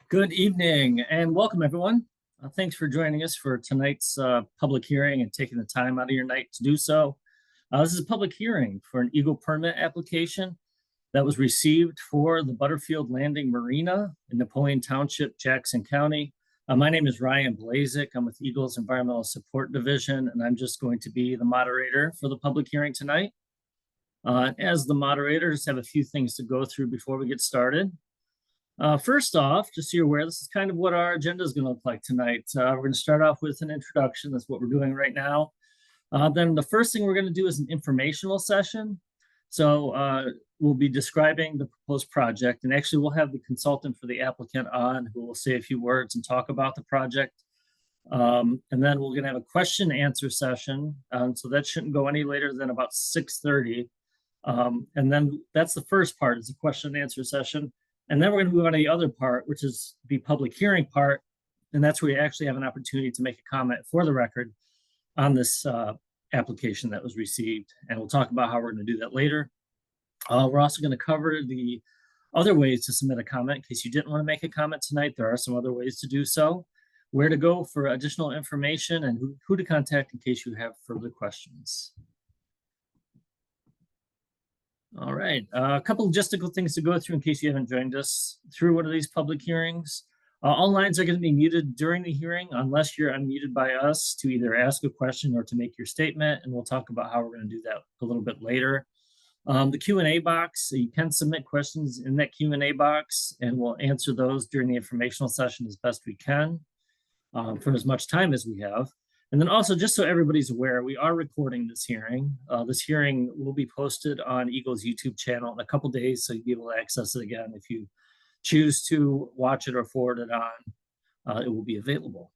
Good evening and welcome, everyone. Thanks for joining us for tonight's public hearing and taking the time out of your night to do so. This is a public hearing for an EGLE permit application that was received for the Butterfield Landing Marina in Napoleon Township, Jackson County. My name is Ryan Blazek. I'm with EGLE's Environmental Support Division, and I'm just going to be the moderator for the public hearing tonight. As the moderator, just have a few things to go through before we get started. First off, just so you're aware, this is kind of what our agenda is going to look like tonight. We're going to start off with an introduction. That's what we're doing right now. Then the first thing we're going to do is an informational session. So we'll be describing the proposed project, and actually we'll have the consultant for the applicant on who will say a few words and talk about the project. And then we're going to have a question and answer session. So that shouldn't go any later than about 6:30. And then that's the first part, is the question and answer session. And then we're going to move on to the other part, which is the public hearing part. And that's where you actually have an opportunity to make a comment for the record on this application that was received. And we'll talk about how we're going to do that later. We're also going to cover the other ways to submit a comment. In case you didn't want to make a comment tonight, there are some other ways to do so. Where to go for additional information and who to contact in case you have further questions. All right, a couple logistical things to go through in case you haven't joined us through one of these public hearings. All lines are going to be muted during the hearing unless you're unmuted by us to either ask a question or to make your statement, and we'll talk about how we're going to do that a little bit later. The Q&A box, so you can submit questions in that Q&A box, and we'll answer those during the informational session as best we can for as much time as we have. And then also, just so everybody's aware, we are recording this hearing. This hearing will be posted on EGLE's YouTube channel in a couple days, so you'll be able to access it again. If you choose to watch it or forward it on, it will be available.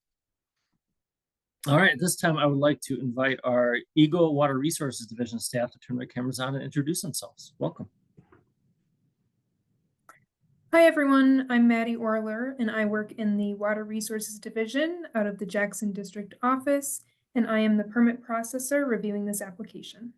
All right, at this time, I would like to invite our EGLE Water Resources Division staff to turn their cameras on and introduce themselves. Welcome. Hi, everyone. I'm Maddie Orler, and I work in the Water Resources Division out of the Jackson District Office, and I am the permit processor reviewing this application.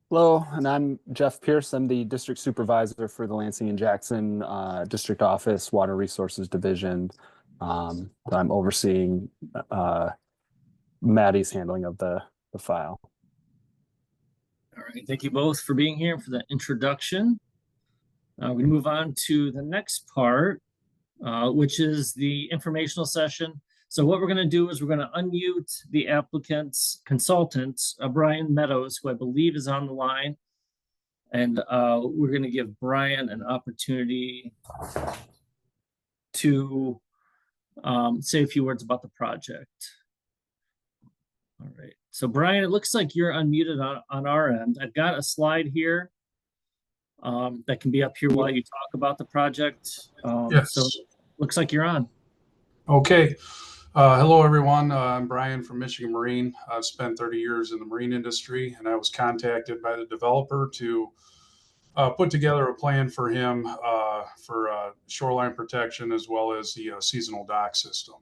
Hello, and I'm Jeff Pierce. I'm the District Supervisor for the Lansing and Jackson District Office Water Resources Division. I'm overseeing Maddie's handling of the file. All right, thank you both for being here for the introduction. We move on to the next part, which is the informational session. So what we're going to do is we're going to unmute the applicant's consultant, Brian Meadows, who I believe is on the line. And we're going to give Brian an opportunity to say a few words about the project. All right. So Brian, it looks like you're unmuted on our end. I've got a slide here that can be up here while you talk about the project. Yes. So looks like you're on. Okay. Hello, everyone. I'm Brian from Michigan Marine. I've spent 30 years in the marine industry, and I was contacted by the developer to put together a plan for him for shoreline protection as well as the seasonal dock system.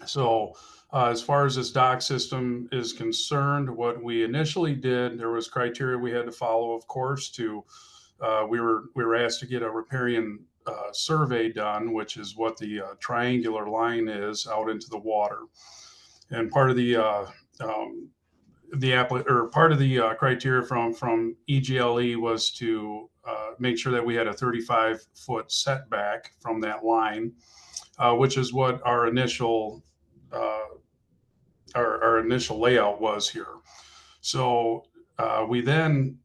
So as far as this dock system is concerned, what we initially did, there was criteria we had to follow, of course, to we were asked to get a riparian survey done, which is what the triangular line is out into the water. And part of the criteria from EGLE was to make sure that we had a 35-foot setback from that line, which is what our initial layout was here. So we then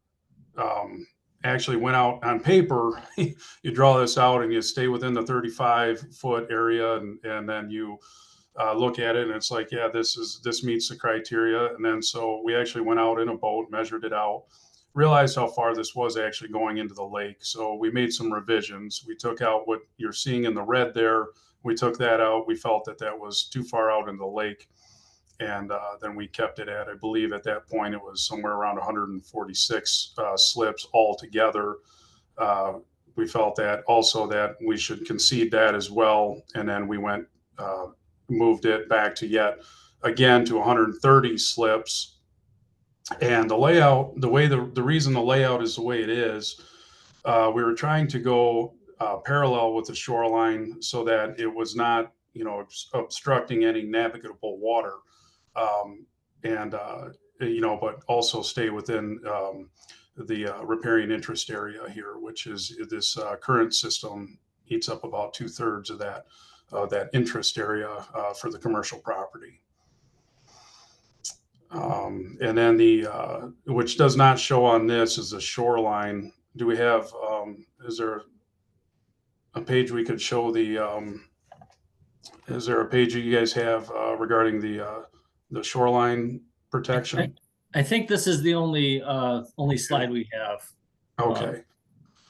actually went out on paper. You draw this out and you stay within the 35-foot area, and then you look at it and it's like, yeah, this meets the criteria. And then so we actually went out in a boat, measured it out, realized how far this was actually going into the lake. So we made some revisions. We took out what you're seeing in the red there. We took that out. We felt that that was too far out in the lake. And then we kept it at, I believe at that point, it was somewhere around 146 slips altogether. We felt that also that we should concede that as well. And then we went, moved it back to yet again to 130 slips. And the layout, the reason the layout is the way it is we were trying to go parallel with the shoreline so that it was not, obstructing any navigable water, and but also stay within the riparian interest area here, which is this current system eats up about 2/3 of that interest area for the commercial property. And then which does not show on this, is the shoreline. Do we have, is there a page we could show is there a page you guys have regarding the shoreline protection? I think this is the only slide we have. Okay.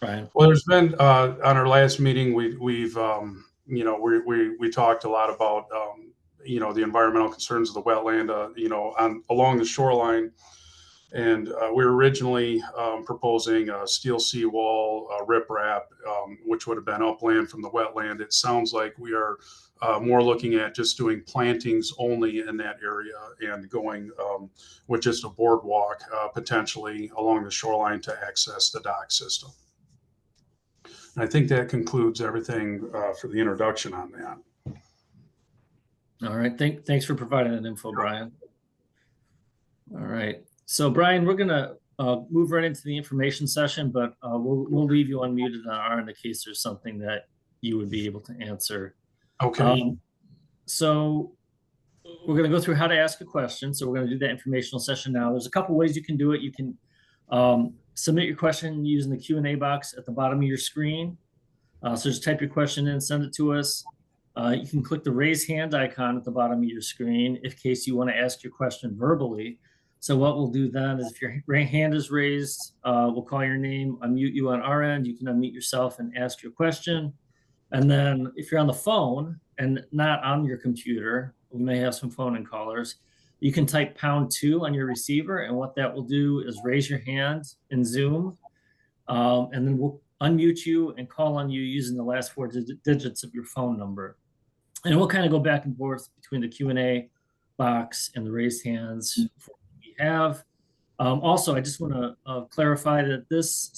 Brian. Well, there's been on our last meeting, we've we talked a lot about the environmental concerns of the wetland, along the shoreline, and we were originally proposing a steel seawall, riprap, which would have been upland from the wetland. It sounds like we are more looking at just doing plantings only in that area and going with just a boardwalk potentially along the shoreline to access the dock system. And I think that concludes everything for the introduction on that. All right. Thanks for providing that info, Brian. All right. So, Brian, we're going to move right into the information session, but we'll leave you unmuted on our end in case there's something that you would be able to answer. Okay. So we're going to go through how to ask a question. So we're going to do that informational session now. There's a couple ways you can do it. You can submit your question using the Q&A box at the bottom of your screen. So just type your question in, send it to us. You can click the raise hand icon at the bottom of your screen in case you want to ask your question verbally. So what we'll do then is if your hand is raised, we'll call your name, unmute you on our end. You can unmute yourself and ask your question. And then if you're on the phone and not on your computer, we may have some phone in callers, you can type #2 on your receiver. And what that will do is raise your hand in Zoom. And then we'll unmute you and call on you using the last 4 digits of your phone number. And we'll kind of go back and forth between the Q&A box and the raised hands we have. Also, I just want to clarify that this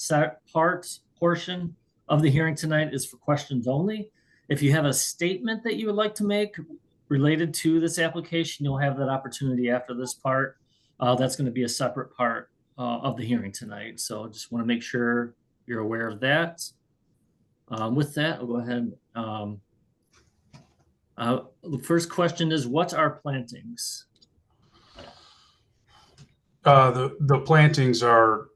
portion of the hearing tonight is for questions only. If you have a statement that you would like to make related to this application, you'll have that opportunity after this part. That's going to be a separate part of the hearing tonight. So just want to make sure you're aware of that. With that, I'll go ahead. The first question is, what are plantings? The plantings are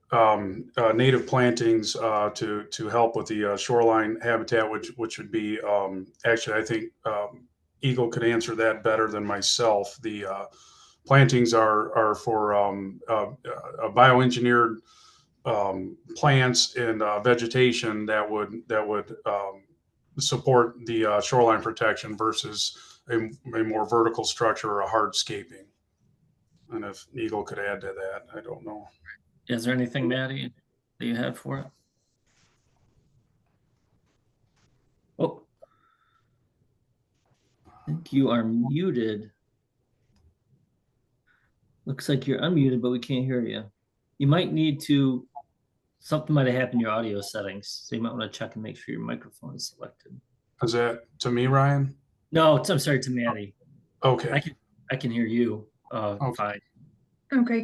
native plantings to help with the shoreline habitat, which would be actually, I think EGLE could answer that better than myself. The plantings are for bioengineered plants and vegetation that would support the shoreline protection versus a more vertical structure or a hardscaping. And if EGLE could add to that, I don't know. Is there anything, Maddie, that you had for it? Oh, I think you are muted. Looks like you're unmuted, but we can't hear you. You might need to, something might have happened in your audio settings. So you might want to check and make sure your microphone is selected. Is that to me, Ryan? No, I'm sorry, to Maddie. Okay. I can hear you. Okay. Fine. Okay.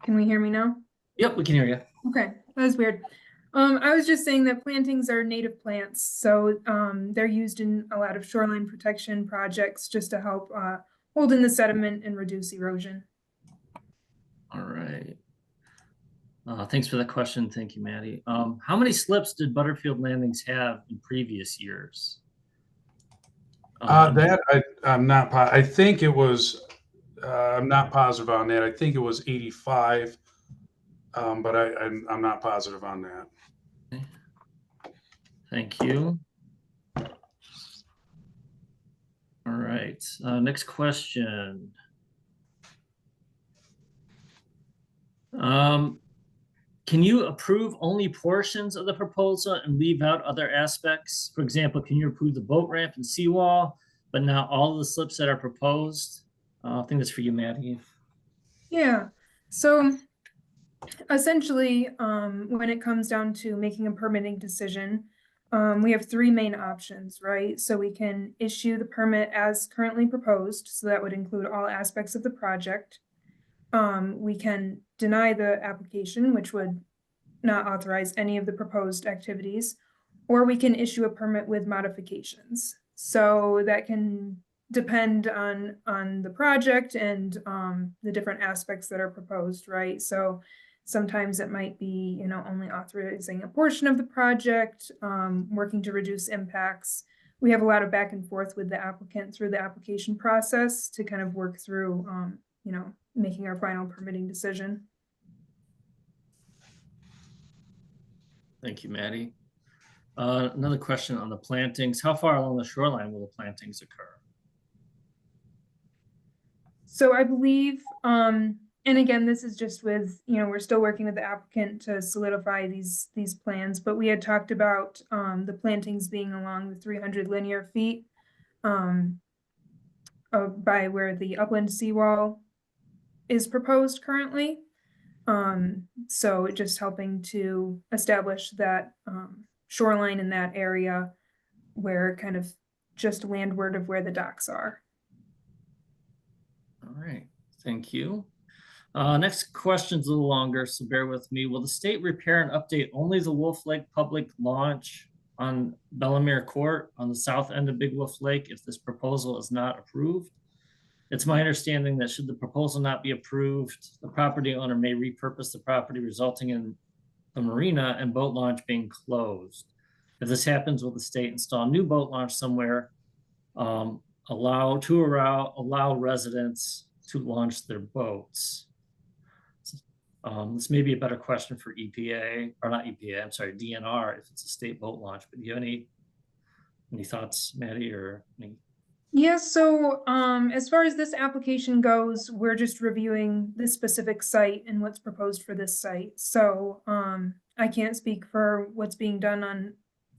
Can we hear me now? Yep, we can hear you. Okay, that was weird. I was just saying that plantings are native plants, so they're used in a lot of shoreline protection projects just to help hold in the sediment and reduce erosion. All right. Thanks for that question. Thank you, Maddie. How many slips did Butterfield landings have in previous years? I'm not. I think it was. I'm not positive on that. I think it was 85, but I'm not positive on that. Okay. Thank you. All right. Next question. Can you approve only portions of the proposal and leave out other aspects? For example, can you approve the boat ramp and seawall, but not all of the slips that are proposed? I think that's for you, Maddie. Yeah, so Essentially, when it comes down to making a permitting decision, we have three main options, right? So we can issue the permit as currently proposed, so that would include all aspects of the project. We can deny the application, which would not authorize any of the proposed activities, or we can issue a permit with modifications. So that can depend on the project and the different aspects that are proposed, right? So sometimes it might be, you know, only authorizing a portion of the project, working to reduce impacts. We have a lot of back and forth with the applicant through the application process to kind of work through, you know, making our final permitting decision. Thank you, Maddie. Another question on the plantings. How far along the shoreline will the plantings occur? So I believe, and again, this is just with, you know, we're still working with the applicant to solidify these plans, but we had talked about the plantings being along the 300 linear feet by where the upland seawall is proposed currently. So just helping to establish that shoreline in that area where kind of just landward of where the docks are. All right, thank you. Next question's a little longer, so bear with me. Will the state repair and update only the Wolf Lake public launch on Bellemere Court on the south end of Big Wolf Lake if this proposal is not approved? It's my understanding that should the proposal not be approved, the property owner may repurpose the property, resulting in the marina and boat launch being closed. If this happens, will the state install a new boat launch somewhere, allow residents to launch their boats? This may be a better question for EPA, or not EPA, I'm sorry, DNR, if it's a state boat launch. But do you have any thoughts, Maddie, or any? Yeah, so as far as this application goes, we're just reviewing this specific site and what's proposed for this site. So I can't speak for what's being done on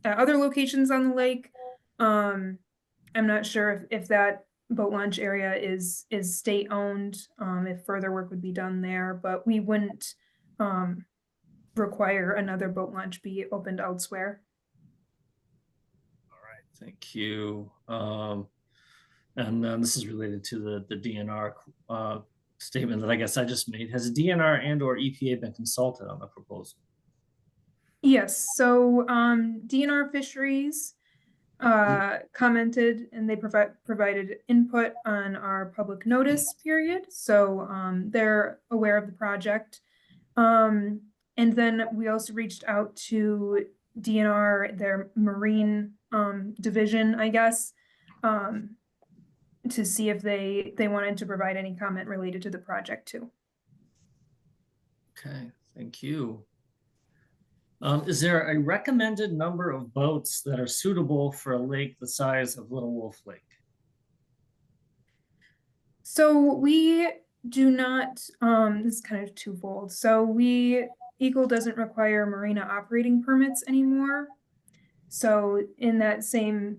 other locations on the lake. I'm not sure if that boat launch area is state owned, if further work would be done there, but we wouldn't require another boat launch be opened elsewhere. All right, thank you. And this is related to the DNR statement that I guess I just made. Has the DNR and or EPA been consulted on the proposal? Yes, so DNR Fisheries commented and they provided input on our public notice period. So they're aware of the project. And then we also reached out to DNR, their marine division, I guess, to see if they wanted to provide any comment related to the project too. Okay, thank you. Is there a recommended number of boats that are suitable for a lake the size of Little Wolf Lake? So we do not, this is kind of twofold. So EGLE doesn't require marina operating permits anymore. So in that same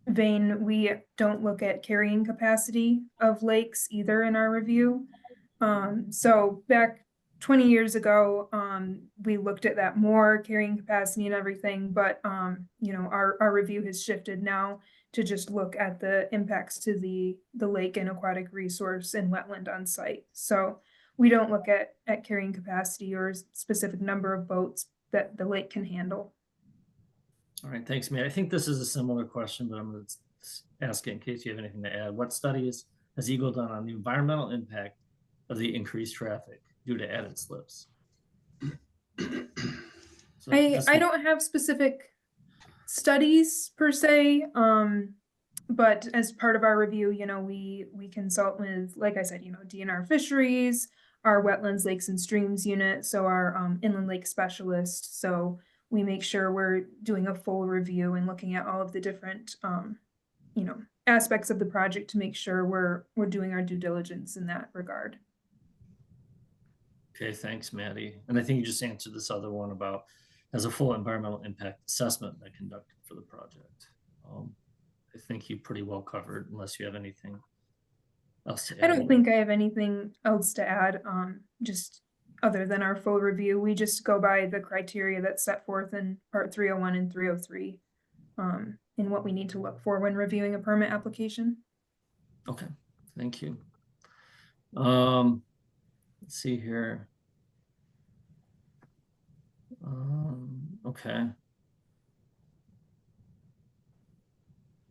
vein, we don't look at carrying capacity of lakes either in our review. So back 20 years ago, we looked at that more, carrying capacity and everything, but you know, our review has shifted now to just look at the impacts to the lake and aquatic resource and wetland on site. So we don't look at carrying capacity or specific number of boats that the lake can handle. All right, thanks, Matt. I think this is a similar question, but I'm going to ask it in case you have anything to add. What studies has EGLE done on the environmental impact of the increased traffic due to added slips? So I don't have specific studies per se, but as part of our review, you know, we consult with, like I said, you know, DNR Fisheries, our Wetlands, Lakes and Streams unit, so our inland lake specialist. So we make sure we're doing a full review and looking at all of the different, you know, aspects of the project to make sure we're doing our due diligence in that regard. Okay, thanks, Maddie. And I think you just answered this other one about has a full environmental impact assessment that conducted for the project. I think you pretty well covered, unless you have anything else to add. I don't think I have anything else to add. Just other than our full review. We just go by the criteria that's set forth in Part 301 and 303 in what we need to look for when reviewing a permit application. Okay, thank you. Let's see here. Okay.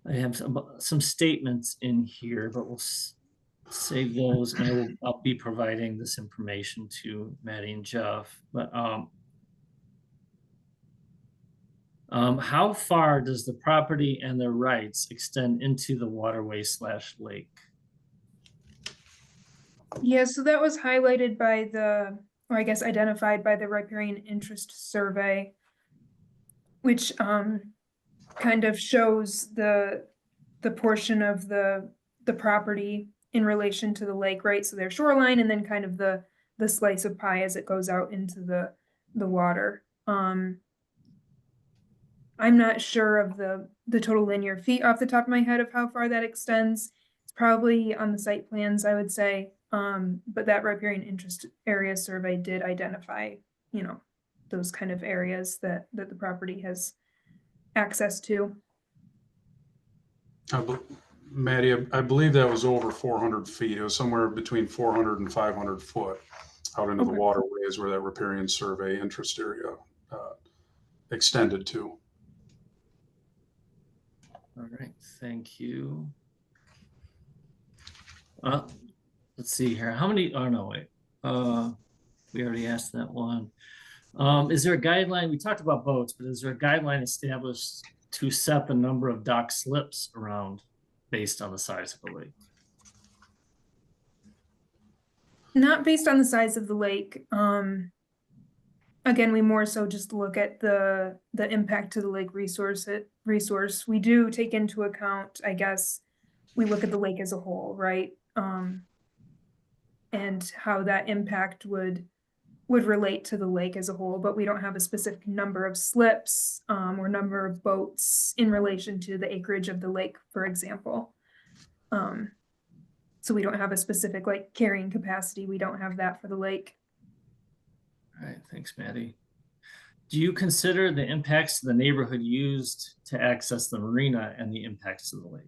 I have some statements in here, but we'll save those, and I'll be providing this information to Maddie and Jeff. But how far does the property and the rights extend into the waterway / lake? Yeah, so that was highlighted by or I guess identified by the riparian interest survey, which kind of shows the portion of the property in relation to the lake, right? So there's shoreline, and then kind of the slice of pie as it goes out into the water. I'm not sure of the total linear feet off the top of my head of how far that extends. It's probably on the site plans, I would say. But that riparian interest area survey did identify, you know, those kind of areas that the property has access to. Maddie, I believe that was over 400 feet. It was somewhere between 400 and 500 foot out into the waterways where that riparian survey interest area extended to. All right, thank you. Let's see here. How many? Oh no, wait. We already asked that one. Is there a guideline? We talked about boats, but is there a guideline established to set the number of dock slips around based on the size of the lake? Not based on the size of the lake. Again, we more so just look at the impact to the lake resource. We do take into account, I guess, we look at the lake as a whole, right? And how that impact would relate to the lake as a whole, but we don't have a specific number of slips or number of boats in relation to the acreage of the lake, for example. So we don't have a specific like carrying capacity. We don't have that for the lake. All right, thanks, Maddie. Do you consider the impacts to the neighborhood used to access the marina and the impacts to the lake?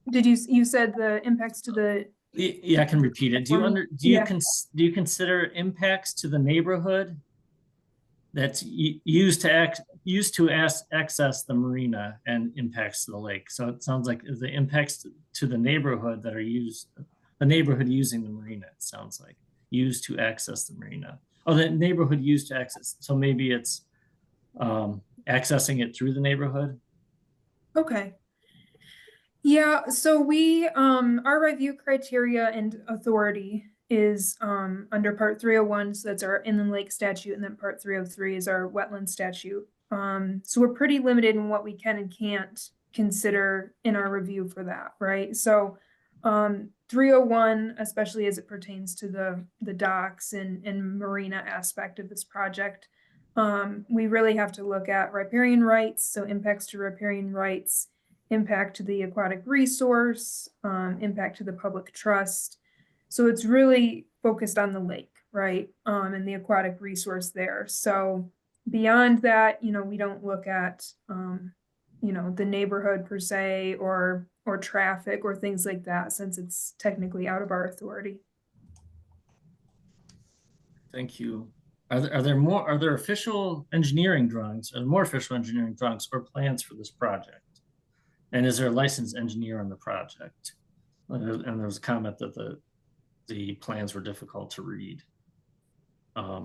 Did you said the impacts to the? Yeah, I can repeat it. Do you consider impacts to the neighborhood that's used to access the marina and impacts to the lake? So it sounds like the impacts to the neighborhood that are used, the neighborhood using the marina, it sounds like, used to access the marina. Oh, the neighborhood used to access. So maybe it's accessing it through the neighborhood. Okay. Yeah, so we our review criteria and authority is under Part 301, so that's our inland lake statute, and then Part 303 is our wetland statute. So we're pretty limited in what we can and can't consider in our review for that, right? So 301, especially as it pertains to the docks and marina aspect of this project, we really have to look at riparian rights, so impacts to riparian rights, impact to the aquatic resource, impact to the public trust. So it's really focused on the lake, right? And the aquatic resource there. So beyond that, you know, we don't look at, you know, the neighborhood per se or traffic or things like that, since it's technically out of our authority. Thank you. Are there official engineering drawings, or more official engineering drawings or plans for this project? And is there a licensed engineer on the project? And there was a comment that the plans were difficult to read. There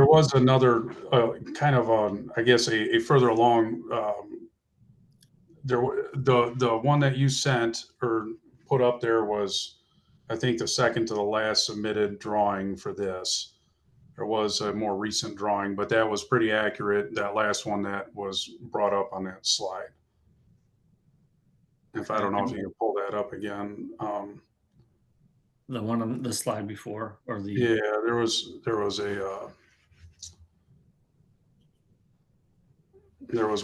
was another kind of I guess a further along. The one that you sent or put up there was, I think, the second to the last submitted drawing for this. There was a more recent drawing, but that was pretty accurate. That last one that was brought up on that slide. If I don't know if you can pull that up again. The one on the slide before, or the yeah, there was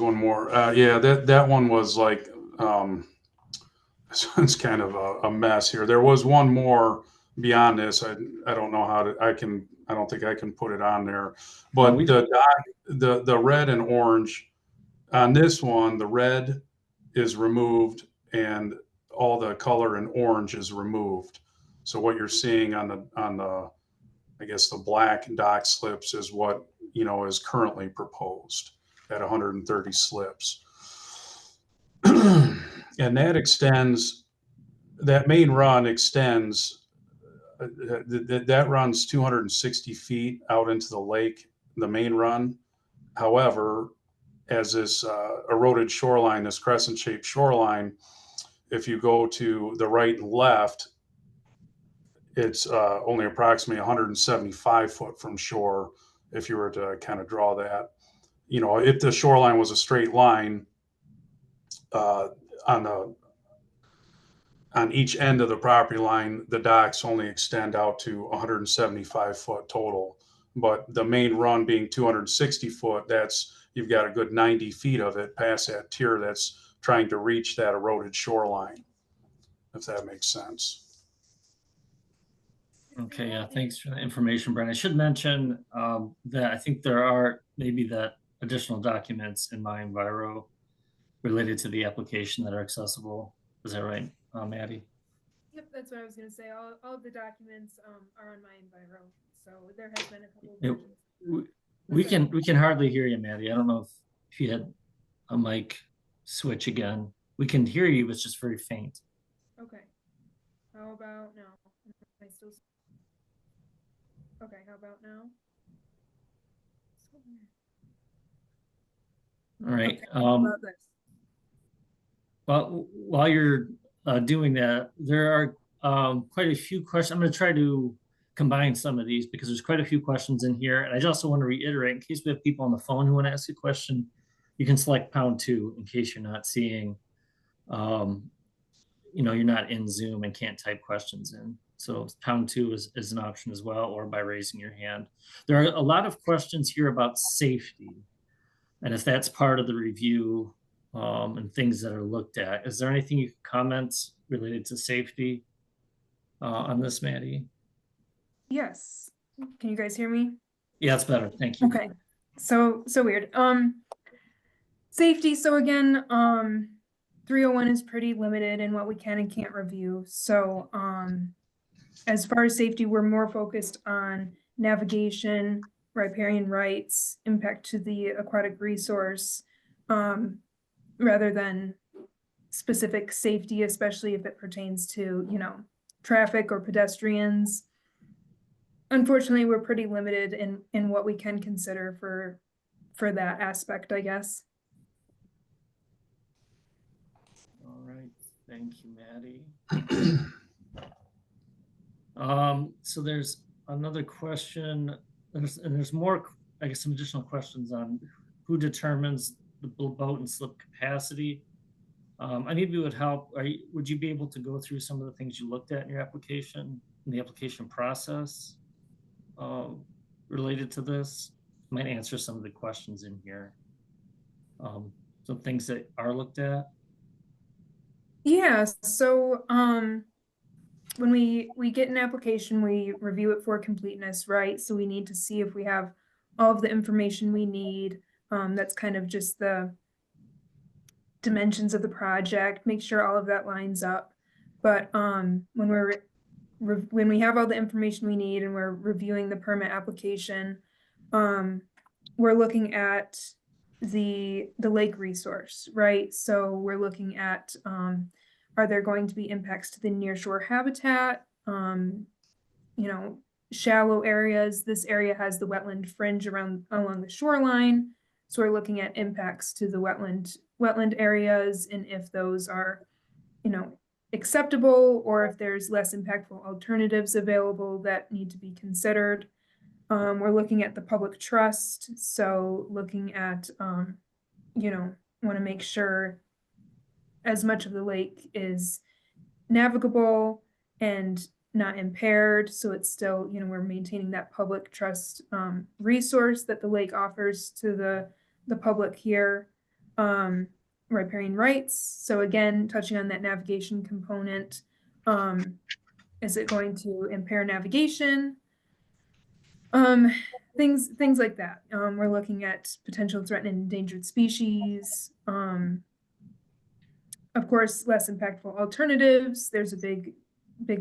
one more. Yeah, that one was like it's kind of a mess here. There was one more beyond this. I don't know how to, I don't think I can put it on there, but the red and orange on this one, the red is removed and all the color in orange is removed. So what you're seeing on the, I guess the black dock slips is what, is currently proposed at 130 slips. And that main run extends, that runs 260 feet out into the lake, the main run. However, as this eroded shoreline, this crescent shaped shoreline, if you go to the right and left, it's only approximately 175 foot from shore. If you were to kind of draw that, if the shoreline was a straight line, on each end of the property line, the docks only extend out to 175 foot total. But the main run being 260 foot, you've got a good 90 feet of it past that tier that's trying to reach that eroded shoreline, if that makes sense. Okay, yeah, thanks for the information, Brian. I should mention that I think there are maybe that additional documents in my Enviro related to the application that are accessible. Is that right, Maddie? Yep, that's what I was going to say. All of the documents are on my Enviro, so there has been a couple of versions. We can hardly hear you, Maddie. I don't know if you had a mic switch again. We can hear you, it's just very faint. Okay. How about now? Am I still? Okay, how about now? All right. Okay, how about this? Well, while you're doing that, there are quite a few questions. I'm going to try to combine some of these because there's quite a few questions in here. And I just also want to reiterate, in case we have people on the phone who want to ask a question, you can select #2 in case you're not seeing, you're not in Zoom and can't type questions in. So #2 is an option as well, or by raising your hand. There are a lot of questions here about safety. And if that's part of the review, and things that are looked at. Is there anything you can comment related to safety on this, Maddie? Yes. Can you guys hear me? Yeah, it's better. Thank you. Okay. So weird. Safety. So again, 301 is pretty limited in what we can and can't review. So as far as safety, we're more focused on navigation, riparian rights, impact to the aquatic resource, rather than specific safety, especially if it pertains to, traffic or pedestrians. Unfortunately, we're pretty limited in what we can consider for that aspect, I guess. All right. Thank you, Maddie. So there's another question. There's more, I guess, some additional questions on who determines the boat and slip capacity. I maybe would help. Would you be able to go through some of the things you looked at in your application, in the application process related to this? Might answer some of the questions in here. Some things that are looked at. Yeah. So when we get an application, we review it for completeness, right? So we need to see if we have all of the information we need. That's kind of just the dimensions of the project, make sure all of that lines up. But when we have all the information we need and we're reviewing the permit application, we're looking at the lake resource, right? So we're looking at, are there going to be impacts to the nearshore habitat? Shallow areas. This area has the wetland fringe along the shoreline. So we're looking at impacts to the wetland areas and if those are, acceptable or if there's less impactful alternatives available that need to be considered. We're looking at the public trust. So looking at, want to make sure as much of the lake is navigable and not impaired. So it's still, we're maintaining that public trust resource that the lake offers to the public here. riparian rights. So again, touching on that navigation component, is it going to impair navigation? Things like that. We're looking at potential threatened and endangered species. Of course, less impactful alternatives. There's a big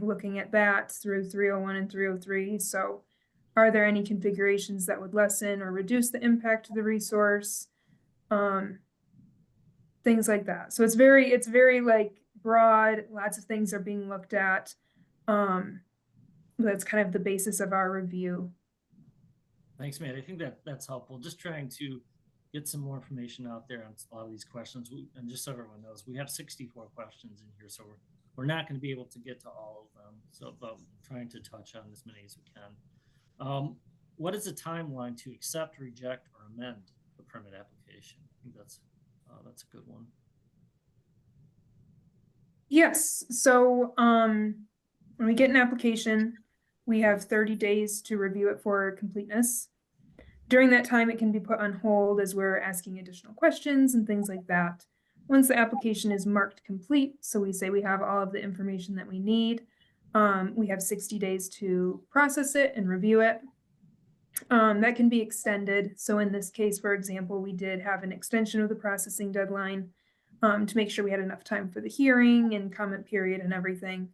looking at that through 301 and 303. So are there any configurations that would lessen or reduce the impact of the resource? Things like that. So it's very like broad, lots of things are being looked at. That's kind of the basis of our review. Thanks, Matt. I think that's helpful. Just trying to get some more information out there on a lot of these questions. And just so everyone knows, we have 64 questions in here, so we're not going to be able to get to all of them. So, but trying to touch on as many as we can. What is the timeline to accept, reject, or amend the permit application? I think that's a good one. Yes. So when we get an application, we have 30 days to review it for completeness. During that time, it can be put on hold as we're asking additional questions and things like that. Once the application is marked complete, so we say we have all of the information that we need, we have 60 days to process it and review it. That can be extended. So in this case, for example, we did have an extension of the processing deadline to make sure we had enough time for the hearing and comment period and everything.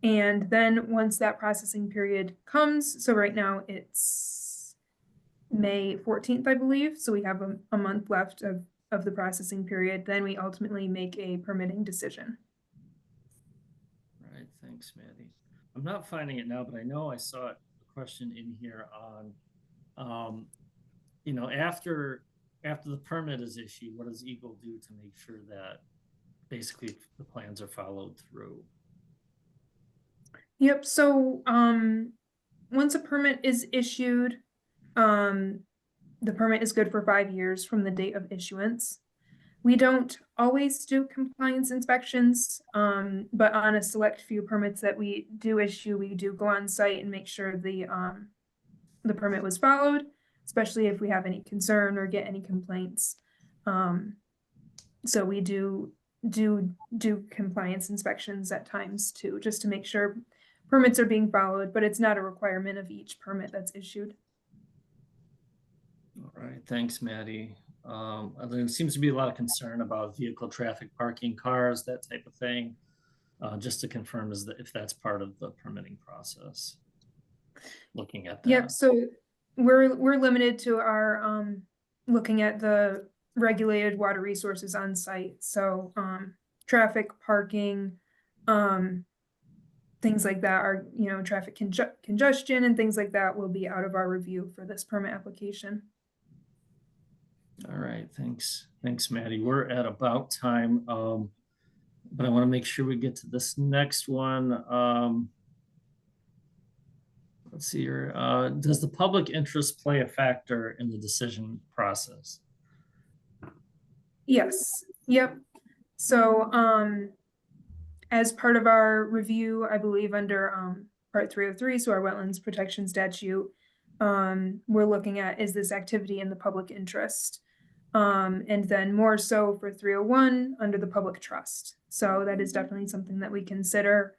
And then once that processing period comes, so right now it's May 14th, I believe. So we have a month left of the processing period. Then we ultimately make a permitting decision. All right, thanks, Maddie. I'm not finding it now, but I know I saw a question in here on, after the permit is issued, what does EGLE do to make sure that basically the plans are followed through? Yep. So once a permit is issued, the permit is good for 5 years from the date of issuance. We don't always do compliance inspections, but on a select few permits that we do issue, we do go on site and make sure the permit was followed, especially if we have any concern or get any complaints. So we do compliance inspections at times too, just to make sure permits are being followed, but it's not a requirement of each permit that's issued. All right, thanks, Maddie. There seems to be a lot of concern about vehicle traffic, parking cars, that type of thing. Just to confirm if that's part of the permitting process. Looking at that. Yep. So we're limited to our looking at the regulated water resources on site. So traffic, parking, things like that are, traffic congestion and things like that will be out of our review for this permit application. All right, thanks, Maddie. We're at about time, but I want to make sure we get to this next one. Let's see here. Does the public interest play a factor in the decision process? Yes. Yep. So as part of our review, I believe under Part 303, so our Wetlands Protection Statute, we're looking at, is this activity in the public interest? And then more so for 301 under the public trust. So that is definitely something that we consider,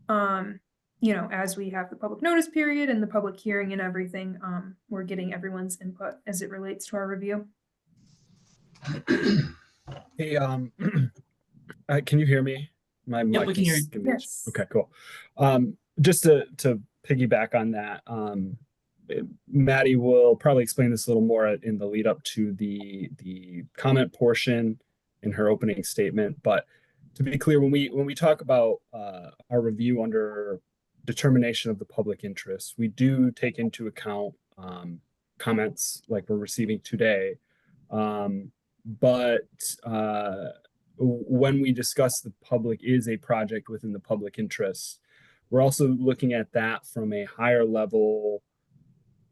as we have the public notice period and the public hearing and everything, we're getting everyone's input as it relates to our review. Hey, can you hear me? My mic we can hear is you. Yes. Okay, cool. Just to piggyback on that, Maddie will probably explain this a little more in the lead up to the comment portion in her opening statement. But to be clear, when we talk about our review under determination of the public interest, we do take into account comments like we're receiving today. But when we discuss the public is a project within the public interest, we're also looking at that from a higher level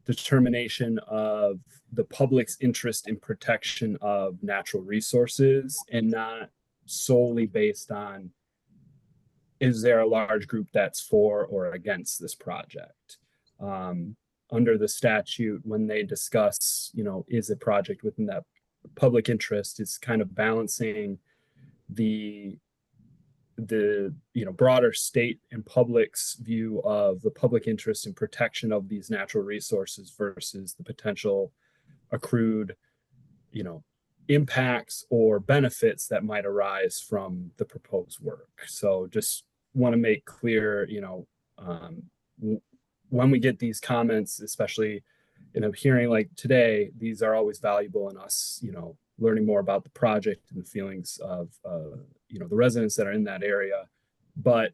determination of the public's interest in protection of natural resources, and not solely based on, is there a large group that's for or against this project? Under the statute, when they discuss, is a project within that public interest is kind of balancing the broader state and public's view of the public interest in protection of these natural resources versus the potential accrued impacts or benefits that might arise from the proposed work. So just want to make clear, when we get these comments, especially in a hearing like today, these are always valuable in us, learning more about the project and the feelings of, the residents that are in that area. But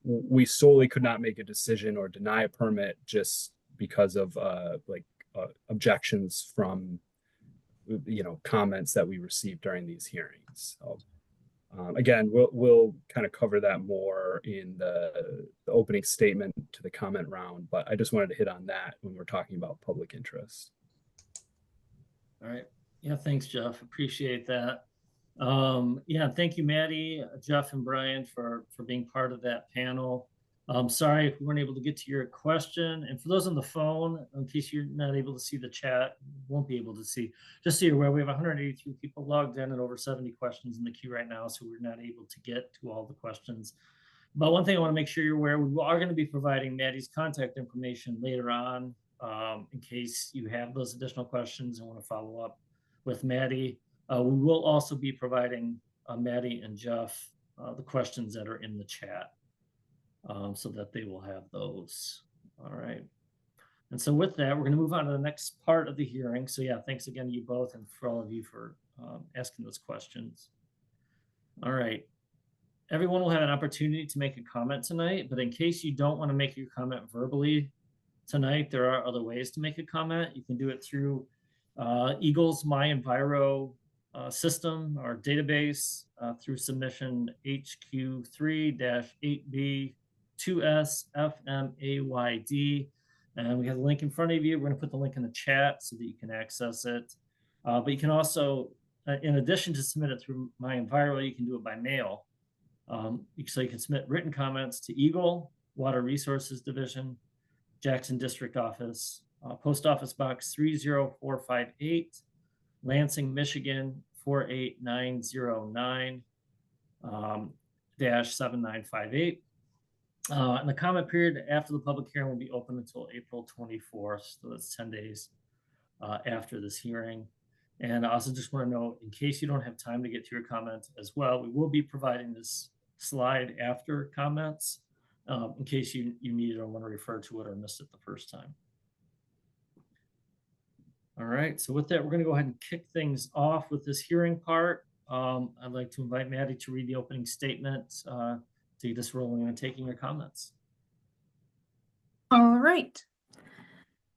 we solely could not make a decision or deny a permit just because of objections from comments that we received during these hearings. So again, we'll kind of cover that more in the opening statement to the comment round, but I just wanted to hit on that when we're talking about public interest. All right. Yeah, thanks, Jeff. Appreciate that. Yeah, thank you, Maddie, Jeff, and Brian for being part of that panel. Sorry if we weren't able to get to your question. And for those on the phone, in case you're not able to see the chat, won't be able to see, just so you're aware, we have 183 people logged in and over 70 questions in the queue right now, so we're not able to get to all the questions. But one thing I want to make sure you're aware, we are going to be providing Maddie's contact information later on, in case you have those additional questions and want to follow up with Maddie. We will also be providing Maddie and Jeff the questions that are in the chat. So that they will have those. All right. And so with that, we're going to move on to the next part of the hearing. So yeah, thanks again to you both and for all of you for asking those questions. All right. Everyone will have an opportunity to make a comment tonight, but in case you don't want to make your comment verbally tonight, there are other ways to make a comment. You can do it through EGLE's My Enviro system or database through submission HQ3-8B 2SFMAYD, and we have the link in front of you. We're going to put the link in the chat so that you can access it. But you can also, in addition to submit it through My Enviro, you can do it by mail. So you can submit written comments to EGLE, Water Resources Division, Jackson District Office, Post Office Box 30458, Lansing, Michigan 48909 -7958. And the comment period after the public hearing will be open until April 24th. So that's 10 days after this hearing. And I also just want to note, in case you don't have time to get to your comment as well, we will be providing this slide after comments in case you need it or want to refer to it or missed it the first time. All right, so with that, we're going to go ahead and kick things off with this hearing part. I'd like to invite Maddie to read the opening statement to get us rolling and taking your comments. All right.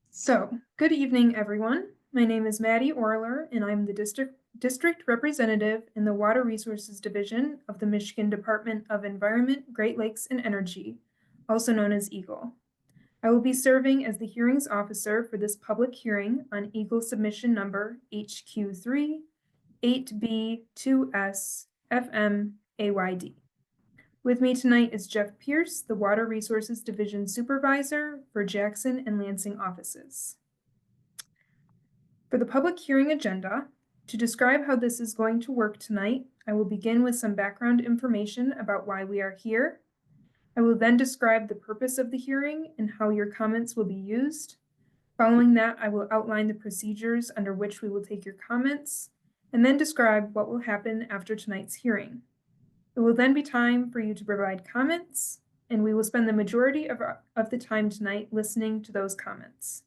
So, good evening, everyone. My name is Maddie Orler, and I'm the district representative in the Water Resources Division of the Michigan Department of Environment, Great Lakes, and Energy, also known as EGLE. I will be serving as the hearings officer for this public hearing on EGLE submission number HQ3 8B2S FMAYD. With me tonight is Jeff Pierce, the Water Resources Division Supervisor for Jackson and Lansing offices. For the public hearing agenda, to describe how this is going to work tonight, I will begin with some background information about why we are here. I will then describe the purpose of the hearing and how your comments will be used. Following that, I will outline the procedures under which we will take your comments, and then describe what will happen after tonight's hearing. It will then be time for you to provide comments, and we will spend the majority of the time tonight listening to those comments.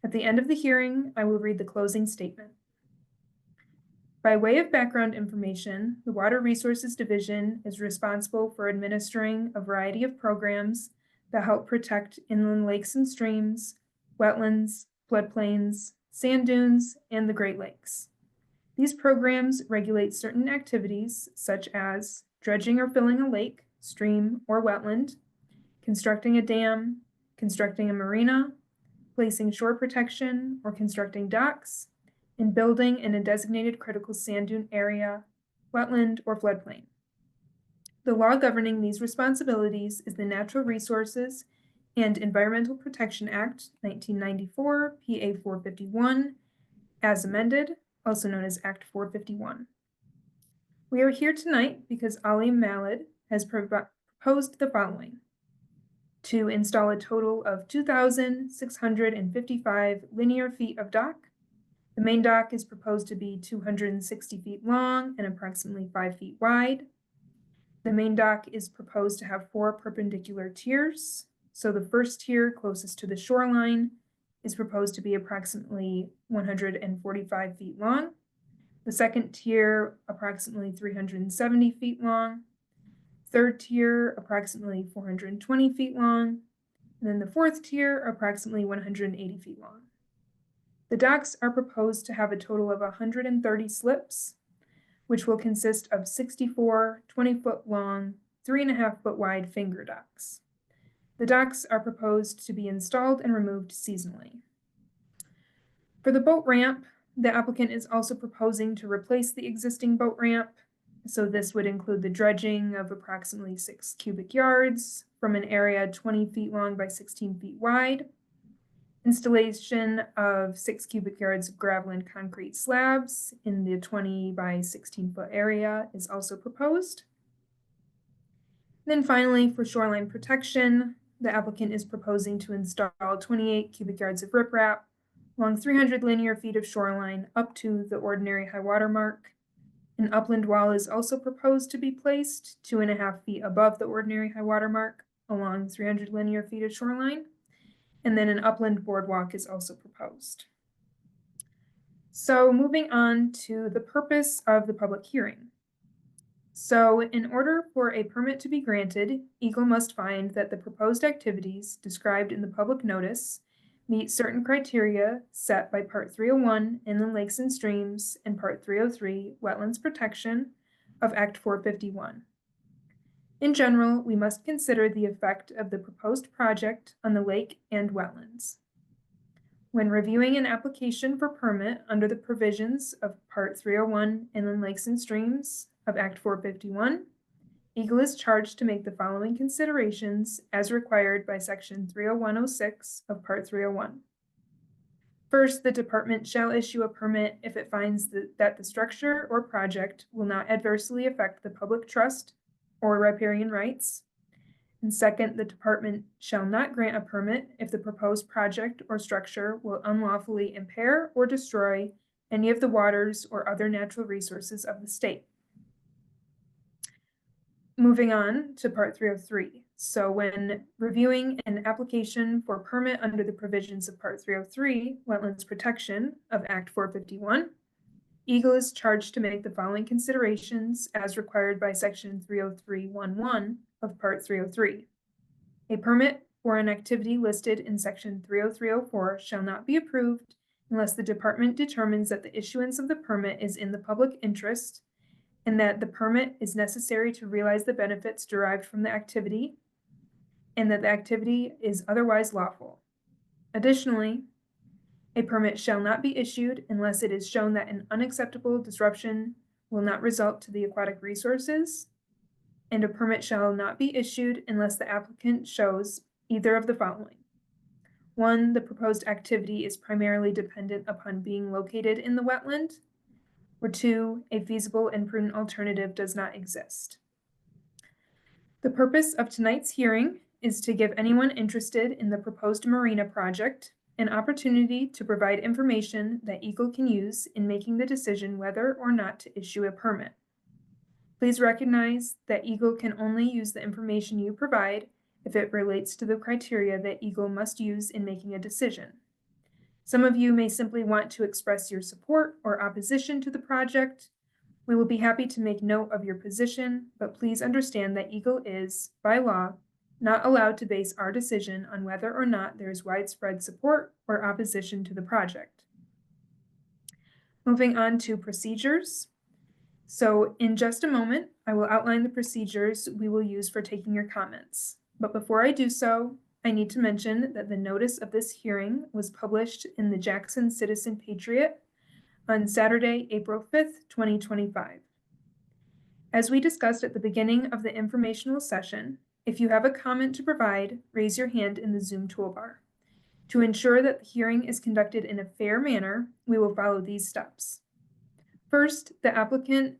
At the end of the hearing, I will read the closing statement. By way of background information, the Water Resources Division is responsible for administering a variety of programs that help protect inland lakes and streams, wetlands, floodplains, sand dunes, and the Great Lakes. These programs regulate certain activities such as dredging or filling a lake, stream, or wetland, constructing a dam, constructing a marina, placing shore protection or constructing docks, and building in a designated critical sand dune area, wetland, or floodplain. The law governing these responsibilities is the Natural Resources and Environmental Protection Act, 1994, PA 451, as amended, also known as Act 451. We are here tonight because Allie Mallad has proposed the following: to install a total of 2,655 linear feet of dock. The main dock is proposed to be 260 feet long and approximately 5 feet wide. The main dock is proposed to have 4 perpendicular tiers. So the first tier closest to the shoreline is proposed to be approximately 145 feet long. The second tier, approximately 370 feet long. Third tier, approximately 420 feet long. And then the fourth tier, approximately 180 feet long. The docks are proposed to have a total of 130 slips, which will consist of 64 20-foot long, 3.5-foot wide finger docks. The docks are proposed to be installed and removed seasonally. For the boat ramp, the applicant is also proposing to replace the existing boat ramp. So this would include the dredging of approximately 6 cubic yards from an area 20 feet long by 16 feet wide. Installation of 6 cubic yards of gravel and concrete slabs in the 20 by 16 foot area is also proposed. Then finally, for shoreline protection, the applicant is proposing to install 28 cubic yards of riprap along 300 linear feet of shoreline up to the ordinary high water mark. An upland wall is also proposed to be placed 2.5 feet above the ordinary high water mark along 300 linear feet of shoreline. And then an upland boardwalk is also proposed. So moving on to the purpose of the public hearing. So in order for a permit to be granted, EGLE must find that the proposed activities described in the public notice meet certain criteria set by Part 301 Inland Lakes and Streams and Part 303 Wetlands Protection of Act 451. In general, we must consider the effect of the proposed project on the lake and wetlands. When reviewing an application for permit under the provisions of Part 301 Inland Lakes and Streams of Act 451, EGLE is charged to make the following considerations as required by Section 30106 of Part 301. First, the department shall issue a permit if it finds that the structure or project will not adversely affect the public trust or riparian rights. And second, the department shall not grant a permit if the proposed project or structure will unlawfully impair or destroy any of the waters or other natural resources of the state. Moving on to Part 303. So when reviewing an application for permit under the provisions of Part 303, Wetlands Protection of Act 451, EGLE is charged to make the following considerations as required by Section 303(11) of Part 303. A permit for an activity listed in Section 30304 shall not be approved unless the department determines that the issuance of the permit is in the public interest and that the permit is necessary to realize the benefits derived from the activity and that the activity is otherwise lawful. Additionally, a permit shall not be issued unless it is shown that an unacceptable disruption will not result to the aquatic resources, and a permit shall not be issued unless the applicant shows either of the following. 1, the proposed activity is primarily dependent upon being located in the wetland, or 2, a feasible and prudent alternative does not exist. The purpose of tonight's hearing is to give anyone interested in the proposed marina project an opportunity to provide information that EGLE can use in making the decision whether or not to issue a permit. Please recognize that EGLE can only use the information you provide if it relates to the criteria that EGLE must use in making a decision. Some of you may simply want to express your support or opposition to the project. We will be happy to make note of your position, but please understand that EGLE is, by law, not allowed to base our decision on whether or not there is widespread support or opposition to the project. Moving on to procedures. So in just a moment, I will outline the procedures we will use for taking your comments. But before I do so, I need to mention that the notice of this hearing was published in the Jackson Citizen Patriot on Saturday, April 5th, 2025. As we discussed at the beginning of the informational session, if you have a comment to provide, raise your hand in the Zoom toolbar. To ensure that the hearing is conducted in a fair manner, we will follow these steps. First, the applicant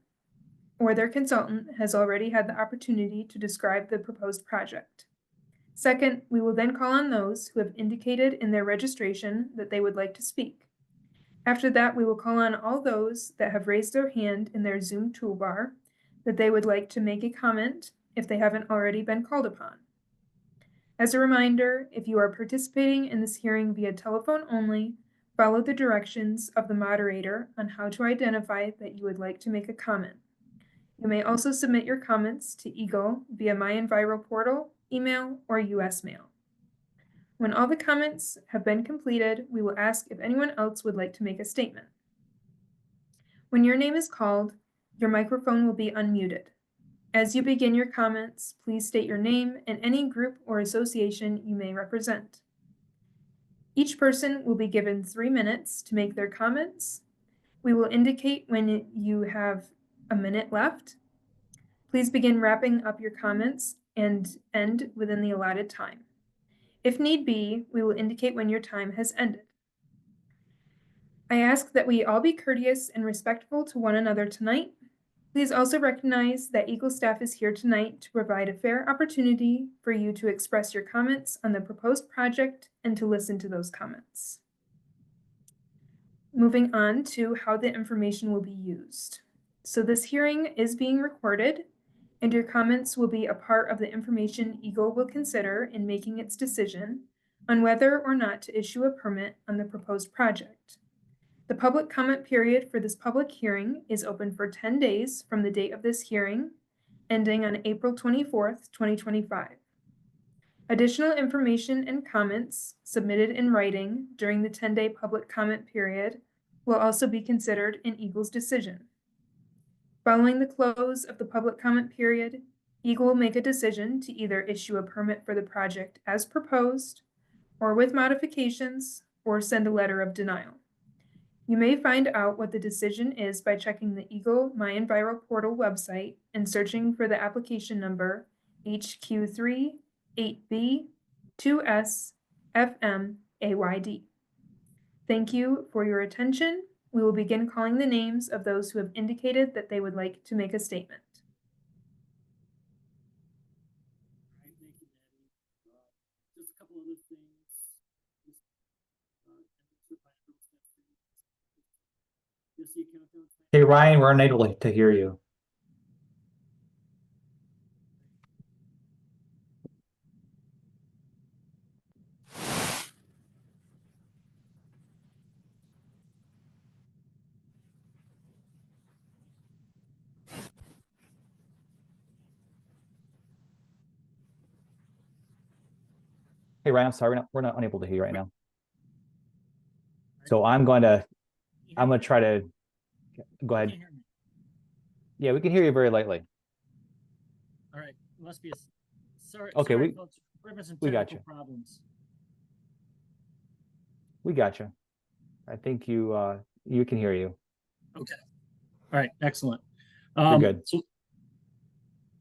or their consultant has already had the opportunity to describe the proposed project. Second, we will then call on those who have indicated in their registration that they would like to speak. After that, we will call on all those that have raised their hand in their Zoom toolbar that they would like to make a comment if they haven't already been called upon. As a reminder, if you are participating in this hearing via telephone only, follow the directions of the moderator on how to identify that you would like to make a comment. You may also submit your comments to EGLE via My Enviro portal, email, or US mail. When all the comments have been completed, we will ask if anyone else would like to make a statement. When your name is called, your microphone will be unmuted. As you begin your comments, please state your name and any group or association you may represent. Each person will be given 3 minutes to make their comments. We will indicate when you have a minute left. Please begin wrapping up your comments and end within the allotted time. If need be, we will indicate when your time has ended. I ask that we all be courteous and respectful to one another tonight. Please also recognize that EGLE staff is here tonight to provide a fair opportunity for you to express your comments on the proposed project and to listen to those comments. Moving on to how the information will be used. So this hearing is being recorded, and your comments will be a part of the information EGLE will consider in making its decision on whether or not to issue a permit on the proposed project. The public comment period for this public hearing is open for 10 days from the date of this hearing, ending on April 24th, 2025. Additional information and comments submitted in writing during the 10-day public comment period will also be considered in EGLE's decision. Following the close of the public comment period, EGLE will make a decision to either issue a permit for the project as proposed, or with modifications, or send a letter of denial. You may find out what the decision is by checking the EGLE My Enviro portal website and searching for the application number HQ3 8B 2S FMAYD. Thank you for your attention. We will begin calling the names of those who have indicated that they would like to make a statement. Thank you, Maddie. Just a couple other things. Hey, Ryan, we're unable to hear you. Hey, Ryan, I'm sorry, we're not unable to hear you right now. So I'm gonna try to go ahead. Yeah, we can hear you very lightly. All right, must be a sorry. Okay, sorry, folks. We're having some we got technical problems. We got you. I think you can hear you. Okay. All right, excellent. You're good.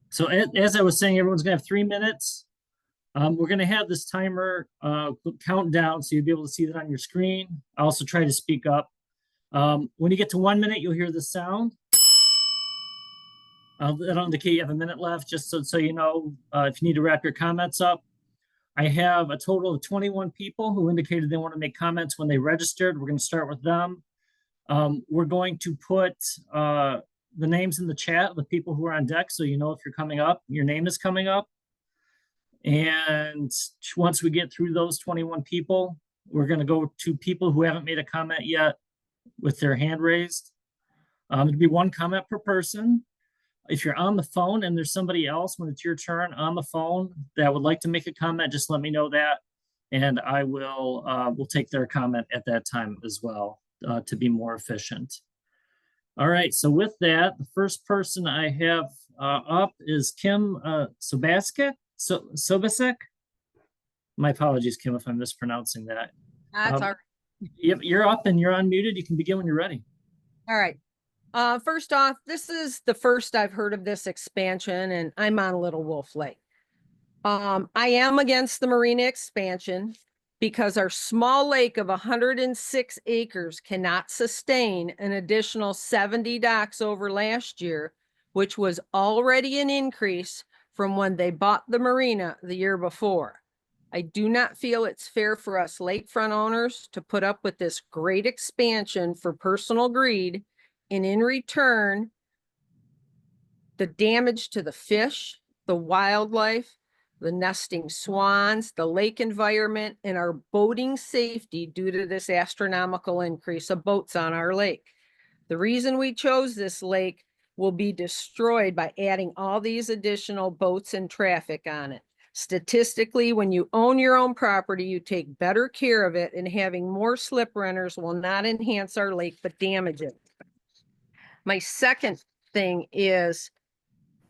So as I was saying, everyone's gonna have 3 minutes. We're gonna have this timer count down, so you'll be able to see that on your screen. I also try to speak up. When you get to 1 minute, you'll hear the sound. That'll indicate you have a minute left, just so you know if you need to wrap your comments up. I have a total of 21 people who indicated they want to make comments when they registered. We're going to start with them. We're going to put the names in the chat of the people who are on deck, so you know if you're coming up, your name is coming up. And once we get through those 21 people, we're going to go to people who haven't made a comment yet with their hand raised. It'll be 1 comment per person. If you're on the phone and there's somebody else when it's your turn on the phone that would like to make a comment, just let me know that, and I will take their comment at that time as well to be more efficient. All right, so with that, the first person I have up is Kim Sobasek. My apologies, Kim, if I'm mispronouncing that. That's all right. Yep, you're up and you're unmuted. You can begin when you're ready. All right. First off, this is the first I've heard of this expansion, and I'm on Little Wolf Lake. I am against the Marina expansion because our small lake of 106 acres cannot sustain an additional 70 docks over last year, which was already an increase from when they bought the marina the year before. I do not feel it's fair for us lakefront owners to put up with this great expansion for personal greed, and in return, the damage to the fish, the wildlife, the nesting swans, the lake environment, and our boating safety due to this astronomical increase of boats on our lake. The reason we chose this lake will be destroyed by adding all these additional boats and traffic on it. Statistically, when you own your own property, you take better care of it, and having more slip renters will not enhance our lake, but damage it. My second thing is,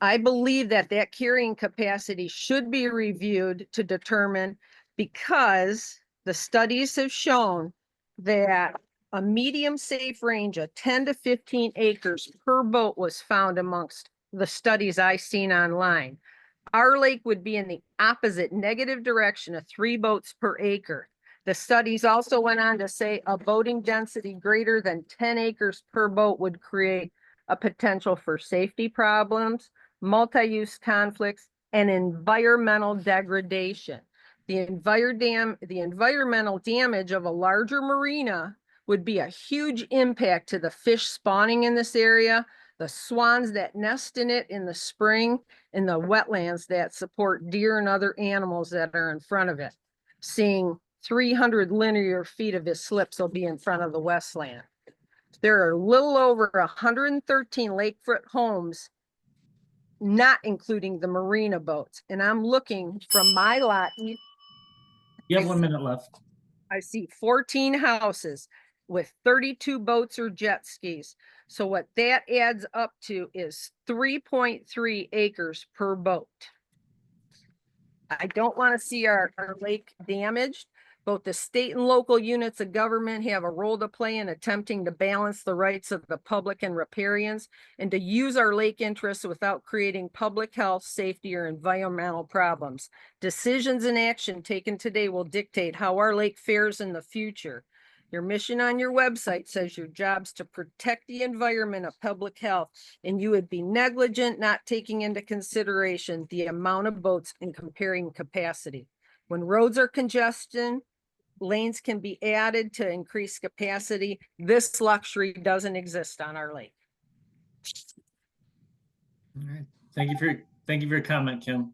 I believe that carrying capacity should be reviewed to determine, because the studies have shown that a medium safe range of 10 to 15 acres per boat was found amongst the studies I've seen online. Our lake would be in the opposite negative direction of 3 boats per acre. The studies also went on to say a boating density greater than 10 acres per boat would create a potential for safety problems, multi-use conflicts, and environmental degradation. The environmental damage of a larger marina would be a huge impact to the fish spawning in this area, the swans that nest in it in the spring, and the wetlands that support deer and other animals that are in front of it. Seeing 300 linear feet of his slips will be in front of the Westland. There are a little over 113 lakefront homes, not including the marina boats. And I'm looking from my lot. You have 1 minute left. I see 14 houses with 32 boats or jet skis. So what that adds up to is 3.3 acres per boat. I don't want to see our lake damaged. Both the state and local units of government have a role to play in attempting to balance the rights of the public and riparians, and to use our lake interests without creating public health, safety, or environmental problems. Decisions and action taken today will dictate how our lake fares in the future. Your mission on your website says your job's to protect the environment of public health, and you would be negligent not taking into consideration the amount of boats and comparing capacity. When roads are congested, lanes can be added to increase capacity. This luxury doesn't exist on our lake. All right. Thank you for your comment, Kim.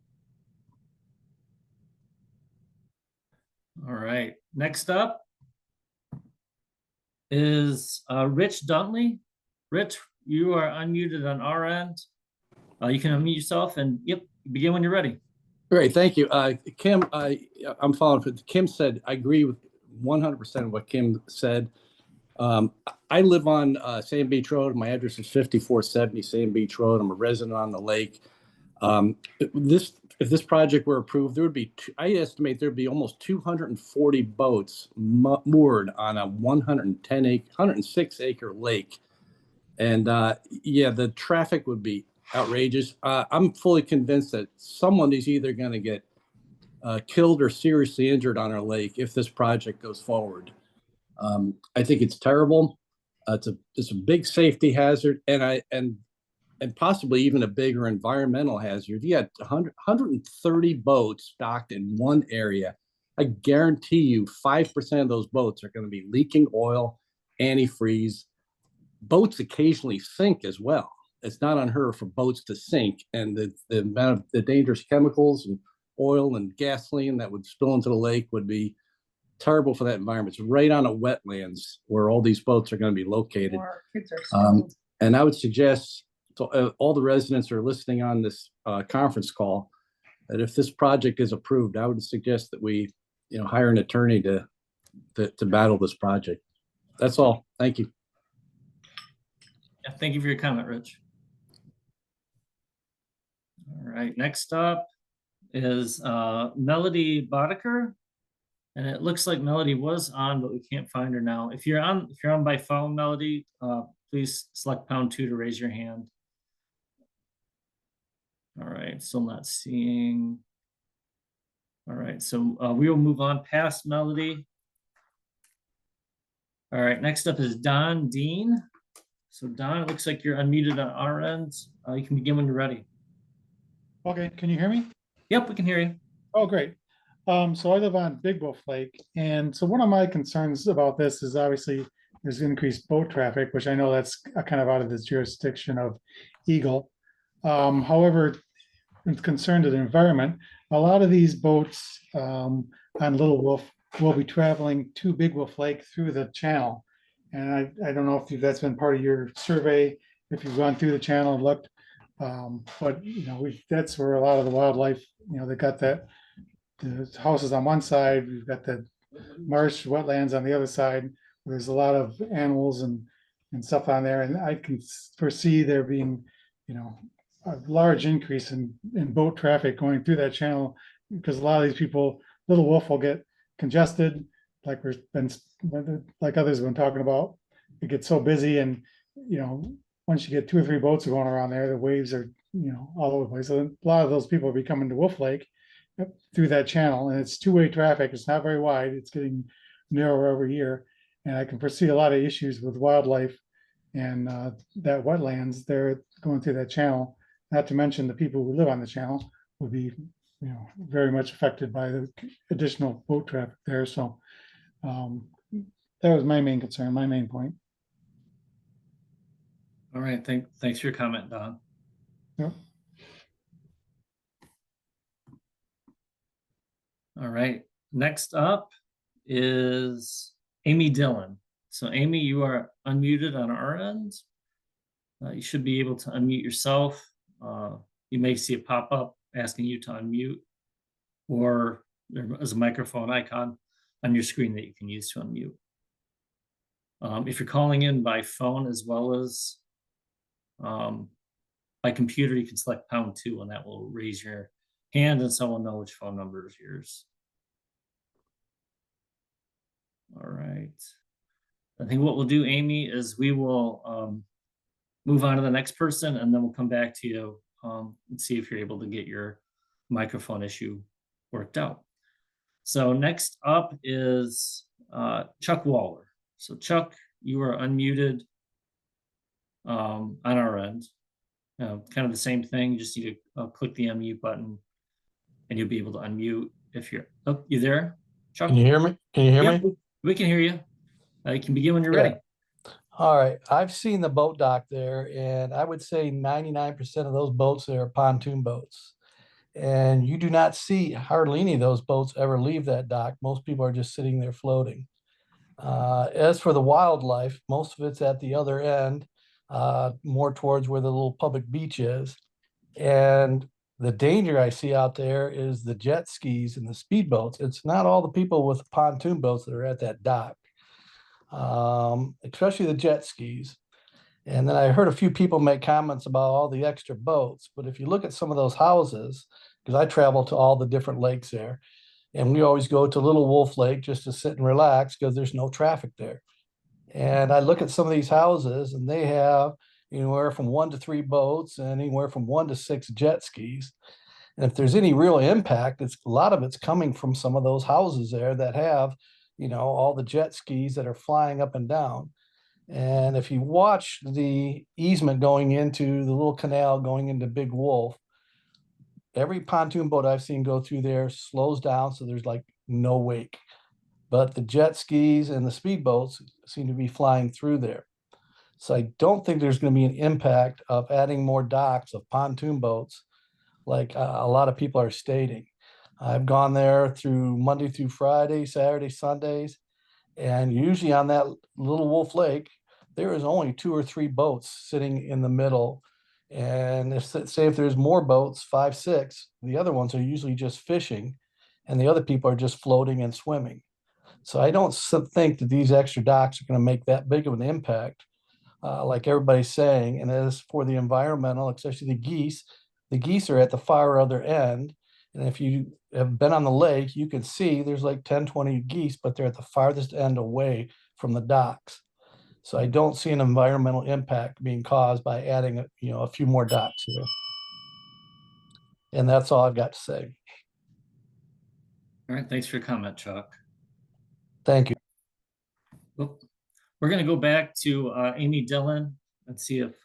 All right. Next up is Rich Duntley. Rich, you are unmuted on our end. You can unmute yourself and begin when you're ready. Great, thank you. Kim, I'm following what Kim said. I agree with 100% of what Kim said. I live on Sand Beach Road. My address is 5470 Sand Beach Road. I'm a resident on the lake. If this project were approved, there would be, I estimate there'd be almost 240 boats moored on a 106 acre lake. And yeah, the traffic would be outrageous. I'm fully convinced that someone is either going to get killed or seriously injured on our lake if this project goes forward. I think it's terrible. It's a big safety hazard, and possibly even a bigger environmental hazard. You had 130 boats docked in one area. I guarantee you 5% of those boats are going to be leaking oil, antifreeze. Boats occasionally sink as well. It's not unheard of for boats to sink, and the amount of the dangerous chemicals and oil and gasoline that would spill into the lake would be terrible for that environment. It's right on a wetlands where all these boats are going to be located. And I would suggest to all the residents who are listening on this conference call that if this project is approved, I would suggest that we, hire an attorney to battle this project. That's all. Thank you. Yeah, thank you for your comment, Rich. All right, next up is Melody Boddicker. And it looks like Melody was on, but we can't find her now. If you're on by phone, Melody, please select #2 to raise your hand. All right, still not seeing. All right, so we will move on past Melody. All right, next up is Don Dean. So Don, it looks like you're unmuted on our end. You can begin when you're ready. Okay, can you hear me? Yep, we can hear you. Oh, great. So I live on Big Wolf Lake, and so one of my concerns about this is obviously there's increased boat traffic, which I know that's kind of out of the jurisdiction of EGLE. However, I'm concerned to the environment. A lot of these boats on Little Wolf will be traveling to Big Wolf Lake through the channel. And I don't know if that's been part of your survey, if you've gone through the channel and looked. But you know, that's where a lot of the wildlife, you know, they got the houses on one side, we've got the marsh wetlands on the other side. There's a lot of animals and stuff on there, and I can foresee there being, you know, a large increase in boat traffic going through that channel, because a lot of these people, Little Wolf will get congested, like like others have been talking about. It gets so busy, and you know, once you get 2 or 3 boats going around there, the waves are, you know, all over the place. So a lot of those people will be coming to Wolf Lake through that channel, and it's two-way traffic. It's not very wide. It's getting narrower every year, and I can foresee a lot of issues with wildlife and that wetlands there going through that channel. Not to mention the people who live on the channel would be, you know, very much affected by the additional boat traffic there. So that was my main concern, my main point. All right, thanks for your comment, Don. Yep. All right, next up is Amy Dillon. So Amy, you are unmuted on our end. You should be able to unmute yourself. You may see a pop-up asking you to unmute, or there is a microphone icon on your screen that you can use to unmute. If you're calling in by phone as well as by computer, you can select #2 and that will raise your hand and someone will know which phone number is yours. All right. I think what we'll do, Amy, is we will move on to the next person, and then we'll come back to you and see if you're able to get your microphone issue worked out. So next up is Chuck Waller. So Chuck, you are unmuted on our end. Kind of the same thing, you just need to click the unmute button and you'll be able to unmute if you're, oh, you there, Chuck? Can you hear me? Can you hear Yep, me? we can hear you. You can begin when you're Yeah. ready. All right. I've seen the boat dock there, and I would say 99% of those boats there are pontoon boats. And you do not see hardly any of those boats ever leave that dock. Most people are just sitting there floating. As for the wildlife, most of it's at the other end, more towards where the little public beach is. And the danger I see out there is the jet skis and the speedboats. It's not all the people with pontoon boats that are at that dock, especially the jet skis. And then I heard a few people make comments about all the extra boats. But if you look at some of those houses, because I travel to all the different lakes there, and we always go to Little Wolf Lake just to sit and relax because there's no traffic there. And I look at some of these houses and they have anywhere from 1 to 3 boats and anywhere from 1 to 6 jet skis. And if there's any real impact, it's a lot of it's coming from some of those houses there that have, you know, all the jet skis that are flying up and down. And if you watch the easement going into the little canal going into Big Wolf, every pontoon boat I've seen go through there slows down, so there's like no wake. But the jet skis and the speedboats seem to be flying through there. So I don't think there's going to be an impact of adding more docks of pontoon boats like a lot of people are stating. I've gone there through Monday through Friday, Saturday, Sundays, and usually on that Little Wolf Lake, there is only 2 or 3 boats sitting in the middle. And if there's more boats, 5, 6, the other ones are usually just fishing and the other people are just floating and swimming. So I don't think that these extra docks are going to make that big of an impact, like everybody's saying. And as for the environmental, especially the geese are at the far other end. And if you have been on the lake, you can see there's like 10, 20 geese, but they're at the farthest end away from the docks. So I don't see an environmental impact being caused by adding, a few more docks here. And that's all I've got to say. All right, thanks for your comment, Chuck. Thank you. Oop. We're gonna go back to Amy Dillon. Let's see if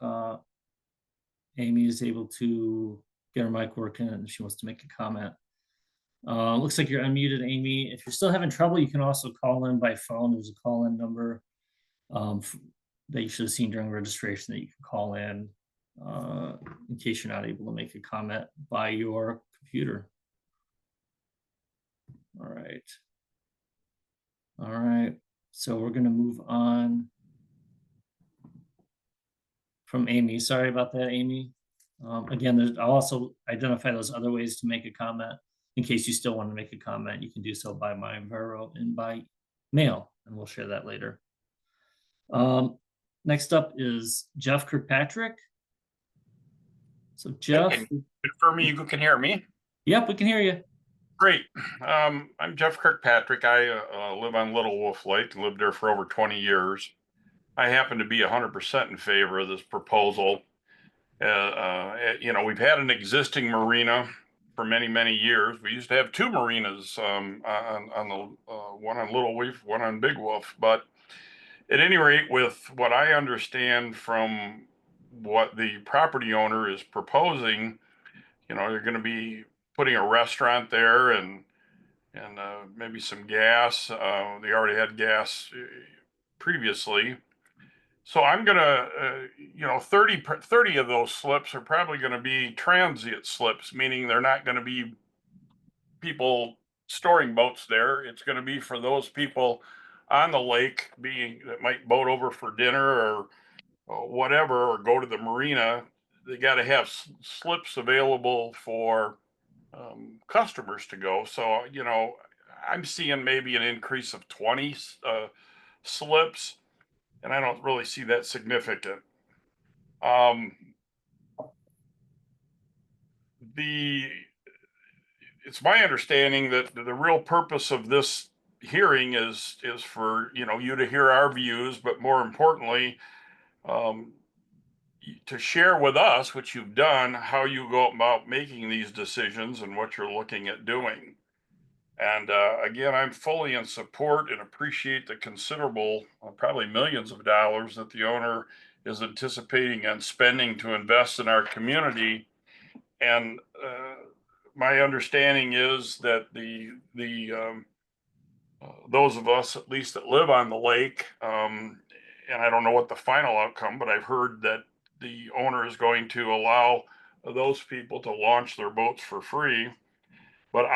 Amy is able to get her mic working and she wants to make a comment. Looks like you're unmuted, Amy. If you're still having trouble, you can also call in by phone. There's a call-in number that you should have seen during registration that you can call in case you're not able to make a comment by your computer. All right. All right. So we're going to move on from Amy. Sorry about that, Amy. Again, I'll also identify those other ways to make a comment. In case you still want to make a comment, you can do so by MyVero and by mail, and we'll share that later. Next up is Jeff Kirkpatrick. So Jeff. Confirm you can hear me? Yep, we can hear you. Great. I'm Jeff Kirkpatrick. I live on Little Wolf Lake and lived there for over 20 years. I happen to be 100% in favor of this proposal. You know, we've had an existing marina for many, many years. We used to have two marinas on the one on Little Wolf, one on Big Wolf. But at any rate, with what I understand from what the property owner is proposing, you know, they're going to be putting a restaurant there and maybe some gas. They already had gas previously. So I'm going to, you know, 30 of those slips are probably going to be transient slips, meaning they're not going to be people storing boats there. It's going to be for those people on the lake that might boat over for dinner or whatever, or go to the marina. They got to have slips available for customers to go. So, you know, I'm seeing maybe an increase of 20 slips, and I don't really see that significant. It's my understanding that the real purpose of this hearing is for, you know, you to hear our views, but more importantly, to share with us, which you've done, how you go about making these decisions and what you're looking at doing. And again, I'm fully in support and appreciate the considerable, probably millions of dollars that the owner is anticipating and spending to invest in our community. And my understanding is that those of us, at least that live on the lake, and I don't know what the final outcome, but I've heard that the owner is going to allow those people to launch their boats for free. But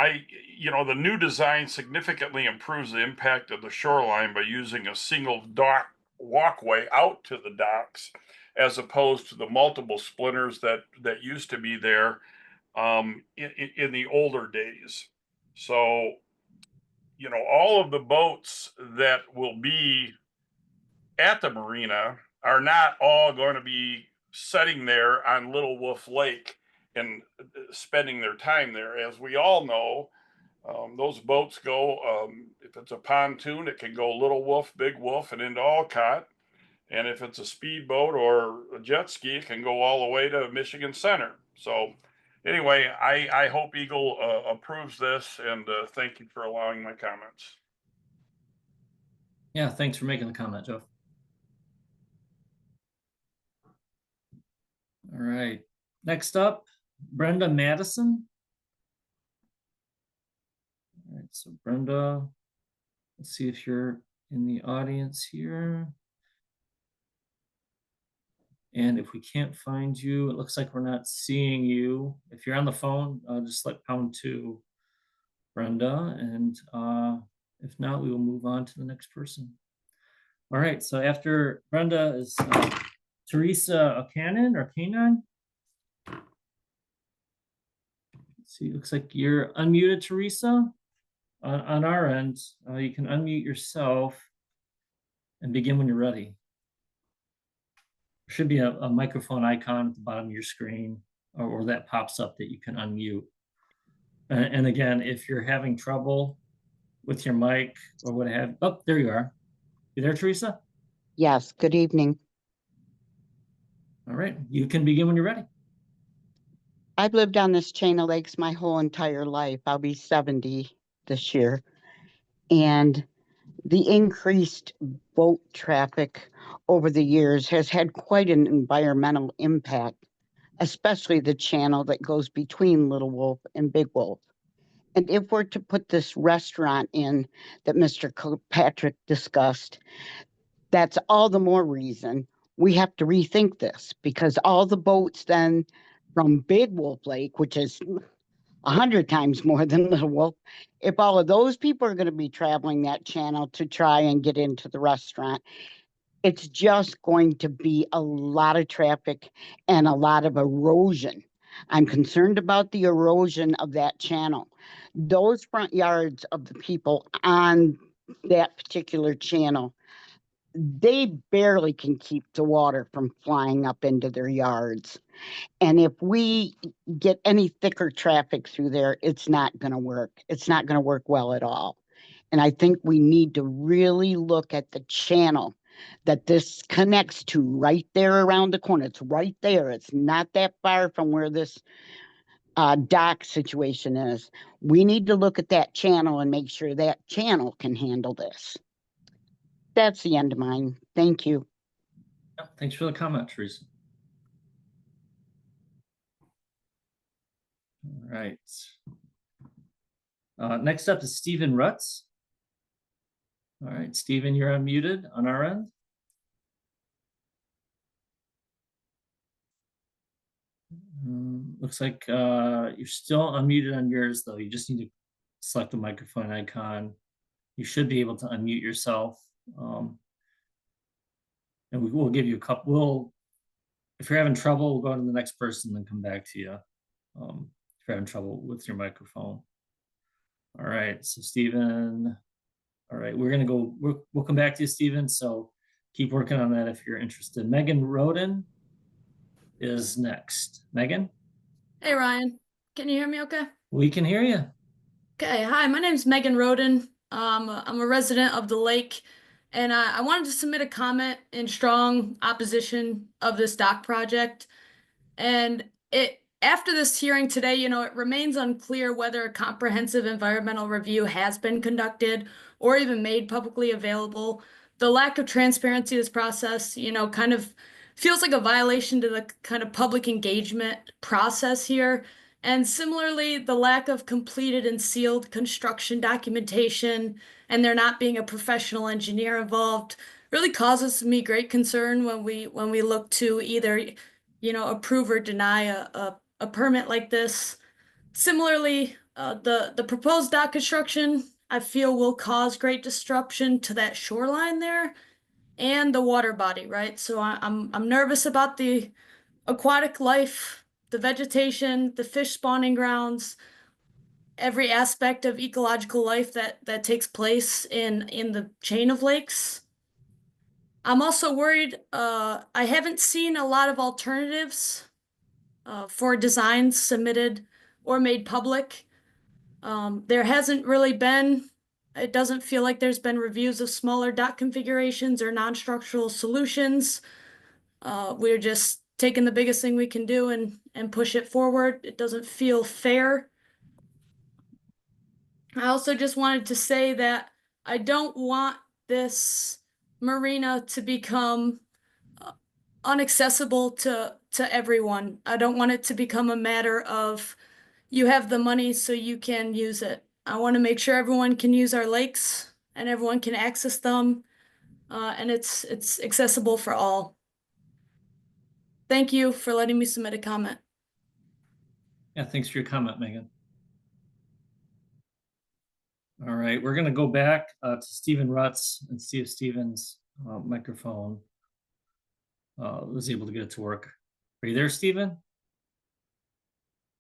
you know, the new design significantly improves the impact of the shoreline by using a single dock walkway out to the docks, as opposed to the multiple splinters that used to be there in the older days. So, you know, all of the boats that will be at the marina are not all going to be sitting there on Little Wolf Lake and spending their time there. As we all know, those boats go, if it's a pontoon, it can go Little Wolf, Big Wolf, and into Alcott. And if it's a speedboat or a jet ski, it can go all the way to Michigan Center. So anyway, I hope EGLE approves this, and thank you for allowing my comments. Yeah, thanks for making the comment, Jeff. All right, next up, Brenda Madison. All right, so Brenda, let's see if you're in the audience here. And if we can't find you, it looks like we're not seeing you. If you're on the phone, just select #2, Brenda. And if not, we will move on to the next person. All right, so after Brenda is Teresa Cannon or Kanon. See, it looks like you're unmuted, Teresa. On our end, you can unmute yourself and begin when you're ready. There should be a microphone icon at the bottom of your screen, or that pops up that you can unmute. And again, if you're having trouble with your mic or what have you, oh, there you are. You there, Teresa? Yes, good evening. All right, you can begin when you're ready. I've lived on this chain of lakes my whole entire life. I'll be 70 this year. And the increased boat traffic over the years has had quite an environmental impact, especially the channel that goes between Little Wolf and Big Wolf. And if we're to put this restaurant in that Mr. Kirkpatrick discussed, that's all the more reason we have to rethink this, because all the boats then from Big Wolf Lake, which is 100 times more than Little Wolf, if all of those people are going to be traveling that channel to try and get into the restaurant, it's just going to be a lot of traffic and a lot of erosion. I'm concerned about the erosion of that channel. Those front yards of the people on that particular channel, they barely can keep the water from flying up into their yards. And if we get any thicker traffic through there, it's not going to work. It's not going to work well at all. And I think we need to really look at the channel that this connects to right there around the corner. It's right there. It's not that far from where this dock situation is. We need to look at that channel and make sure that channel can handle this. That's the end of mine. Thank you. Yeah, thanks for the comment, Teresa. All right. Next up is Stephen Rutz. All right, Stephen, you're unmuted on our end. Looks like you're still unmuted on yours, though. You just need to select the microphone icon. You should be able to unmute yourself. And we'll give you a couple. If you're having trouble, we'll go to the next person and come back to you. If you're having trouble with your microphone. All right, so Stephen. All right, we're gonna go. We'll come back to you, Stephen. So keep working on that if you're interested. Megan Roden is next. Megan? Hey, Ryan. Can you hear me okay? We can hear you. Okay, hi, my name's Megan Roden. I'm a resident of the lake, and I wanted to submit a comment in strong opposition of this dock project. And after this hearing today, it remains unclear whether a comprehensive environmental review has been conducted or even made publicly available. The lack of transparency of this process, kind of feels like a violation to the kind of public engagement process here. And similarly, the lack of completed and sealed construction documentation and there not being a professional engineer involved really causes me great concern when we look to either, approve or deny a permit like this. Similarly, the proposed dock construction, I feel, will cause great disruption to that shoreline there and the water body, right? So I'm nervous about the aquatic life, the vegetation, the fish spawning grounds, every aspect of ecological life that takes place in the chain of lakes. I'm also worried, I haven't seen a lot of alternatives for designs submitted or made public. There hasn't really been, it doesn't feel like there's been reviews of smaller dock configurations or non-structural solutions. We're just taking the biggest thing we can do and push it forward. It doesn't feel fair. I also just wanted to say that I don't want this marina to become inaccessible to everyone. I don't want it to become a matter of you have the money so you can use it. I want to make sure everyone can use our lakes and everyone can access them, and it's accessible for all. Thank you for letting me submit a comment. Yeah, thanks for your comment, Megan. All right, we're going to go back to Stephen Rutz and see if Stephen's microphone was able to get it to work. Are you there, Stephen?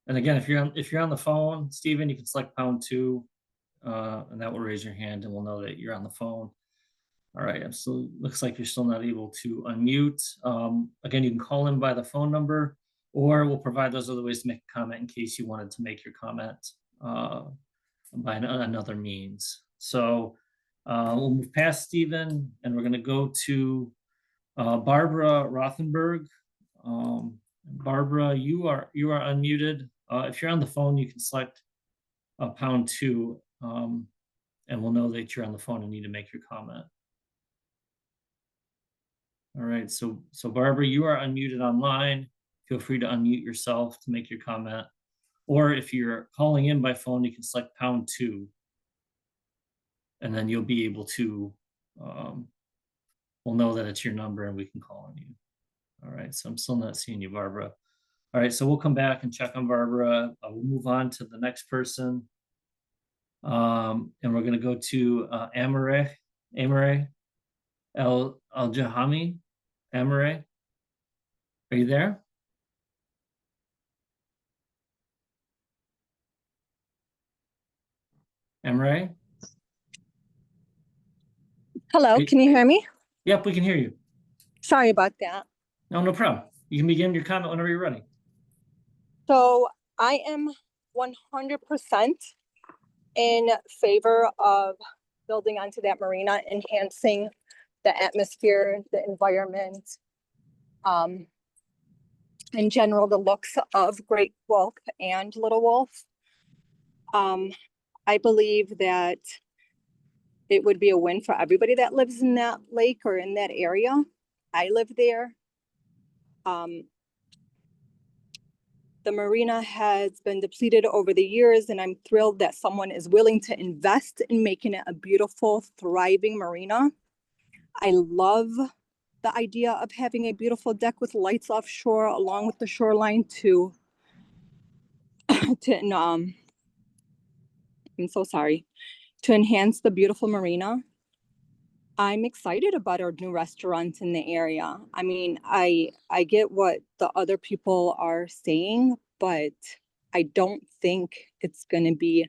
And again, if you're on the phone, Stephen, you can select #2, and that will raise your hand, and we'll know that you're on the phone. All right, so looks like you're still not able to unmute. Again, you can call in by the phone number, or we'll provide those other ways to make a comment in case you wanted to make your comment by another means. So we'll move past Stephen, and we're going to go to Barbara Rothenberg. Barbara, you are unmuted. If you're on the phone, you can select #2 and we'll know that you're on the phone and need to make your comment. All right, so Barbara, you are unmuted online. Feel free to unmute yourself to make your comment. Or if you're calling in by phone, you can select #2. And then you'll be able to, we'll know that it's your number and we can call on you. All right, so I'm still not seeing you, Barbara. All right, so we'll come back and check on Barbara. We'll move on to the next person. And we're gonna go to Amare Al-Jahami. Amare, are you there? Amare? Hello, can you hear me? Yep, we can hear you. Sorry about that. No problem. You can begin your comment whenever you're ready. So I am 100% in favor of building onto that marina, enhancing the atmosphere, the environment, in general, the looks of Great Wolf and Little Wolf. I believe that it would be a win for everybody that lives in that lake or in that area. I live there. The marina has been depleted over the years, and I'm thrilled that someone is willing to invest in making it a beautiful, thriving marina. I love the idea of having a beautiful deck with lights offshore along with the shoreline to enhance the beautiful marina. I'm excited about our new restaurant in the area. I mean, I get what the other people are saying, but I don't think it's going to be,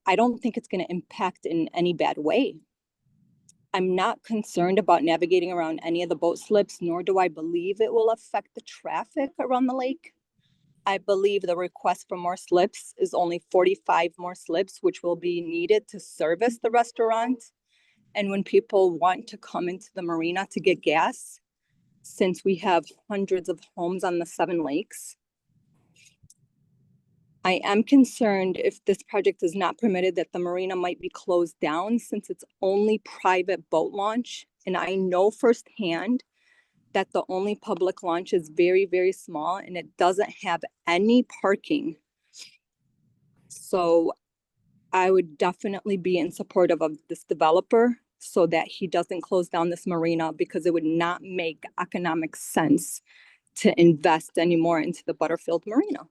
I don't think it's going to impact in any bad way. I'm not concerned about navigating around any of the boat slips, nor do I believe it will affect the traffic around the lake. I believe the request for more slips is only 45 more slips, which will be needed to service the restaurant. And when people want to come into the marina to get gas, since we have hundreds of homes on the 7 lakes, I am concerned if this project is not permitted that the marina might be closed down since it's only private boat launch. And I know firsthand that the only public launch is very, very small and it doesn't have any parking. So I would definitely be in support of this developer so that he doesn't close down this marina, because it would not make economic sense to invest anymore into the Butterfield marina.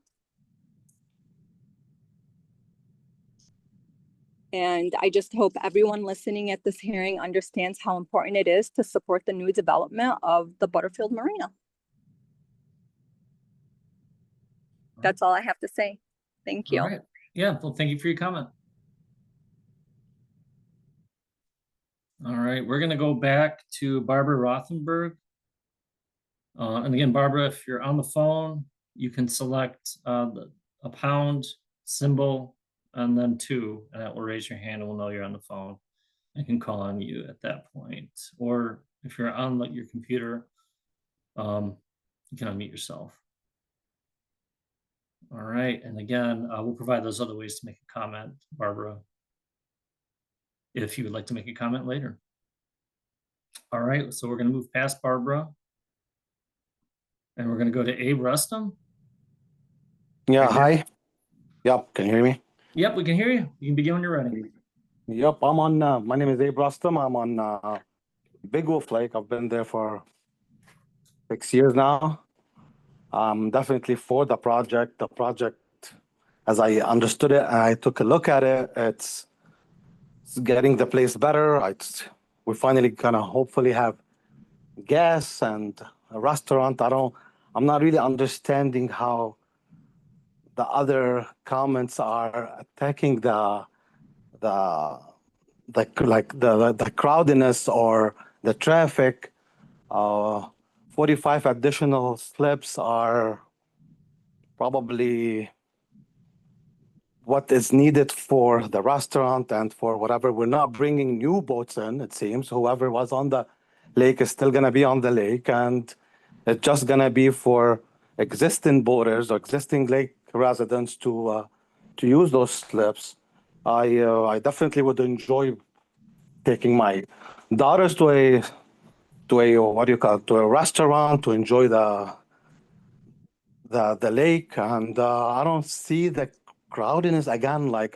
And I just hope everyone listening at this hearing understands how important it is to support the new development of the Butterfield marina. That's all I have to say. Thank you. All right. Yeah, well, thank you for your comment. All right, we're gonna go back to Barbara Rothenberg. And again, Barbara, if you're on the phone, you can select a pound symbol and then 2, and that will raise your hand and we'll know you're on the phone. I can call on you at that point. Or if you're on your computer, you can unmute yourself. All right, and again, we'll provide those other ways to make a comment, Barbara, if you would like to make a comment later. All right, so we're gonna move past Barbara. And we're gonna go to Abe Rustum. Yeah, hi. Yep, can you hear me? Yep, we can hear you. You can begin when you're ready. Yep, I'm on, my name is Abe Rustum. I'm on Big Wolf Lake. I've been there for 6 years now. I'm definitely for the project. The project, as I understood it, and I took a look at it, it's getting the place better. We finally gonna hopefully have gas and a restaurant. I'm not really understanding how the other comments are attacking the crowdiness or the traffic. 45 additional slips are probably what is needed for the restaurant and for whatever. We're not bringing new boats in, it seems. Whoever was on the lake is still going to be on the lake, and it's just going to be for existing boaters or existing lake residents to use those slips. I definitely would enjoy taking my daughters to a what do you call it, to a restaurant to enjoy the lake, and I don't see the crowdiness again. Like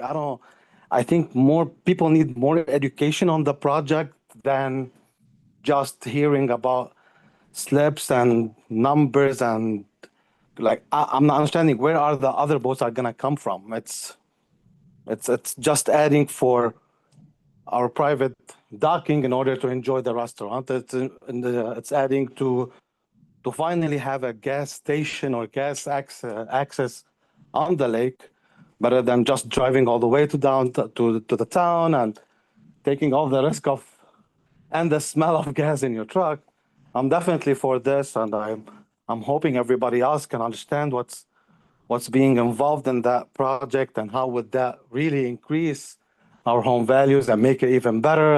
I think more people need more education on the project than just hearing about slips and numbers, and like I'm not understanding where are the other boats are gonna come from. It's just adding for our private docking in order to enjoy the restaurant. It's adding to finally have a gas station or gas access on the lake, rather than just driving all the way to the town and taking all the risk of and the smell of gas in your truck. I'm definitely for this, and I'm hoping everybody else can understand what's being involved in that project and how would that really increase our home values and make it even better,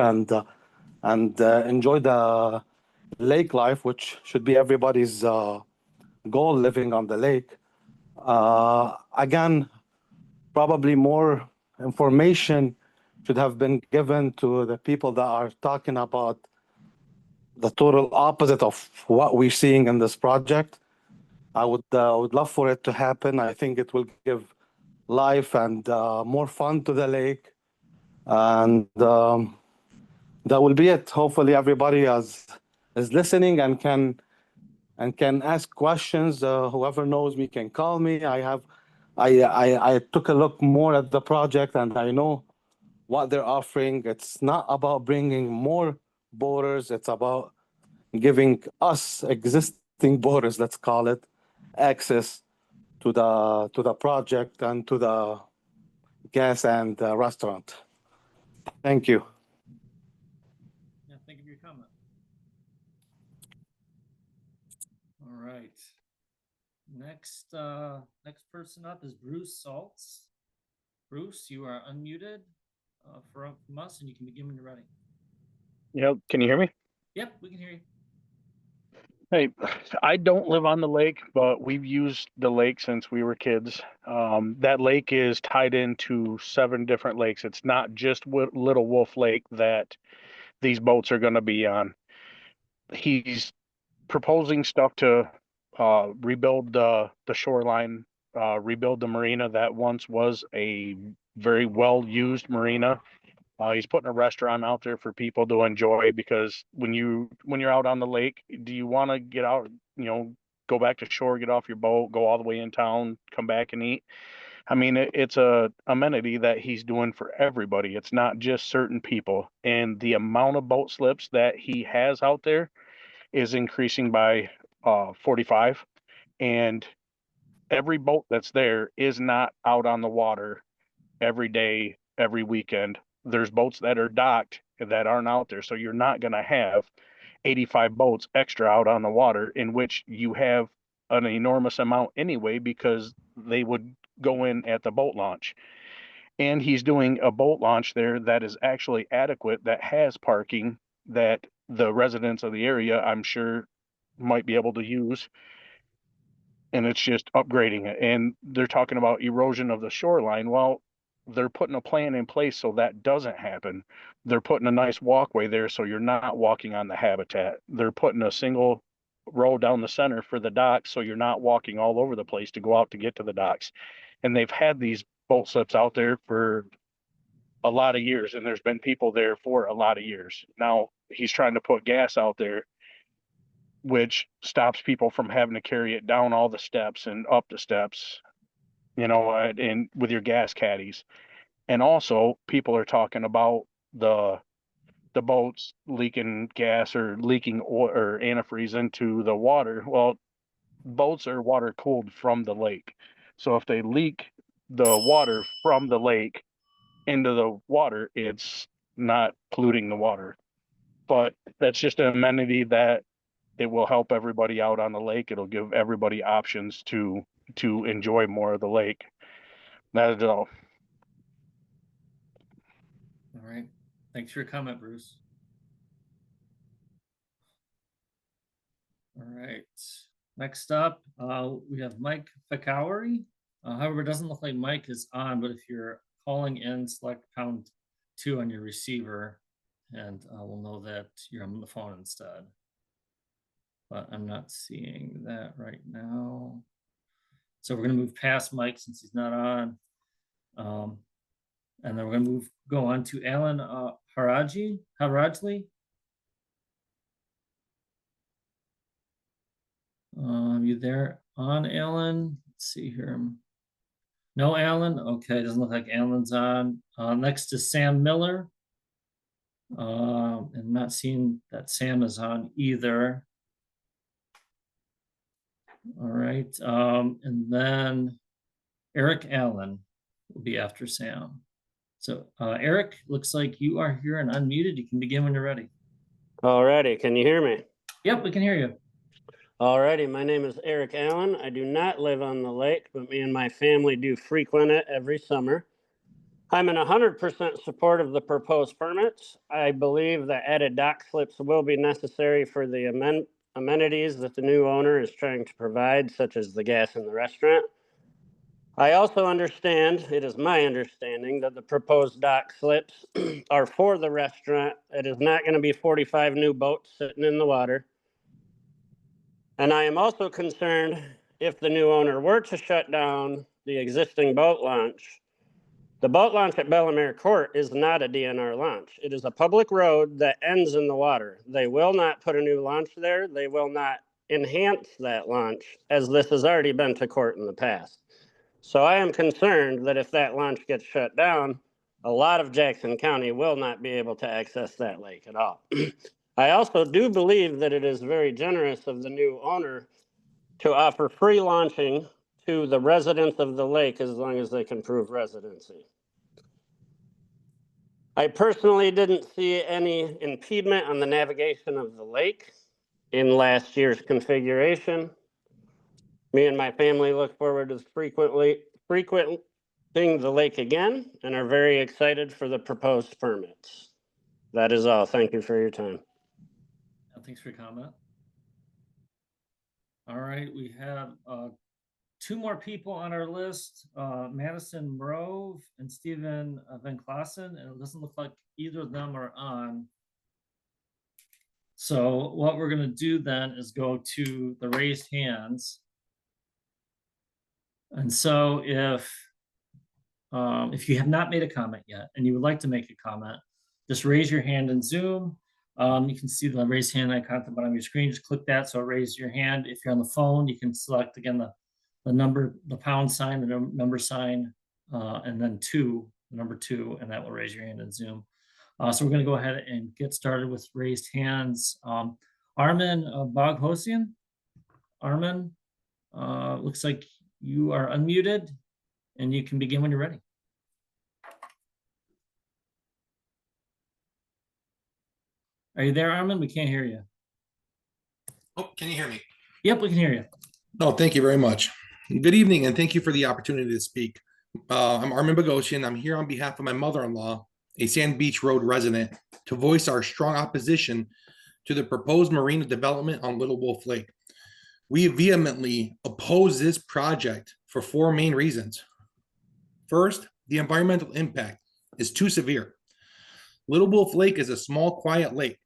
and enjoy the lake life, which should be everybody's goal, living on the lake. Again, probably more information should have been given to the people that are talking about the total opposite of what we're seeing in this project. I would love for it to happen. I think it will give life and more fun to the lake, and that will be it. Hopefully, everybody is listening and can ask questions. Whoever knows me can call me. I took a look more at the project, and I know what they're offering. It's not about bringing more boaters. It's about giving us existing boaters, let's call it, access to the project and to the gas and restaurant. Thank you. Yeah, thank you for your comment. All right. Next person up is Bruce Saltz. Bruce, you are unmuted from us, and you can begin when you're ready. Yep. Can you hear me? Yep, we can hear you. Hey, I don't live on the lake, but we've used the lake since we were kids. That lake is tied into 7 different lakes. It's not just Little Wolf Lake that these boats are going to be on. He's proposing stuff to rebuild the shoreline, rebuild the marina that once was a very well-used marina. He's putting a restaurant out there for people to enjoy, because when you're out on the lake, do you want to get out, go back to shore, get off your boat, go all the way in town, come back and eat? I mean, it's a amenity that he's doing for everybody. It's not just certain people. And the amount of boat slips that he has out there is increasing by 45. And every boat that's there is not out on the water every day, every weekend. There's boats that are docked that aren't out there. So you're not going to have 85 boats extra out on the water, in which you have an enormous amount anyway, because they would go in at the boat launch. And he's doing a boat launch there that is actually adequate, that has parking that the residents of the area, I'm sure, might be able to use. And it's just upgrading it. And they're talking about erosion of the shoreline. Well, they're putting a plan in place so that doesn't happen. They're putting a nice walkway there so you're not walking on the habitat. They're putting a single row down the center for the docks so you're not walking all over the place to go out to get to the docks. And they've had these boat slips out there for a lot of years, and there's been people there for a lot of years. Now he's trying to put gas out there, which stops people from having to carry it down all the steps and up the steps, and with your gas caddies. And also, people are talking about the boats leaking gas or leaking oil or antifreeze into the water. Well, boats are water cooled from the lake. So if they leak the water from the lake into the water, it's not polluting the water. But that's just an amenity that it will help everybody out on the lake. It'll give everybody options to enjoy more of the lake. That is all. All right. Thanks for your comment, Bruce. All right. Next up, we have Mike Fickowery. However, it doesn't look like Mike is on, but if you're calling in, select pound 2 on your receiver, and we'll know that you're on the phone instead. But I'm not seeing that right now. So we're going to move past Mike since he's not on. And then we're going to go on to Alan Harajli. You there on, Alan? Let's see here. No, Alan? Okay, doesn't look like Alan's on. Next is Sam Miller. And not seeing that Sam is on either. All right, and then Eric Allen will be after Sam. So Eric, looks like you are here and unmuted. You can begin when you're ready. Alrighty, can you hear me? Yep, we can hear you. Alrighty, my name is Eric Allen. I do not live on the lake, but me and my family do frequent it every summer. I'm in 100% support of the proposed permits. I believe that added dock slips will be necessary for the amenities that the new owner is trying to provide, such as the gas in the restaurant. I also understand, it is my understanding, that the proposed dock slips are for the restaurant. It is not going to be 45 new boats sitting in the water. And I am also concerned if the new owner were to shut down the existing boat launch. The boat launch at Bellemere Court is not a DNR launch. It is a public road that ends in the water. They will not put a new launch there. They will not enhance that launch, as this has already been to court in the past. So I am concerned that if that launch gets shut down, a lot of Jackson County will not be able to access that lake at all. I also do believe that it is very generous of the new owner to offer free launching to the residents of the lake as long as they can prove residency. I personally didn't see any impediment on the navigation of the lake in last year's configuration. Me and my family look forward to frequenting the lake again and are very excited for the proposed permits. That is all. Thank you for your time. Thanks for your comment. All right, we have 2 more people on our list, Madison Morove and Stephen Van Klassen, and it doesn't look like either of them are on. So what we're going to do then is go to the raised hands. And so if you have not made a comment yet and you would like to make a comment, just raise your hand in Zoom. You can see the raise hand icon at the bottom of your screen. Just click that, so raise your hand. If you're on the phone, you can select again the number, the pound sign, the number sign, and then the number 2, and that will raise your hand in Zoom. So we're going to go ahead and get started with raised hands. Armin Boghosian. Armin, looks like you are unmuted, and you can begin when you're ready. Are you there, Armin? We can't hear you. Oh, can you hear me? Yep, we can hear you. Oh, thank you very much. Good evening, and thank you for the opportunity to speak. I'm Armin Boghosian. I'm here on behalf of my mother-in-law, a Sand Beach Road resident, to voice our strong opposition to the proposed marina development on Little Wolf Lake. We vehemently oppose this project for 4 main reasons. First, the environmental impact is too severe. Little Wolf Lake is a small, quiet lake,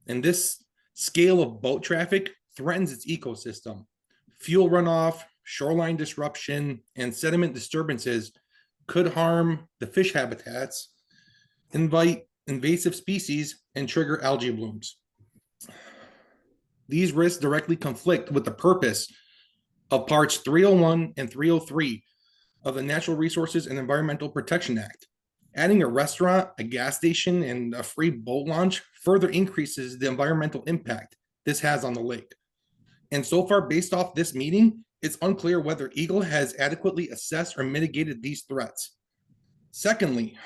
and this scale of boat traffic threatens its ecosystem. Fuel runoff, shoreline disruption, and sediment disturbances could harm the fish habitats, invite invasive species, and trigger algae blooms. These risks directly conflict with the purpose of parts 301 and 303 of the Natural Resources and Environmental Protection Act. Adding a restaurant, a gas station, and a free boat launch further increases the environmental impact this has on the lake. And so far, based off this meeting, it's unclear whether EGLE has adequately assessed or mitigated these threats. Secondly,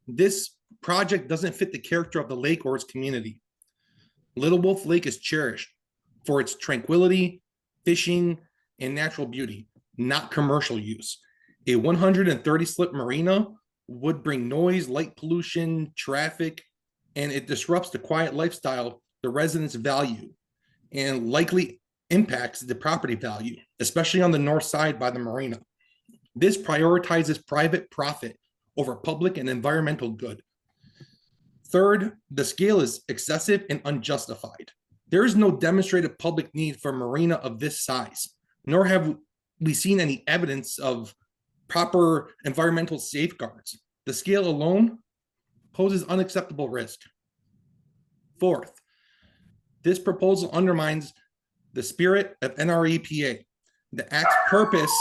this project doesn't fit the character of the lake or its community. Little Wolf Lake is cherished for its tranquility, fishing, and natural beauty, not commercial use. A 130-slip marina would bring noise, light pollution, traffic, and it disrupts the quiet lifestyle the residents value and likely impacts the property value, especially on the north side by the marina. This prioritizes private profit over public and environmental good. Third, the scale is excessive and unjustified. There is no demonstrated public need for a marina of this size, nor have we seen any evidence of proper environmental safeguards. The scale alone poses unacceptable risk. Fourth, this proposal undermines the spirit of NREPA. The Act's purpose,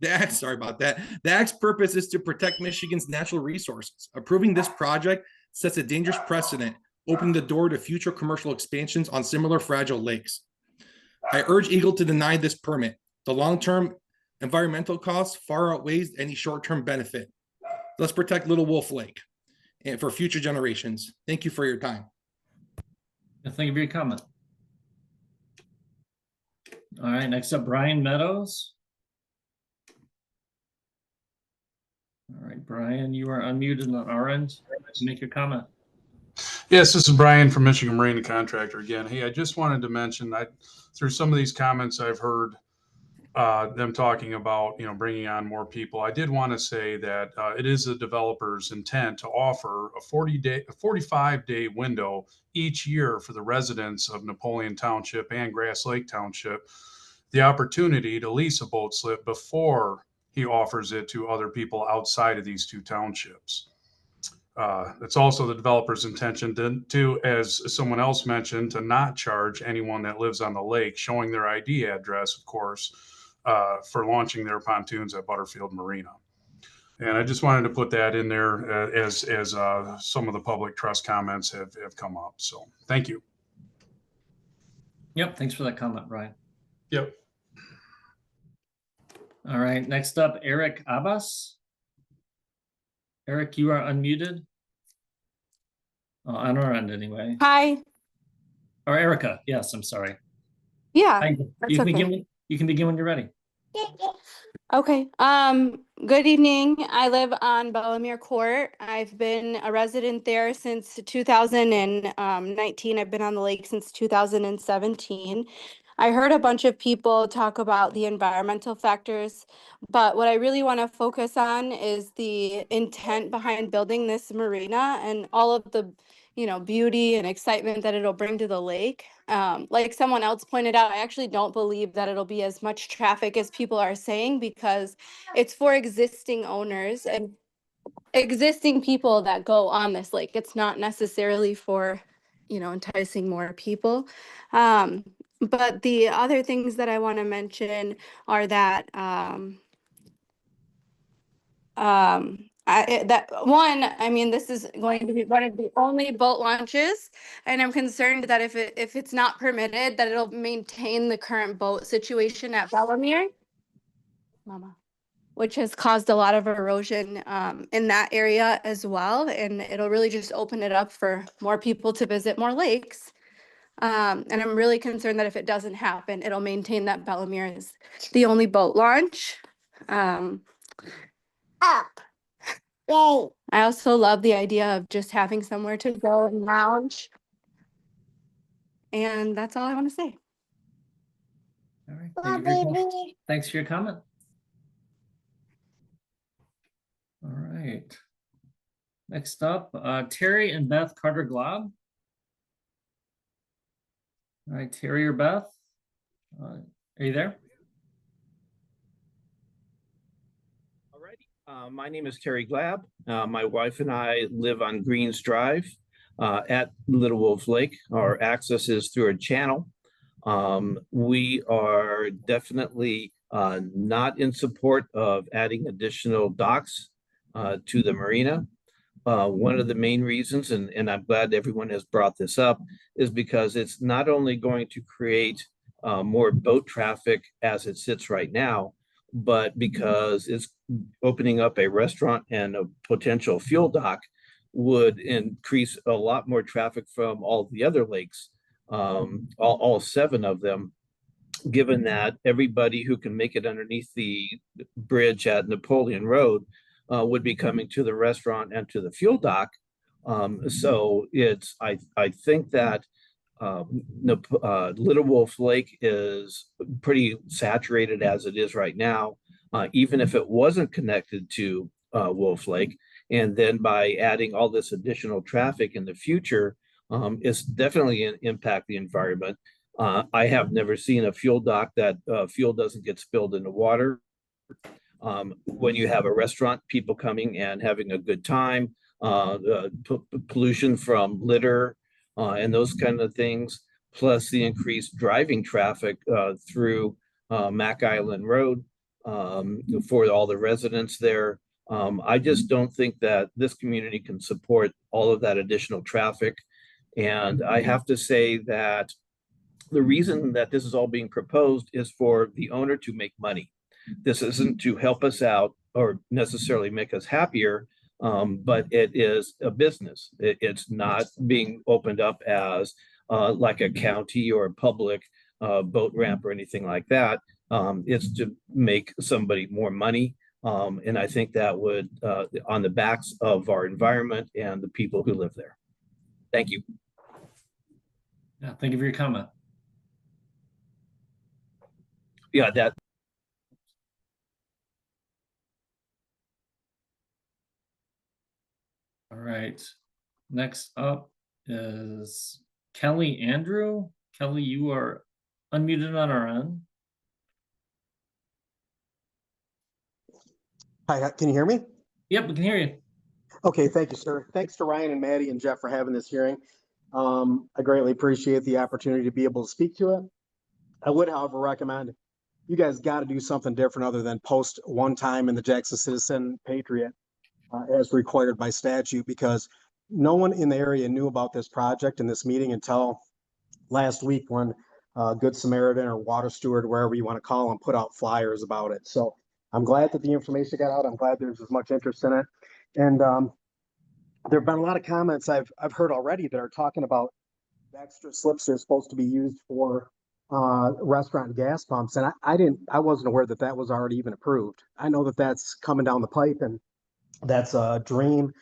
the Act's purpose is to protect Michigan's natural resources. Approving this project sets a dangerous precedent, opening the door to future commercial expansions on similar fragile lakes. I urge EGLE to deny this permit. The long-term environmental costs far outweighs any short-term benefit. Let's protect Little Wolf Lake and for future generations. Thank you for your time. Thank you for your comment. All right, next up, Brian Meadows. All right, Brian, you are unmuted on our end. Make your comment. Yes, this is Brian from Michigan Marina Contractor again. Hey, I just wanted to mention, through some of these comments I've heard them talking about, bringing on more people. I did want to say that it is the developer's intent to offer a 45-day window each year for the residents of Napoleon Township and Grass Lake Township, the opportunity to lease a boat slip before he offers it to other people outside of these two townships. It's also the developer's intention to, as someone else mentioned, to not charge anyone that lives on the lake, showing their ID address, of course, for launching their pontoons at Butterfield Marina. And I just wanted to put that in there as some of the public trust comments have come up. So thank you. Yep, thanks for that comment, Brian. Yep. All right, next up, Eric Abbas. Eric, you are unmuted. On our end anyway. Hi. Or Erica, yes, I'm sorry. Yeah, Hi. that's You can okay. begin when you're ready. Okay. Good evening. I live on Bellemere Court. I've been a resident there since 2019. I've been on the lake since 2017. I heard a bunch of people talk about the environmental factors, but what I really want to focus on is the intent behind building this marina and all of the, beauty and excitement that it'll bring to the lake. Like someone else pointed out, I actually don't believe that it'll be as much traffic as people are saying because it's for existing owners and existing people that go on this lake. It's not necessarily for, enticing more people. But the other things that I want to mention are that this is going to be one of the only boat launches, and I'm concerned that if it's not permitted, that it'll maintain the current boat situation at Bellemere, which has caused a lot of erosion in that area as well, and it'll really just open it up for more people to visit more lakes. And I'm really concerned that if it doesn't happen, it'll maintain that Bellemere is the only boat launch. I also love the idea of just having somewhere to go and lounge. And that's all I want to say. All right. Thanks for your comment. All right. Next up, Terry and Beth Carter-Glob. All right, Terry or Beth, are you there? My name is Terry Glab. My wife and I live on Greens Drive at Little Wolf Lake. Our access is through a channel. We are definitely not in support of adding additional docks to the marina. One of the main reasons, and I'm glad everyone has brought this up, is because it's not only going to create more boat traffic as it sits right now, but because it's opening up a restaurant and a potential fuel dock would increase a lot more traffic from all the other lakes, all 7 of them, given that everybody who can make it underneath the bridge at Napoleon Road would be coming to the restaurant and to the fuel dock. So I think that Little Wolf Lake is pretty saturated as it is right now. even if it wasn't connected to Wolf Lake. And then by adding all this additional traffic in the future, it's definitely an impact the environment. I have never seen a fuel dock that fuel doesn't get spilled in the water. When you have a restaurant, people coming and having a good time, pollution from litter and those kind of things, plus the increased driving traffic through Mack Island Road for all the residents there. I just don't think that this community can support all of that additional traffic. And I have to say that the reason that this is all being proposed is for the owner to make money. This isn't to help us out or necessarily make us happier, but it is a business. It's not being opened up as like a county or a public boat ramp or anything like that. It's to make somebody more money. And I think that would, on the backs of our environment and the people who live there. Thank you. Yeah, thank you for your comment. Yeah, that. All right. Next up is Kelly Andrew. Kelly, you are unmuted on our end. Hi, can you hear me? Yep, we can hear you. Okay, thank you, sir. Thanks to Ryan and Maddie and Jeff for having this hearing. I greatly appreciate the opportunity to be able to speak to it. I would, however, recommend you guys got to do something different other than post one time in the Jackson Citizen Patriot as required by statute, because no one in the area knew about this project and this meeting until last week when Good Samaritan or Water Steward, wherever you want to call them, put out flyers about it. So I'm glad that the information got out. I'm glad there's as much interest in it. And there have been a lot of comments I've heard already that are talking about the extra slips are supposed to be used for restaurant gas pumps. And I wasn't aware that that was already even approved. I know that that's coming down the pipe and that's a dream.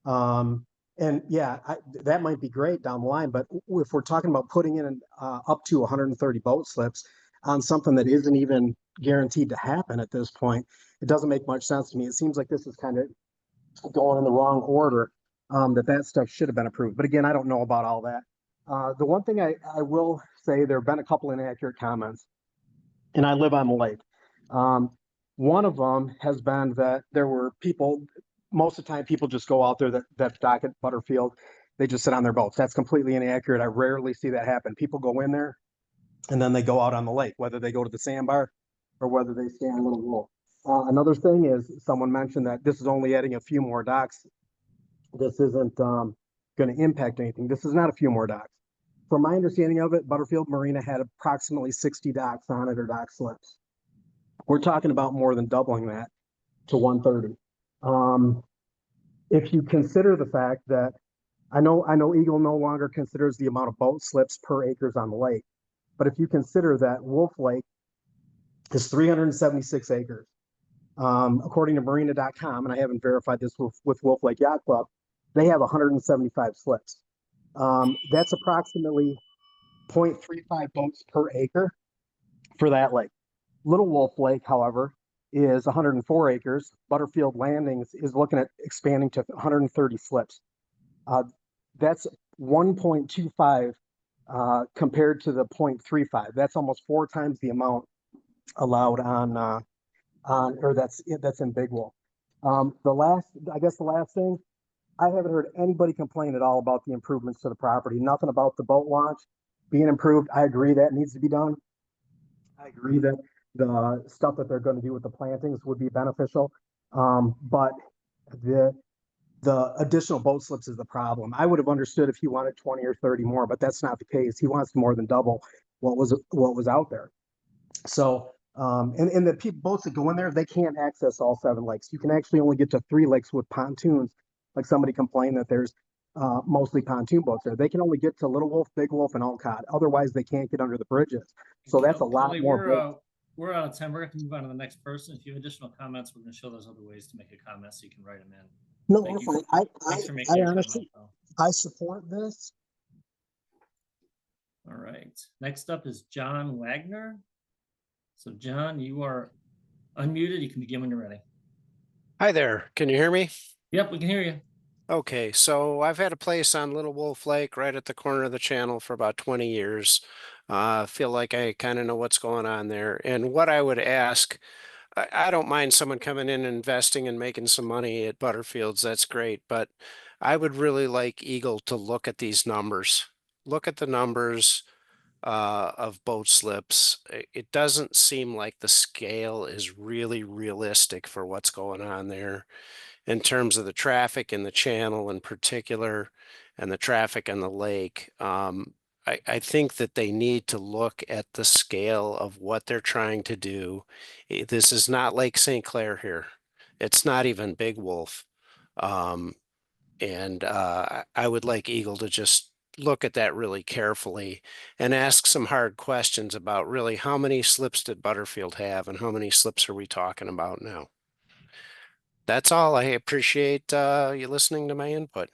And yeah, that might be great down the line, but if we're talking about putting in up to 130 boat slips on something that isn't even guaranteed to happen at this point, it doesn't make much sense to me. It seems like this is kind of going in the wrong order, that stuff should have been approved. But again, I don't know about all that. The one thing I will say, there have been a couple inaccurate comments, and I live on the lake. One of them has been that there were people, most of the time people just go out there that dock at Butterfield, they just sit on their boats. That's completely inaccurate. I rarely see that happen. People go in there and then they go out on the lake, whether they go to the sandbar or whether they stay on Little Wolf. Another thing is, someone mentioned that this is only adding a few more docks. This isn't going to impact anything. This is not a few more docks. From my understanding of it, Butterfield Marina had approximately 60 docks on it, or dock slips. We're talking about more than doubling that to 130. If you consider the fact that I know EGLE no longer considers the amount of boat slips per acres on the lake, but if you consider that Wolf Lake is 376 acres, according to marina.com, and I haven't verified this with Wolf Lake Yacht Club, they have 175 slips. That's approximately 0.35 boats per acre for that lake. Little Wolf Lake, however, is 104 acres. Butterfield Landings is looking at expanding to 130 slips. That's 1.25 compared to the 0.35. That's almost 4 times the amount allowed or that's in Big Wolf. The last thing, I haven't heard anybody complain at all about the improvements to the property. Nothing about the boat launch being improved. I agree that needs to be done. I agree that the stuff that they're going to do with the plantings would be beneficial. But the additional boat slips is the problem. I would have understood if he wanted 20 or 30 more, but that's not the case. He wants more than double what was out there. So, and the boats that go in there, they can't access all 7 lakes. You can actually only get to 3 lakes with pontoons. Like somebody complained that there's mostly pontoon boats there. They can only get to Little Wolf, Big Wolf, and Olcott. Otherwise, they can't get under the bridges. So that's a lot more. We're out of time. We're going to move on to the next person. If you have additional comments, we're going to show those other ways to make a comment, so you can write them in. No, I honestly, I support this. All right. Next up is John Wagner. So John, you are unmuted. You can begin when you're ready. Hi there. Can you hear me? Yep, we can hear you. Okay, so I've had a place on Little Wolf Lake right at the corner of the channel for about 20 years. Feel like I kind of know what's going on there. And what I would ask, I don't mind someone coming in and investing and making some money at Butterfields. That's great. But I would really like EGLE to look at these numbers. Look at the numbers of boat slips. It doesn't seem like the scale is really realistic for what's going on there in terms of the traffic in the channel in particular and the traffic on the lake. I think that they need to look at the scale of what they're trying to do. This is not Lake St. Clair here. It's not even Big Wolf. And I would like EGLE to just look at that really carefully and ask some hard questions about really how many slips did Butterfield have and how many slips are we talking about now? That's all. I appreciate you listening to my input.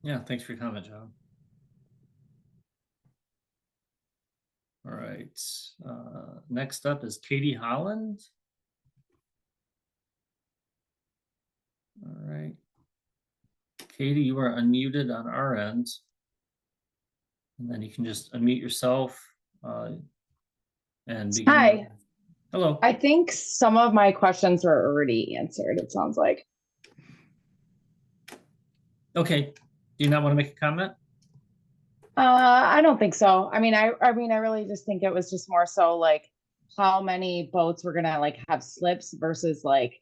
Yeah, thanks for your comment, John. All right. Next up is Katie Holland. All right. Katie, you are unmuted on our end. And then you can just unmute yourself and begin. Hi. Hello. I think some of my questions were already answered, it sounds like. Okay. Do you not want to make a comment? I don't think so. I mean, I really just think it was just more so like how many boats were gonna like have slips versus like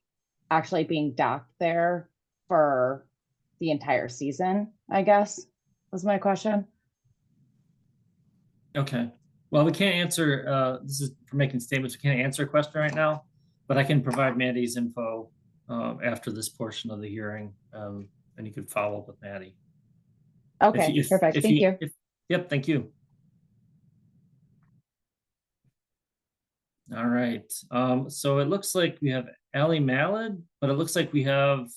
actually being docked there for the entire season, I guess, was my question. Okay. Well, we can't answer, this is for making statements. We can't answer a question right now, but I can provide Maddie's info after this portion of the hearing, and you could follow up with Maddie. Okay, perfect. Thank you. Yep, thank you. All right. So it looks like we have Allie Mallad, but it looks like we have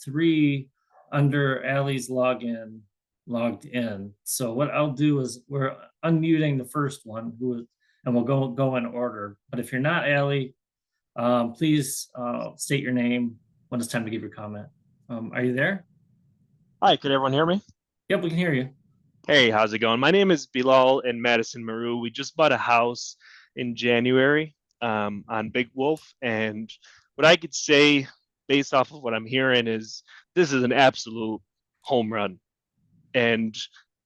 3 under Allie's logged in. So what I'll do is we're unmuting the first one and we'll go in order. But if you're not Allie, please state your name when it's time to give your comment. Are you there? Hi, could everyone hear me? Yep, we can hear you. Hey, how's it going? My name is Bilal and Madison Maru. We just bought a house in January on Big Wolf. And what I could say based off of what I'm hearing is this is an absolute home run. And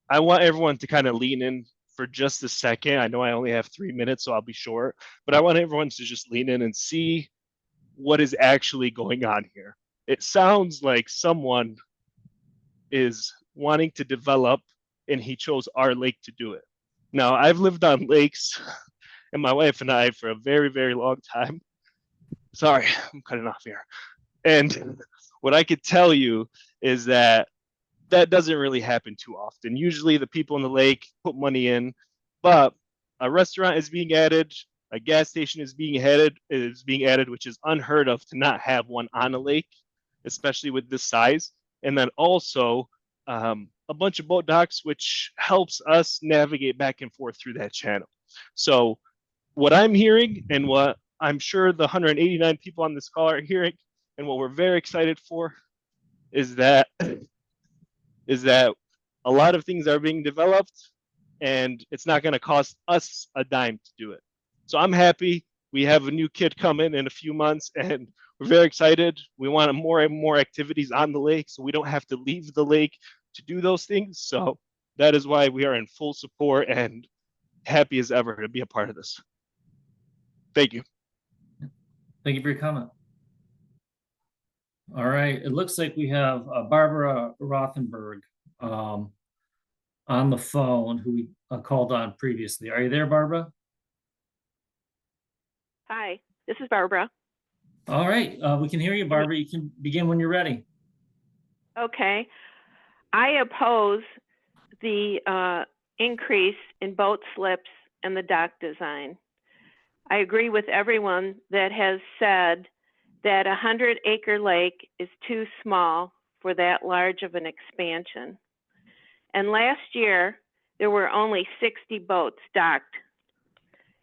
I want everyone to kind of lean in for just a second. I know I only have 3 minutes, so I'll be short, but I want everyone to just lean in and see what is actually going on here. It sounds like someone is wanting to develop and he chose our lake to do it. Now, I've lived on lakes and my wife and I for a very, very long time. Sorry, I'm cutting off here. And what I could tell you is that doesn't really happen too often. Usually the people in the lake put money in, but a restaurant is being added, a gas station is being added, which is unheard of to not have one on a lake, especially with this size. And then also a bunch of boat docks, which helps us navigate back and forth through that channel. So what I'm hearing and what I'm sure the 189 people on this call are hearing and what we're very excited for is that a lot of things are being developed and it's not going to cost us a dime to do it. So I'm happy. We have a new kid coming in a few months and we're very excited. We want more and more activities on the lake so we don't have to leave the lake to do those things. So that is why we are in full support and happy as ever to be a part of this. Thank you. Thank you for your comment. All right, it looks like we have Barbara Rothenberg on the phone who we called on previously. Are you there, Barbara? Hi, this is Barbara. All right, we can hear you, Barbara. You can begin when you're ready. Okay. I oppose the increase in boat slips and the dock design. I agree with everyone that has said that a 100-acre lake is too small for that large of an expansion. And last year, there were only 60 boats docked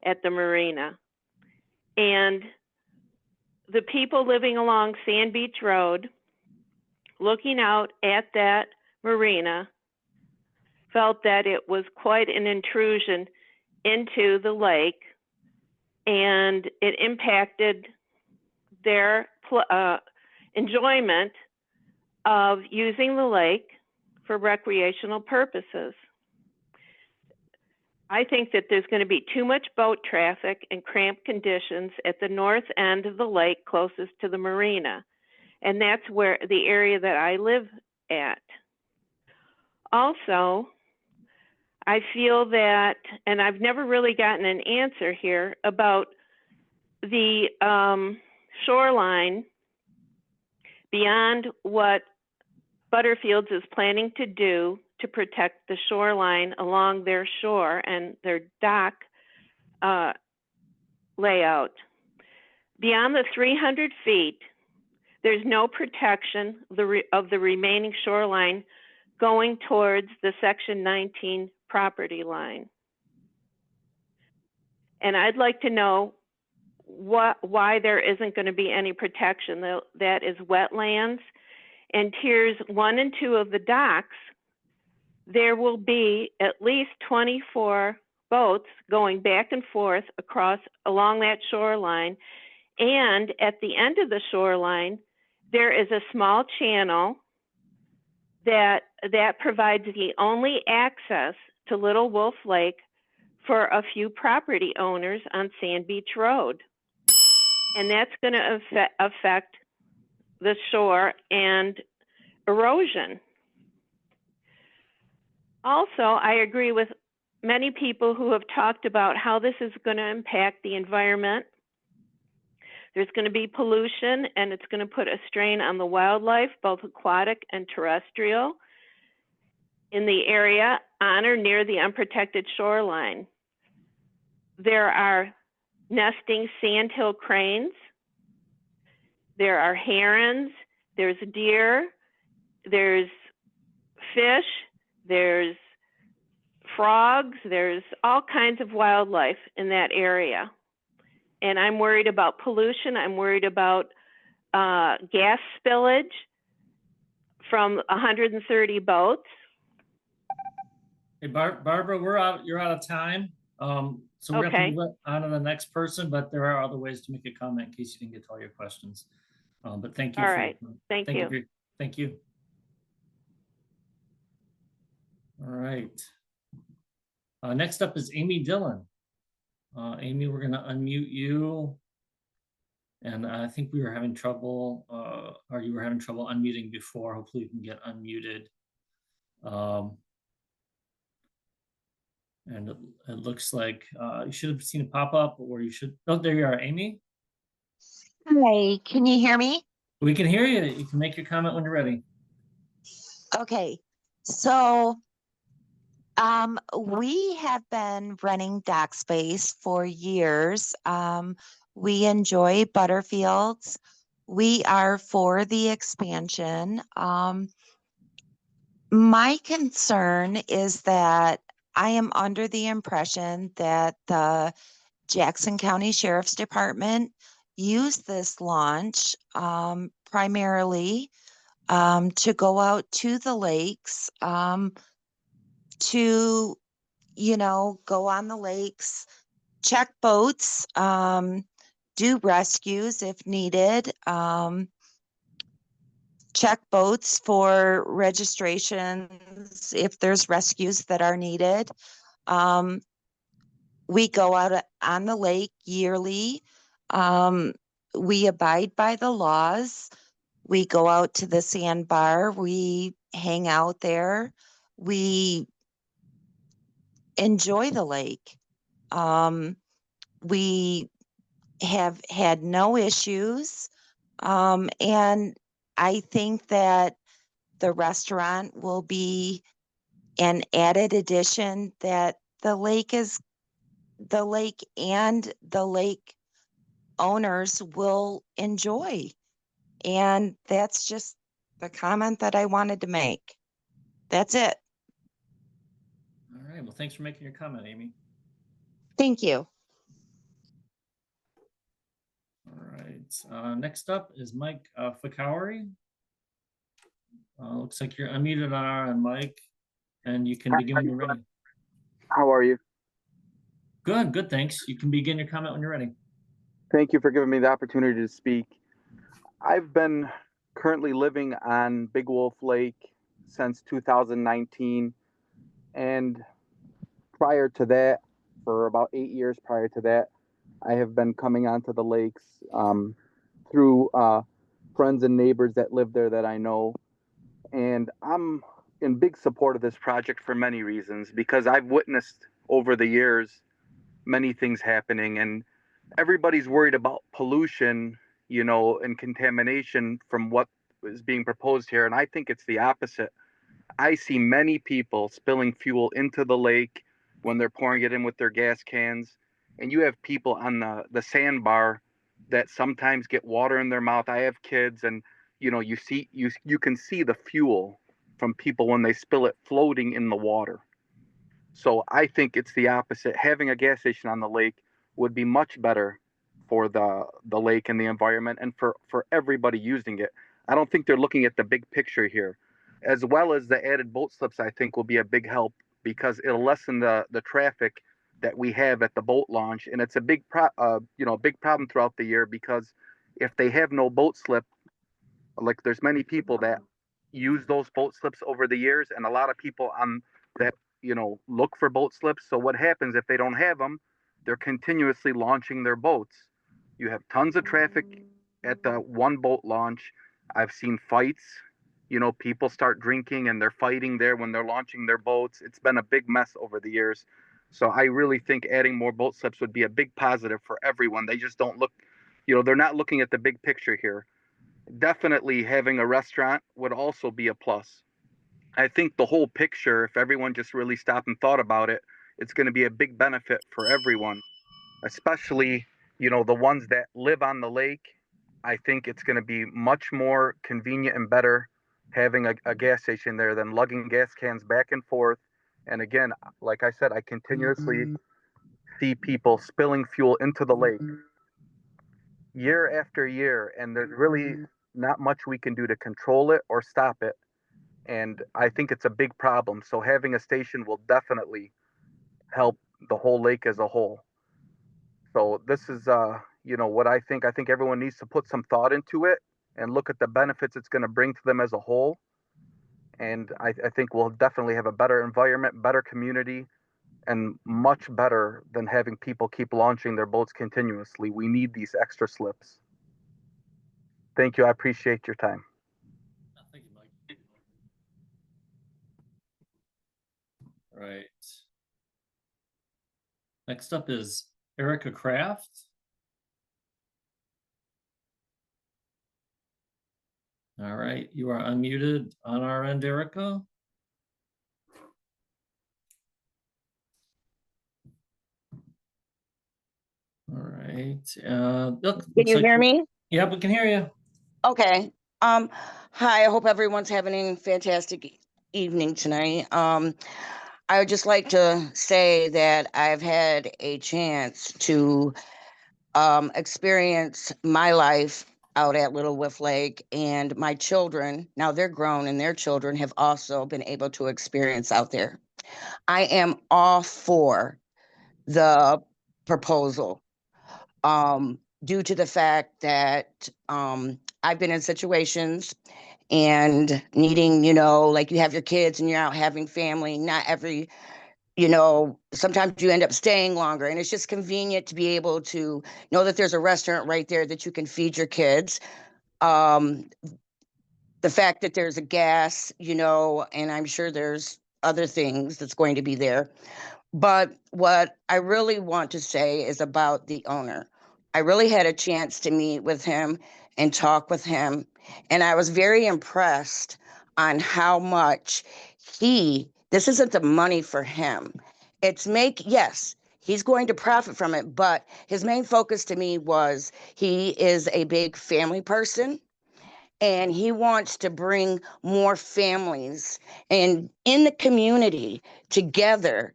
at the marina. And the people living along Sand Beach Road, looking out at that marina, felt that it was quite an intrusion into the lake, and it impacted their enjoyment of using the lake for recreational purposes. I think that there's going to be too much boat traffic and cramped conditions at the north end of the lake closest to the marina. And that's where the area that I live at. Also, I feel that, and I've never really gotten an answer here about the shoreline beyond what Butterfields is planning to do to protect the shoreline along their shore and their dock layout. Beyond the 300 feet, there's no protection of the remaining shoreline going towards the Section 19 property line. And I'd like to know why there isn't going to be any protection. That is wetlands. And tiers 1 and 2 of the docks, there will be at least 24 boats going back and forth along that shoreline. And at the end of the shoreline, there is a small channel that provides the only access to Little Wolf Lake for a few property owners on Sand Beach Road. And that's going to affect the shore and erosion. Also, I agree with many people who have talked about how this is going to impact the environment. There's going to be pollution, and it's going to put a strain on the wildlife, both aquatic and terrestrial, in the area on or near the unprotected shoreline. There are nesting sandhill cranes. There are herons. There's deer. There's fish. There's frogs. There's all kinds of wildlife in that area. And I'm worried about pollution. I'm worried about gas spillage from 130 boats. Hey, Barbara, you're out of time. So we're going to move on to the next person, but there are other ways to make a comment in case you didn't get to all your questions. But thank you. All right. Thank you. Thank you. All right. Next up is Amy Dillon. Amy, we're going to unmute you. And I think we were having trouble, or you were having trouble unmuting before. Hopefully you can get unmuted. And it looks like you should have seen a pop-up, or you should, oh, there you are, Amy. Hi, can you hear me? We can hear you. You can make your comment when you're ready. Okay, so we have been renting dock space for years. We enjoy Butterfields. We are for the expansion. My concern is that I am under the impression that the Jackson County Sheriff's Department used this launch primarily to go out to the lakes, to, go on the lakes, check boats, do rescues if needed, check boats for registrations if there's rescues that are needed. We go out on the lake yearly. We abide by the laws. We go out to the sandbar. We hang out there. We enjoy the lake. We have had no issues. And I think that the restaurant will be an added addition that the lake and the lake owners will enjoy. And that's just the comment that I wanted to make. That's it. All right. Well, thanks for making your comment, Amy. Thank you. All right. Next up is Mike Fakauri. Looks like you're unmuted on our end, Mike, and you can begin when you're ready. How are you? Good, good, thanks. You can begin your comment when you're ready. Thank you for giving me the opportunity to speak. I've been currently living on Big Wolf Lake since 2019, and prior to that, for about 8 years prior to that, I have been coming onto the lakes through friends and neighbors that live there that I know. And I'm in big support of this project for many reasons, because I've witnessed over the years many things happening, and everybody's worried about pollution, you know, and contamination from what is being proposed here. And I think it's the opposite. I see many people spilling fuel into the lake when they're pouring it in with their gas cans. And you have people on the sandbar that sometimes get water in their mouth. I have kids, and you know, you can see the fuel from people when they spill it floating in the water. So I think it's the opposite. Having a gas station on the lake would be much better for the lake and the environment, and for everybody using it. I don't think they're looking at the big picture here. As well as the added boat slips, I think will be a big help, because it'll lessen the traffic that we have at the boat launch. And it's a big big problem throughout the year, because if they have no boat slip, like there's many people that use those boat slips over the years, and a lot of people on that, you know, look for boat slips. So what happens if they don't have them? They're continuously launching their boats. You have tons of traffic at the one boat launch. I've seen fights. You know, people start drinking and they're fighting there when they're launching their boats. It's been a big mess over the years. So I really think adding more boat slips would be a big positive for everyone. They just don't look, you know, they're not looking at the big picture here. Definitely having a restaurant would also be a plus. I think the whole picture, if everyone just really stopped and thought about it, it's going to be a big benefit for everyone, especially, you know, the ones that live on the lake. I think it's going to be much more convenient and better having a gas station there than lugging gas cans back and forth. And again, like I said, I continuously see people spilling fuel into the lake year after year, and there's really not much we can do to control it or stop it. And I think it's a big problem. So having a station will definitely help the whole lake as a whole. So this is, you know, what I think. I think everyone needs to put some thought into it and look at the benefits it's going to bring to them as a whole. And I think we'll definitely have a better environment, better community, and much better than having people keep launching their boats continuously. We need these extra slips. Thank you. I appreciate your time. Thank you, Mike. All right. Next up is Erica Kraft. All right, you are unmuted on our end, Erica. All right. Can you hear me? Yeah, we can hear you. Okay. Hi, I hope everyone's having a fantastic evening tonight. I would just like to say that I've had a chance to experience my life out at Little Wolf Lake, and my children, now they're grown, and their children have also been able to experience out there. I am all for the proposal, due to the fact that I've been in situations and needing, you know, like you have your kids and you're out having family, not every, you know, sometimes you end up staying longer, and it's just convenient to be able to know that there's a restaurant right there that you can feed your kids. The fact that there's a gas, you know, and I'm sure there's other things that's going to be there. But what I really want to say is about the owner. I really had a chance to meet with him and talk with him, and I was very impressed on how much this isn't the money for him. Yes, he's going to profit from it, but his main focus to me was he is a big family person, and he wants to bring more families and in the community together,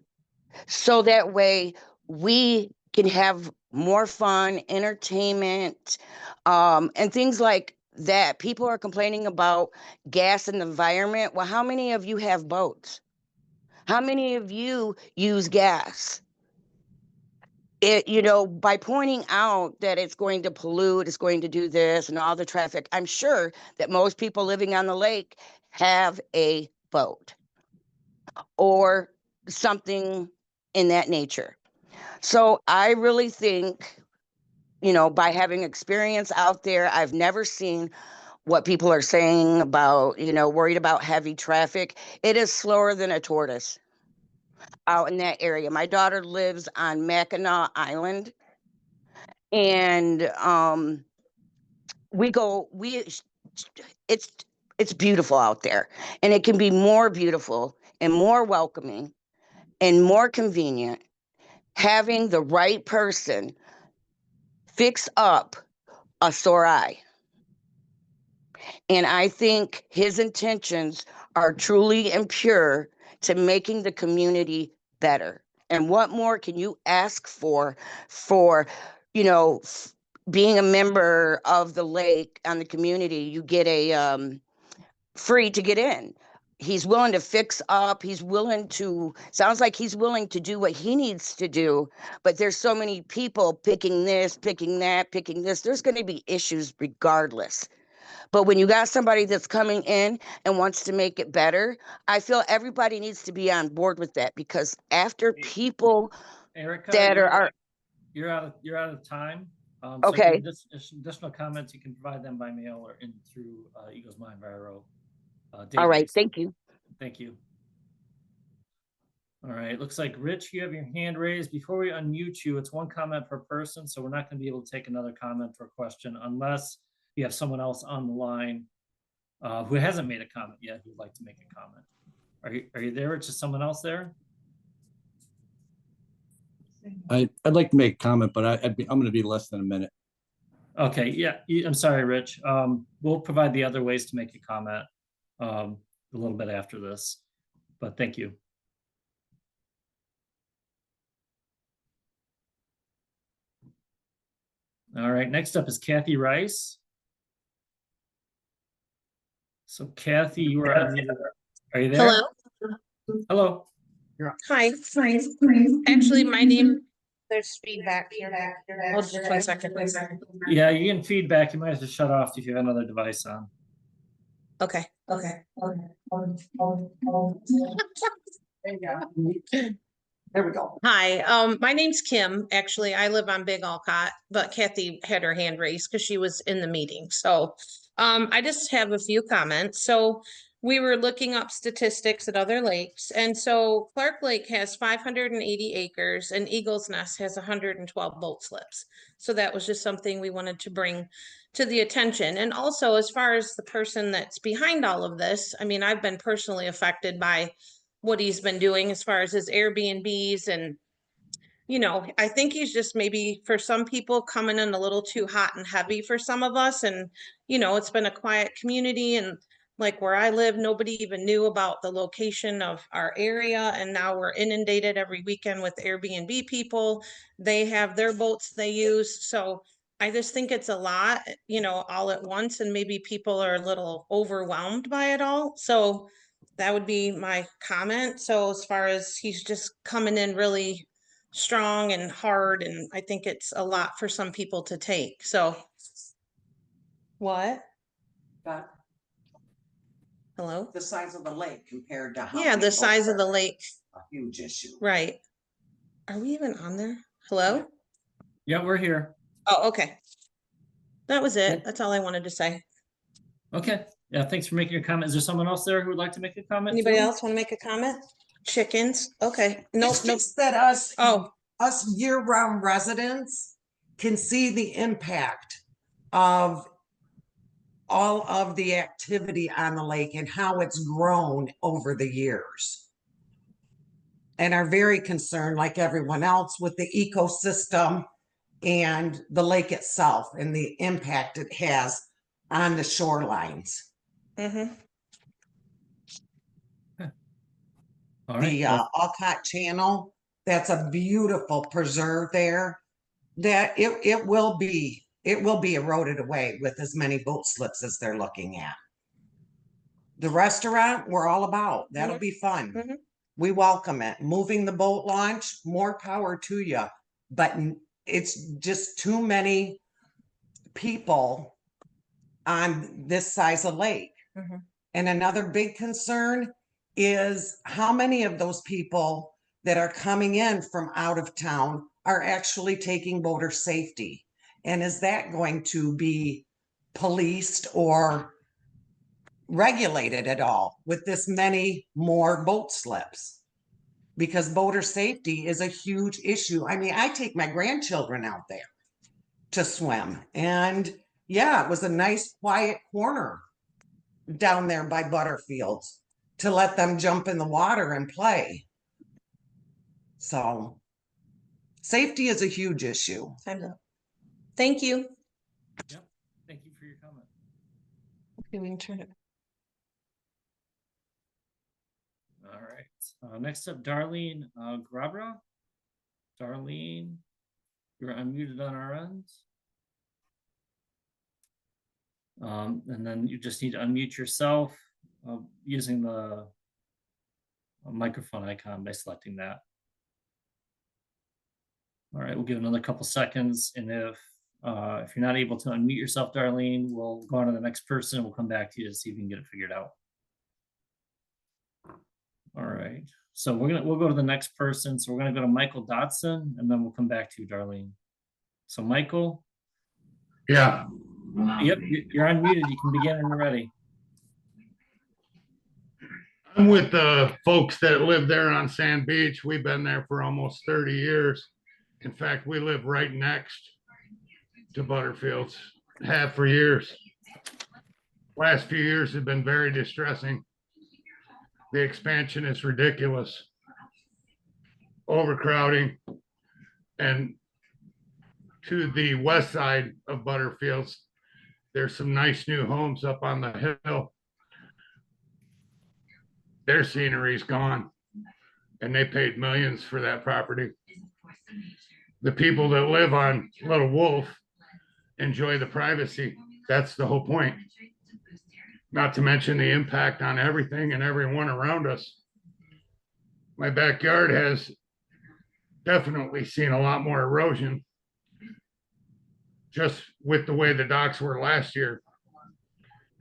so that way we can have more fun, entertainment, and things like that. People are complaining about gas in the environment. Well, how many of you have boats? How many of you use gas? By pointing out that it's going to pollute, it's going to do this and all the traffic, I'm sure that most people living on the lake have a boat or something in that nature. So I really think, by having experience out there, I've never seen what people are saying about, worried about heavy traffic. It is slower than a tortoise out in that area. My daughter lives on Mack Island, and it's beautiful out there, and it can be more beautiful and more welcoming and more convenient having the right person fix up a sore eye. And I think his intentions are truly and pure to making the community better. And what more can you ask for, being a member of the lake on the community? You get a free to get in. He's willing to fix up. Sounds like he's willing to do what he needs to do, but there's so many people picking this, picking that, picking this. There's going to be issues regardless. But when you got somebody that's coming in and wants to make it better, I feel everybody needs to be on board with that, because after people Erica, that you're out of time. Okay. Additional comments, you can provide them by mail or through Eagles Mind Viro. All right, thank you. Thank you. All right, looks like Rich, you have your hand raised. Before we unmute you, it's one comment per person, so we're not going to be able to take another comment or question unless you have someone else on the line who hasn't made a comment yet who'd like to make a comment. Are you there, Rich? Is someone else there? I'd like to make a comment, but I'm going to be less than a minute. Okay, yeah, I'm sorry, Rich. We'll provide the other ways to make a comment a little bit after this, but thank you. All right, next up is Kathy Rice. So Kathy, you are unmuted. Are you there? Hello. Hello. Hi. Actually, my name, there's feedback here. Hold just 1 second, please. Yeah, you can feedback. You might have to shut off if you have another device on. Okay. There you go. There we go. Hi, my name's Kim. Actually, I live on Big Alcott, but Kathy had her hand raised because she was in the meeting. So I just have a few comments. So we were looking up statistics at other lakes. And so Clark Lake has 580 acres and Eagle's Nest has 112 boat slips. So that was just something we wanted to bring to the attention. And also, as far as the person that's behind all of this, I mean, I've been personally affected by what he's been doing as far as his Airbnbs. And, I think he's just maybe for some people coming in a little too hot and heavy for some of us. And, it's been a quiet community, and like where I live, nobody even knew about the location of our area. And now we're inundated every weekend with Airbnb people. They have their boats they use. So I just think it's a lot, all at once, and maybe people are a little overwhelmed by it all. So that would be my comment. So as far as he's just coming in really strong and hard, and I think it's a lot for some people to take. So what? Hello? The size of the lake compared to how Yeah, many the size boats of the are lake. a huge issue. Right. Are we even on there? Hello? Yeah, we're here. Oh, okay. That was it. That's all I wanted to say. Okay. Yeah, thanks for making your comment. Is there someone else there who would like to make a comment? Anybody else want to make a comment? Chickens? Okay. Nope. It's just that us year-round residents can see the impact of all of the activity on the lake and how it's grown over the years. And are very concerned, like everyone else, with the ecosystem and the lake itself and the impact it has on the shorelines. Mm-hmm. All right. The Alcott Channel, that's a beautiful preserve there. that it will be eroded away with as many boat slips as they're looking at. The restaurant, we're all about. That'll be fun. We welcome it. Moving the boat launch, more power to you. But it's just too many people on this size of lake. And another big concern is how many of those people that are coming in from out of town are actually taking boater safety. And is that going to be policed or regulated at all with this many more boat slips? Because boater safety is a huge issue. I mean, I take my grandchildren out there to swim, and yeah, it was a nice quiet corner down there by Butterfield to let them jump in the water and play. So safety is a huge issue. Time's up. Thank you. Yep. Thank you for your comment. Okay, we can turn it. All right. Next up, Darlene Grabra. Darlene, you're unmuted on our end. And then you just need to unmute yourself using the microphone icon by selecting that. All right, we'll give another couple seconds, and if you're not able to unmute yourself, Darlene, we'll go on to the next person. We'll come back to you to see if we can get it figured out. All right, so we'll go to the next person. So we're gonna go to Michael Dodson, and then we'll come back to you, Darlene. So Michael. Yeah. Yep, you're unmuted. You can begin when you're ready. I'm with the folks that live there on Sand Beach. We've been there for almost 30 years. In fact, we live right next to Butterfields, have for years. Last few years have been very distressing. The expansion is ridiculous. Overcrowding. And to the west side of Butterfields, there's some nice new homes up on the hill. Their scenery's gone, and they paid millions for that property. The people that live on Little Wolf enjoy the privacy. That's the whole point. Not to mention the impact on everything and everyone around us. My backyard has definitely seen a lot more erosion just with the way the docks were last year.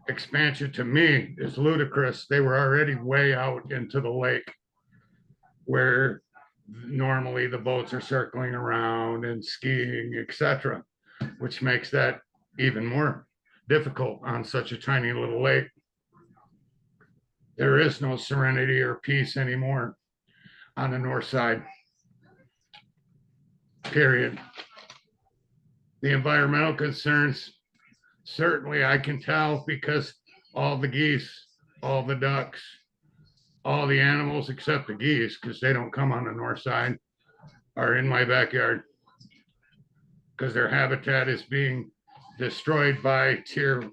Expansion to me is ludicrous. They were already way out into the lake where normally the boats are circling around and skiing, etc., which makes that even more difficult on such a tiny little lake. There is no serenity or peace anymore on the north side, period. The environmental concerns, certainly I can tell because all the geese, all the ducks, all the animals except the geese, because they don't come on the north side, are in my backyard because their habitat is being destroyed by tiers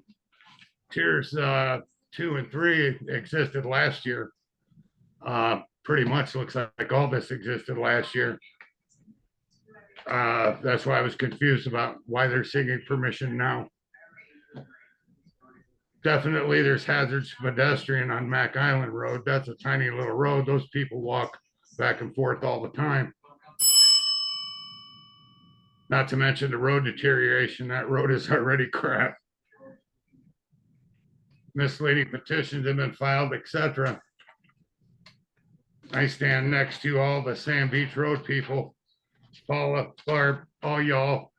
2 and 3 existed last year. Pretty much looks like all this existed last year. That's why I was confused about why they're seeking permission now. Definitely there's hazards for pedestrian on Mack Island Road. That's a tiny little road. Those people walk back and forth all the time. Not to mention the road deterioration. That road is already crap. Misleading petitions have been filed, etc. I stand next to all the Sand Beach Road people. Paula, Barb, all y'all.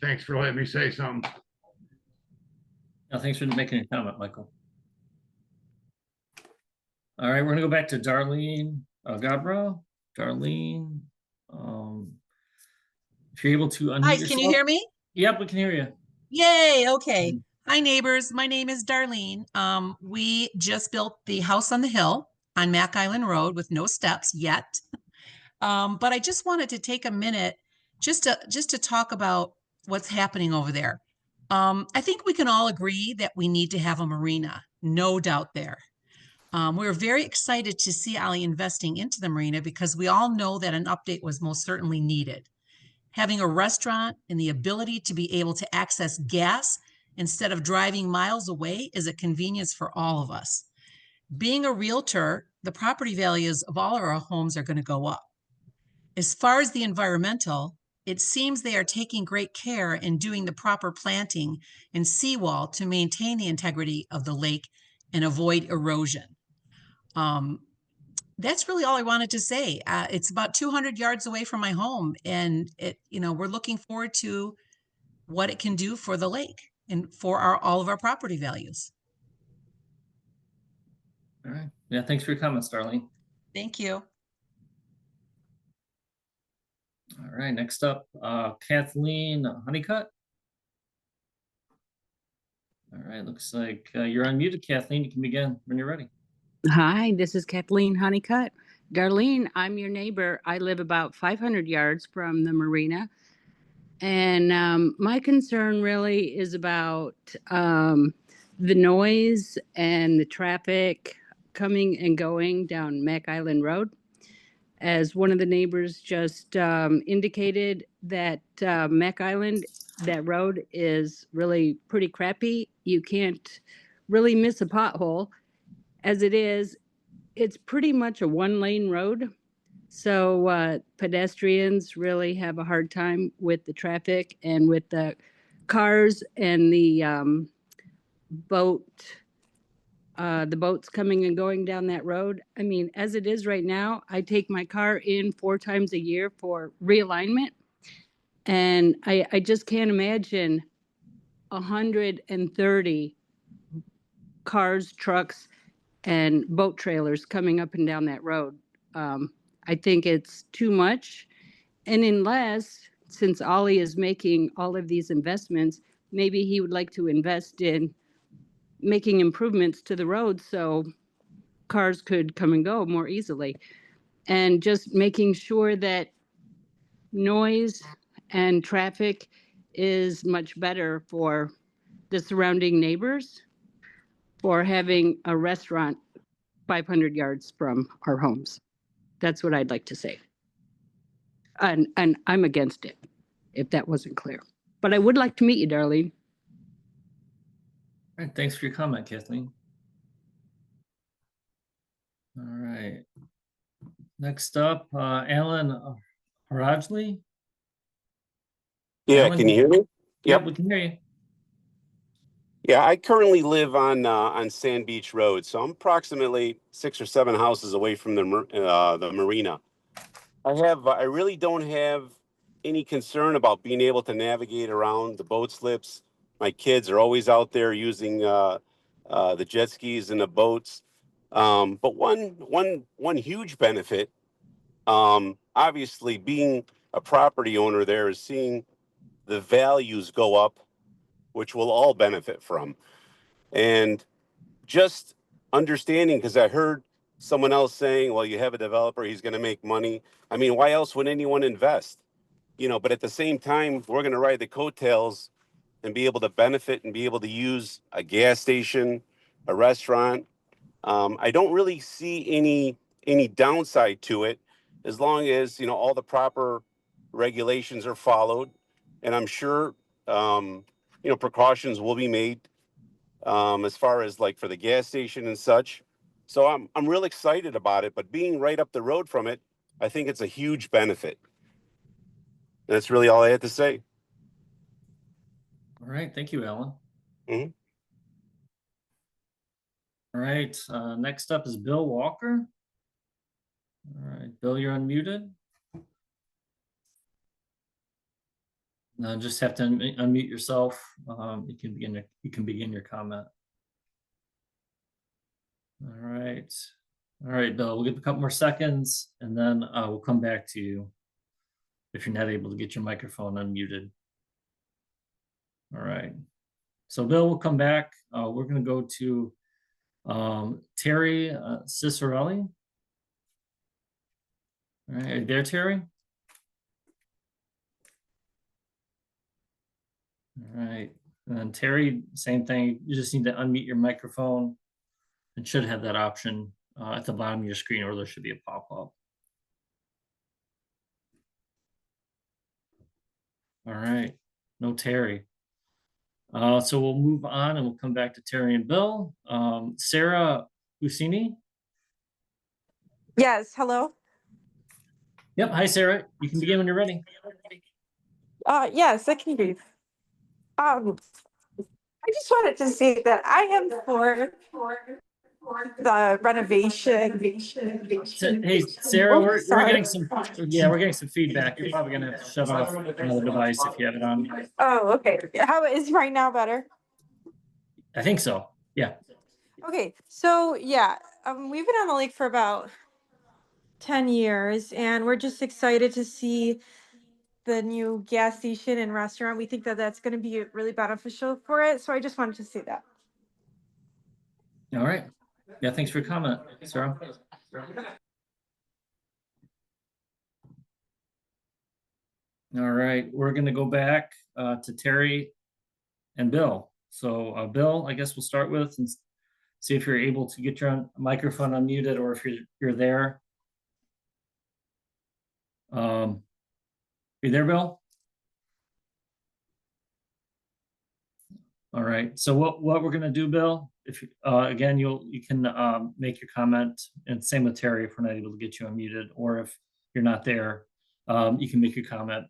Thanks for letting me say something. No, thanks for making a comment, Michael. All right, we're gonna go back to Darlene Gabra. Darlene, if you're able to unmute Hi, yourself. can you hear me? Yep, we can hear you. Yay, okay. Hi, neighbors. My name is Darlene. We just built the house on the hill on Mack Island Road with no steps yet. But I just wanted to take a minute just to talk about what's happening over there. I think we can all agree that we need to have a marina, no doubt there. We were very excited to see Allie investing into the marina because we all know that an update was most certainly needed. Having a restaurant and the ability to be able to access gas instead of driving miles away is a convenience for all of us. Being a realtor, the property values of all of our homes are going to go up. As far as the environmental, it seems they are taking great care in doing the proper planting and seawall to maintain the integrity of the lake and avoid erosion. That's really all I wanted to say. It's about 200 yards away from my home, and we're looking forward to what it can do for the lake and for all of our property values. All right. Yeah, thanks for your comments, Darlene. Thank you. All right, next up, Kathleen Honeycutt. All right, looks like you're unmuted, Kathleen. You can begin when you're ready. Hi, this is Kathleen Honeycutt. Darlene, I'm your neighbor. I live about 500 yards from the marina. And my concern really is about the noise and the traffic coming and going down Mack Island Road. As one of the neighbors just indicated, that Mack Island, that road is really pretty crappy. You can't really miss a pothole. As it is, it's pretty much a one-lane road. So pedestrians really have a hard time with the traffic and with the cars and the boats coming and going down that road. I mean, as it is right now, I take my car in 4 times a year for realignment. And I just can't imagine 130 cars, trucks, and boat trailers coming up and down that road. I think it's too much. And unless, since Ollie is making all of these investments, maybe he would like to invest in making improvements to the road so cars could come and go more easily. And just making sure that noise and traffic is much better for the surrounding neighbors for having a restaurant 500 yards from our homes. That's what I'd like to say. And I'm against it, if that wasn't clear. But I would like to meet you, Darlene. All right, thanks for your comment, Kathleen. All right. Next up, Alan Harajli. Yeah, Alan, can you hear me? Yep, we can hear you. Yeah, I currently live on Sand Beach Road, so I'm approximately 6 or 7 houses away from the marina. I really don't have any concern about being able to navigate around the boat slips. My kids are always out there using the jet skis and the boats. But one huge benefit, obviously, being a property owner there, is seeing the values go up, which we'll all benefit from. And just understanding, because I heard someone else saying, well, you have a developer, he's going to make money. I mean, why else would anyone invest? But at the same time, we're going to ride the coattails and be able to benefit and be able to use a gas station, a restaurant. I don't really see any downside to it, as long as, all the proper regulations are followed. And I'm sure, precautions will be made as far as like for the gas station and such. So I'm real excited about it, but being right up the road from it, I think it's a huge benefit. That's really all I had to say. All right, thank you, Alan. Mm-hmm. All right, next up is Bill Walker. All right, Bill, you're unmuted. No, just have to unmute yourself. You can begin your comment. All right, Bill. We'll give a couple more seconds, and then we'll come back to you if you're not able to get your microphone unmuted. All right. So, Bill, we'll come back. We're going to go to Terry Cicerelli. All right, are you there, Terry? All right, and then Terry, same thing. You just need to unmute your microphone and should have that option at the bottom of your screen, or there should be a pop-up. All right, no Terry. So we'll move on and we'll come back to Terry and Bill. Sarah Usini. Yes, hello. Yep, hi Sarah. You can begin when you're ready. Yes, I can hear you. I just wanted to say that I am for the renovation. Hey Sarah, we're sorry. getting some we're getting some feedback. You're probably gonna have to shut off another device if you have it on. Oh, okay. How is right now better? I think so. Yeah. Okay, so yeah, we've been on the lake for about 10 years, and we're just excited to see the new gas station and restaurant. We think that that's going to be really beneficial for it. So I just wanted to say that. All right. Yeah, thanks for your comment, Sarah. All right, we're going to go back to Terry and Bill. So Bill, I guess we'll start with and see if you're able to get your microphone unmuted, or if you're there. You there, Bill? All right. So what we're gonna do, Bill? If again, you can make your comment, and same with Terry if we're not able to get you unmuted, or if you're not there, you can make your comment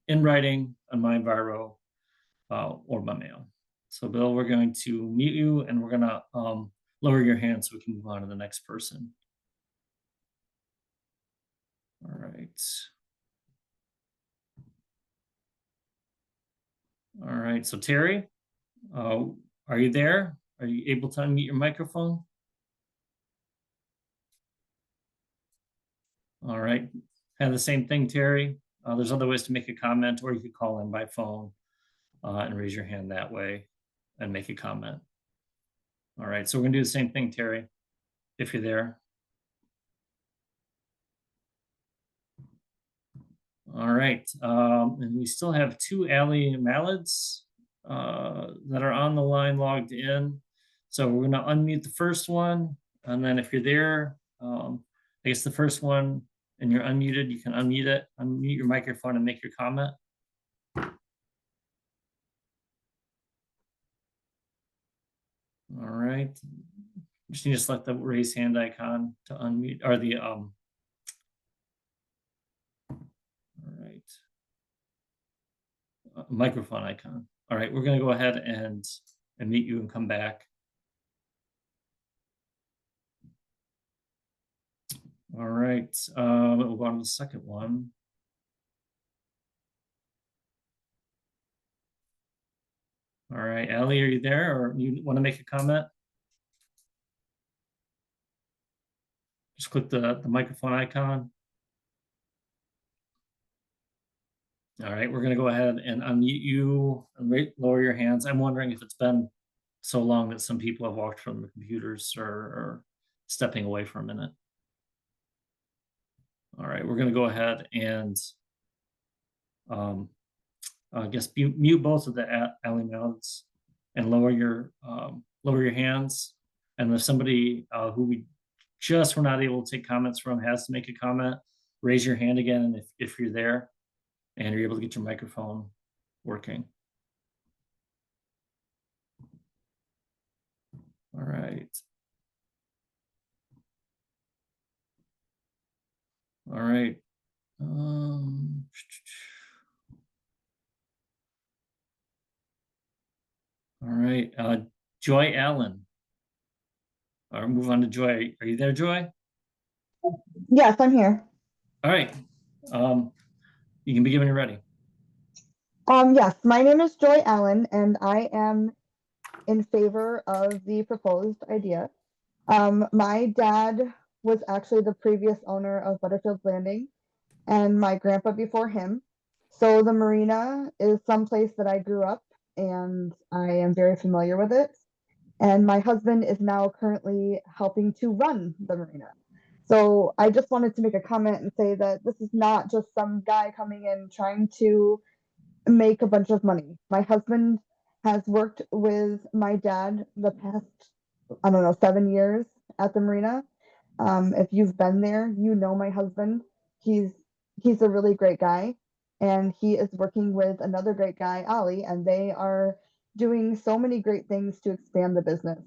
in writing on my enviro or by mail. So Bill, we're going to mute you, and we're gonna lower your hand so we can move on to the next person. All right. All right, so Terry, are you there? Are you able to unmute your microphone? All right, have the same thing, Terry. There's other ways to make a comment, or you could call in by phone and raise your hand that way and make a comment. All right, so we're gonna do the same thing, Terry, if you're there. All right, and we still have two Allie Mallads that are on the line logged in. So we're gonna unmute the first one, and then if you're there, I guess the first one and you're unmuted, you can unmute it, unmute your microphone and make your comment. All right, just need to select the raise hand icon to unmute, or the all right, microphone icon. All right, we're gonna go ahead and mute you and come back. All right, we'll go on to the second one. All right, Allie, are you there, or you want to make a comment? Just click the microphone icon. All right, we're gonna go ahead and unmute you and lower your hands. I'm wondering if it's been so long that some people have walked from the computers or stepping away for a minute. All right, we're gonna go ahead and I guess mute both of the Allie Mallads and lower your hands. And if somebody who we just were not able to take comments from has to make a comment, raise your hand again if you're there and you're able to get your microphone working. All right. All right. All right, Joy Allen. I'll move on to Joy. Are you there, Joy? Yes, I'm here. All right. You can begin when you're ready. Yes, my name is Joy Allen, and I am in favor of the proposed idea. My dad was actually the previous owner of Butterfield Landing, and my grandpa before him. So the marina is someplace that I grew up, and I am very familiar with it. And my husband is now currently helping to run the marina. So I just wanted to make a comment and say that this is not just some guy coming in trying to make a bunch of money. My husband has worked with my dad the past I don't know, 7 years at the marina. If you've been there, you know my husband. He's he's a really great guy, and he is working with another great guy, Allie, and they are doing so many great things to expand the business.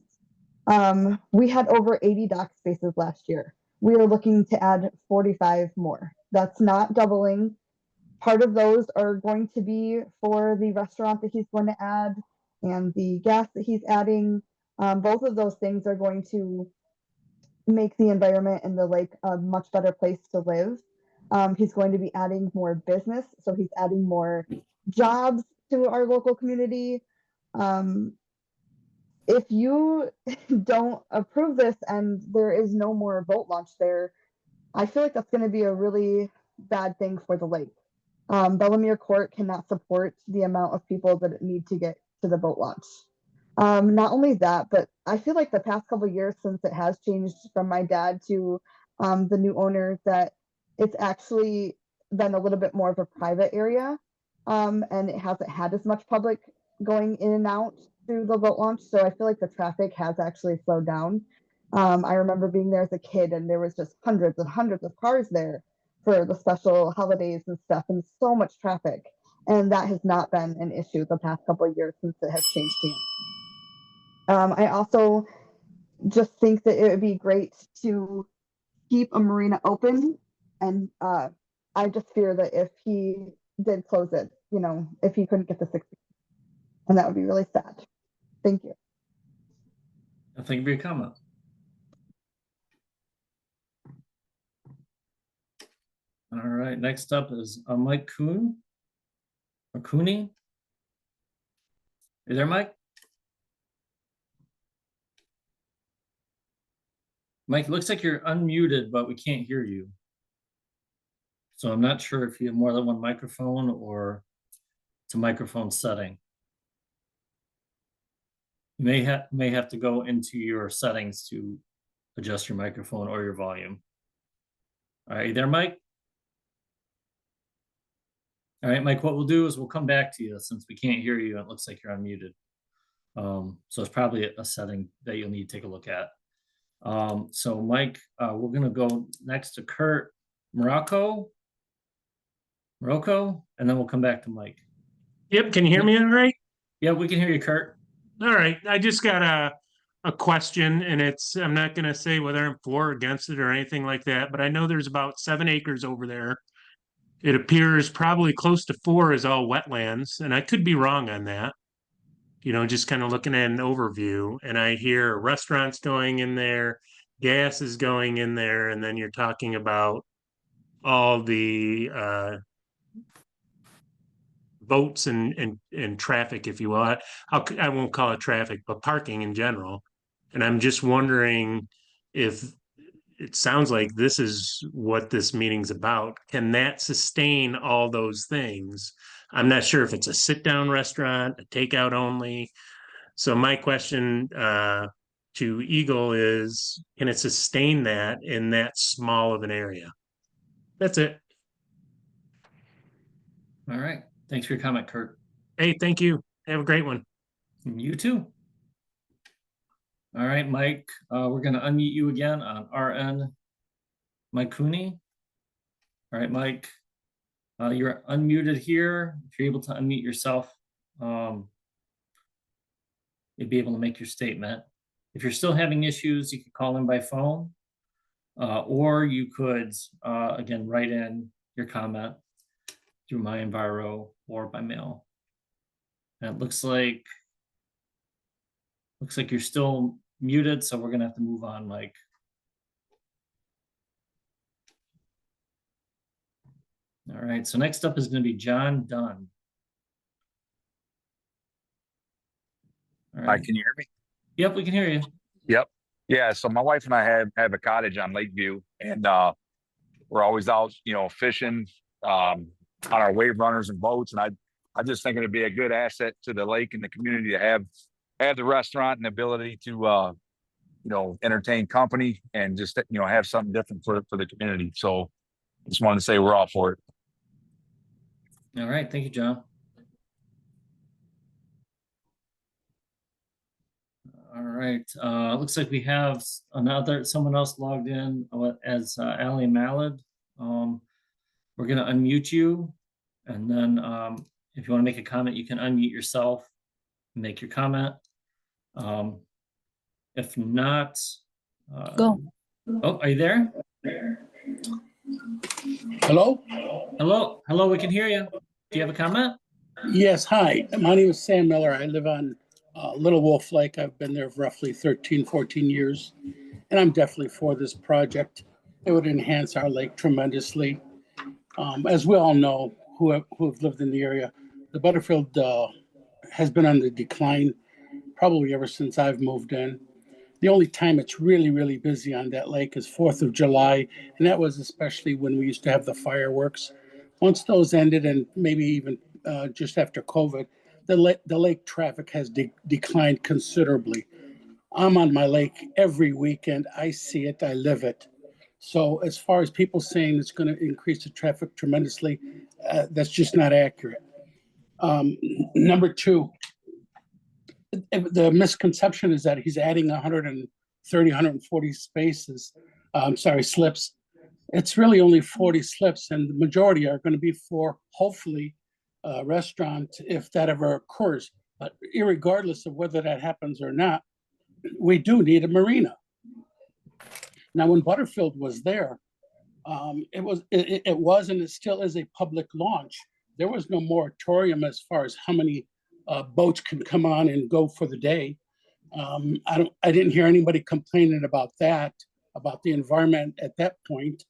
We had over 80 dock spaces last year. We are looking to add 45 more. That's not doubling. Part of those are going to be for the restaurant that he's going to add and the gas that he's adding. Both of those things are going to make the environment in the lake a much better place to live. He's going to be adding more business, so he's adding more jobs to our local community. If you don't approve this and there is no more boat launch there, I feel like that's going to be a really bad thing for the lake. Bellemere Court cannot support the amount of people that need to get to the boat launch. Not only that, but I feel like the past couple of years since it has changed from my dad to the new owner, that it's actually been a little bit more of a private area, and it hasn't had as much public going in and out through the boat launch. So I feel like the traffic has actually slowed down. I remember being there as a kid, and there was just hundreds and hundreds of cars there for the special holidays and stuff, and so much traffic. And that has not been an issue the past couple of years since it has changed hands. I also just think that it would be great to keep a marina open, and I just fear that if he did close it, you know, if he couldn't get the 60, and that would be really sad. Thank you. Thank you for your comment. All right, next up is Mike Kuhn, or Cooney. You there, Mike? Mike, it looks like you're unmuted, but we can't hear you. So I'm not sure if you have more than one microphone or it's a microphone setting. You may have to go into your settings to adjust your microphone or your volume. All right, you there, Mike? All right, Mike, what we'll do is we'll come back to you since we can't hear you and it looks like you're unmuted. So it's probably a setting that you'll need to take a look at. So Mike, we're gonna go next to Kurt Morocco, and then we'll come back to Mike. Yep, can you hear me all right? Yeah, we can hear you, Kurt. All right, I just got a question, and I'm not gonna say whether I'm for or against it or anything like that, but I know there's about 7 acres over there. It appears probably close to 4 is all wetlands, and I could be wrong on that. You know, just kind of looking at an overview, and I hear restaurants going in there, gas is going in there, and then you're talking about all the boats and traffic, if you will. I won't call it traffic, but parking in general. And I'm just wondering if it sounds like this is what this meeting's about. Can that sustain all those things? I'm not sure if it's a sit-down restaurant, a takeout only. So my question to EGLE is, can it sustain that in that small of an area? That's it. All right. Thanks for your comment, Kurt. Hey, thank you. Have a great one. You too. All right, Mike, we're going to unmute you again on RN Mike Cooney. All right, Mike, you're unmuted here. If you're able to unmute yourself, you'll be able to make your statement. If you're still having issues, you could call in by phone, or you could, again, write in your comment through My Enviro or by mail. And it looks like you're still muted, so we're gonna have to move on, Mike. All right, so next up is gonna be John Dunn. All right. Hi, can you hear me? Yep, we can hear you. Yep. Yeah. So my wife and I have a cottage on Lakeview, and we're always out, you know, fishing on our wave runners and boats. And I just think it'd be a good asset to the lake and the community to have the restaurant and the ability to you know, entertain company and just, you know, have something different for the community. So just wanted to say we're all for it. All right, thank you, John. All right. Looks like we have someone else logged in as Allie Mallad. We're going to unmute you. And then if you want to make a comment, you can unmute yourself and make your comment. If not, Go. Oh, are you there? Hello? Hello. Hello, we can hear you. Do you have a comment? Yes, hi. My name is Sam Miller. I live on Little Wolf Lake. I've been there for roughly 13, 14 years, and I'm definitely for this project. It would enhance our lake tremendously. As we all know, who have lived in the area, the Butterfield has been on the decline probably ever since I've moved in. The only time it's really, really busy on that lake is 4th of July, and that was especially when we used to have the fireworks. Once those ended, and maybe even just after COVID, the lake traffic has declined considerably. I'm on my lake every weekend. I see it, I live it. So as far as people saying it's going to increase the traffic tremendously, that's just not accurate. Number two, the misconception is that he's adding 130, 140 spaces, slips. It's really only 40 slips, and the majority are going to be for, hopefully, restaurant, if that ever occurs. But irregardless of whether that happens or not, we do need a marina. Now, when Butterfield was there, it was and it still is a public launch. There was no moratorium as far as how many boats can come on and go for the day. I didn't hear anybody complaining about that, about the environment at that point.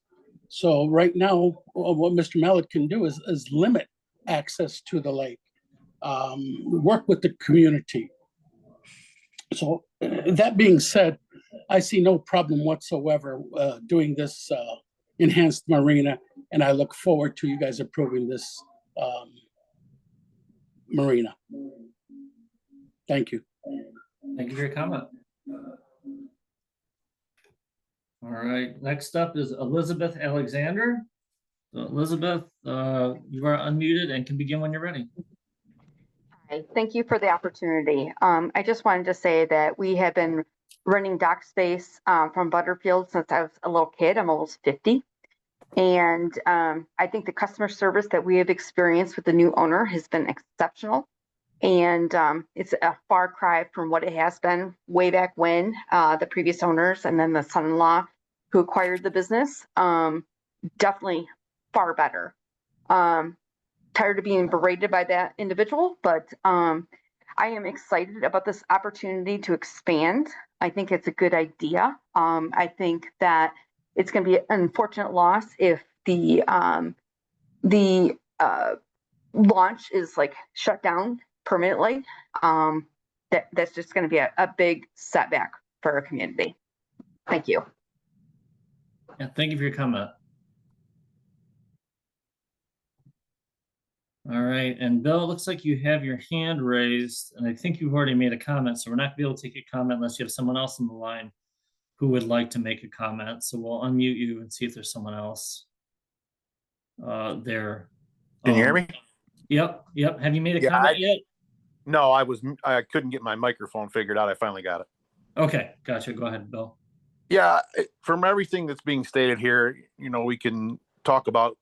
So right now, what Mr. Mallad can do is limit access to the lake, work with the community. So that being said, I see no problem whatsoever doing this enhanced marina, and I look forward to you guys approving this marina. Thank you. Thank you for your comment. All right, next up is Elizabeth Alexander. So Elizabeth, you are unmuted and can begin when you're ready. Hi, thank you for the opportunity. I just wanted to say that we have been running dock space from Butterfield since I was a little kid. I'm almost 50. And I think the customer service that we have experienced with the new owner has been exceptional. And it's a far cry from what it has been way back when the previous owners and then the son-in-law who acquired the business. Definitely far better. Tired of being berated by that individual, but I am excited about this opportunity to expand. I think it's a good idea. I think that it's going to be an unfortunate loss if the launch is like shut down permanently. That's just going to be a big setback for our community. Thank you. Yeah, thank you for your comment. All right, and Bill, it looks like you have your hand raised, and I think you've already made a comment, so we're not gonna be able to take a comment unless you have someone else on the line who would like to make a comment. So we'll unmute you and see if there's someone else there. Can you hear me? Yep. Have you made a comment yet? No, I couldn't get my microphone figured out. I finally got it. Okay, gotcha. Go ahead, Bill. Yeah, from everything that's being stated here, we can talk about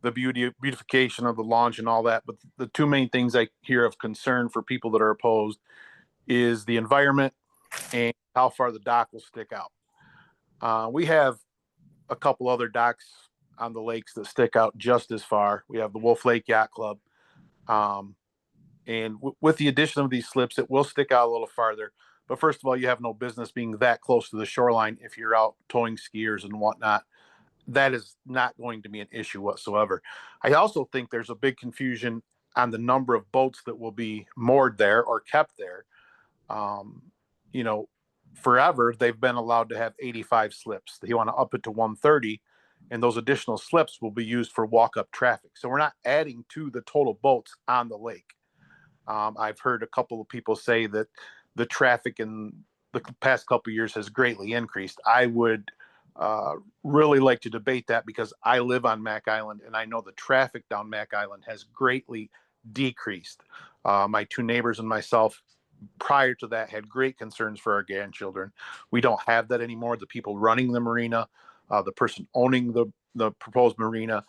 the beautification of the launch and all that, but the two main things I hear of concern for people that are opposed is the environment and how far the dock will stick out. We have a couple other docks on the lakes that stick out just as far. We have the Wolf Lake Yacht Club, and with the addition of these slips, it will stick out a little farther. But first of all, you have no business being that close to the shoreline if you're out towing skiers and whatnot. That is not going to be an issue whatsoever. I also think there's a big confusion on the number of boats that will be moored there or kept there. Forever, they've been allowed to have 85 slips. They want to up it to 130, and those additional slips will be used for walk-up traffic. So we're not adding to the total boats on the lake. I've heard a couple of people say that the traffic in the past couple of years has greatly increased. I would really like to debate that because I live on Mack Island and I know the traffic down Mack Island has greatly decreased. My two neighbors and myself prior to that had great concerns for our grandchildren. We don't have that anymore. The people running the marina, the person owning the proposed marina,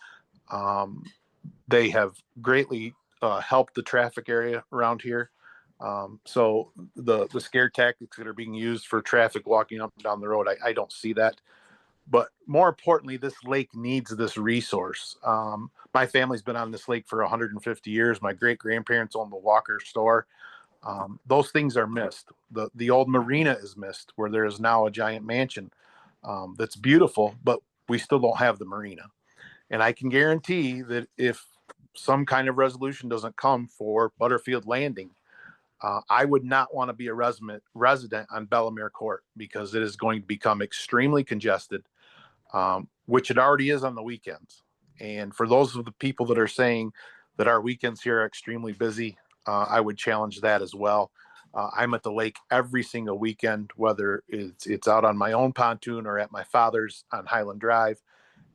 they have greatly helped the traffic area around here. So the scare tactics that are being used for traffic walking up and down the road, I don't see that. But more importantly, this lake needs this resource. My family's been on this lake for 150 years. My great grandparents owned the Walker store. Those things are missed. The old marina is missed, where there is now a giant mansion that's beautiful, but we still don't have the marina. And I can guarantee that if some kind of resolution doesn't come for Butterfield Landing, I would not want to be a resident on Bellemere Court, because it is going to become extremely congested, which it already is on the weekends. And for those of the people that are saying that our weekends here are extremely busy, I would challenge that as well. I'm at the lake every single weekend, whether it's out on my own pontoon or at my father's on Highland Drive.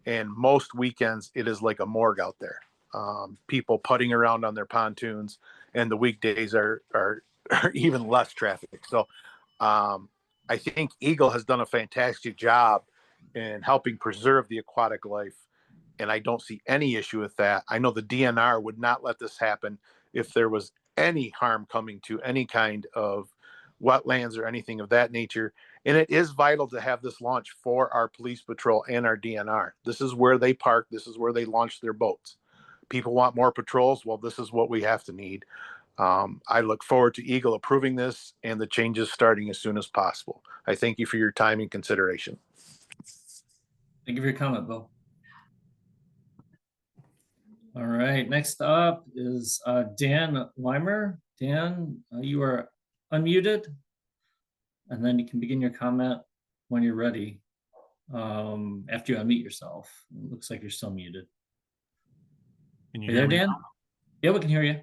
And most weekends, it is like a morgue out there. People putting around on their pontoons, and the weekdays are even less traffic. So I think EGLE has done a fantastic job in helping preserve the aquatic life, and I don't see any issue with that. I know the DNR would not let this happen if there was any harm coming to any kind of wetlands or anything of that nature. And it is vital to have this launch for our police patrol and our DNR. This is where they park. This is where they launch their boats. People want more patrols. Well, this is what we have to need. I look forward to EGLE approving this and the changes starting as soon as possible. I thank you for your time and consideration. Thank you for your comment, Bill. All right, next up is Dan Weimer. Dan, you are unmuted, and then you can begin your comment when you're ready. After you unmute yourself. It looks like you're still muted. Can you Are you hear there, me Dan? now? Yeah, we can hear you.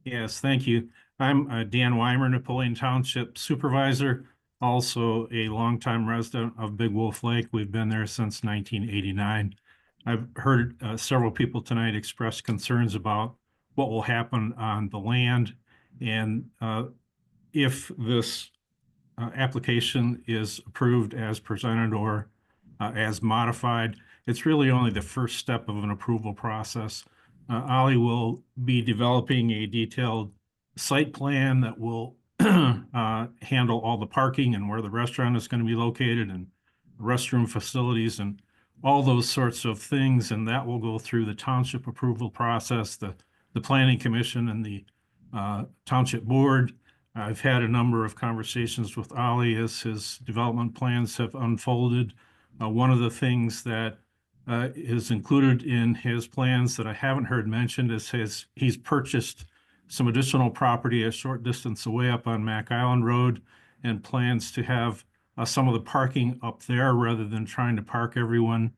Yes, thank you. I'm Dan Weimer, Napoleon Township Supervisor, also a longtime resident of Big Wolf Lake. We've been there since 1989. I've heard several people tonight express concerns about what will happen on the land. And if this application is approved as presented or as modified, it's really only the first step of an approval process. Allie will be developing a detailed site plan that will handle all the parking and where the restaurant is going to be located and restroom facilities and all those sorts of things. And that will go through the township approval process, the planning commission and the township board. I've had a number of conversations with Allie as his development plans have unfolded. One of the things that is included in his plans that I haven't heard mentioned is he's purchased some additional property a short distance away up on Mack Island Road and plans to have some of the parking up there rather than trying to park everyone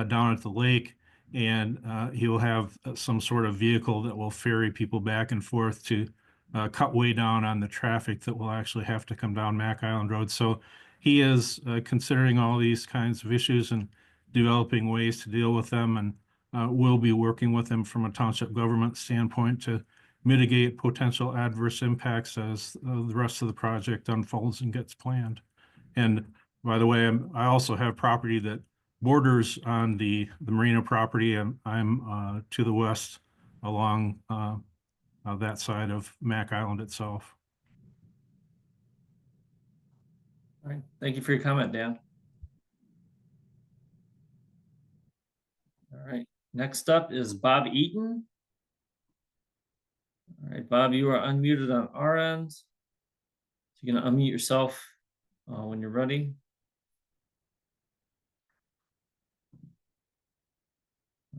down at the lake. And he will have some sort of vehicle that will ferry people back and forth to cut way down on the traffic that will actually have to come down Mack Island Road. So he is considering all these kinds of issues and developing ways to deal with them, and we'll be working with them from a township government standpoint to mitigate potential adverse impacts as the rest of the project unfolds and gets planned. And by the way, I also have property that borders on the marina property, and I'm to the west along that side of Mack Island itself. All right, thank you for your comment, Dan. All right, next up is Bob Eaton. All right, Bob, you are unmuted on our end. So you're gonna unmute yourself when you're ready.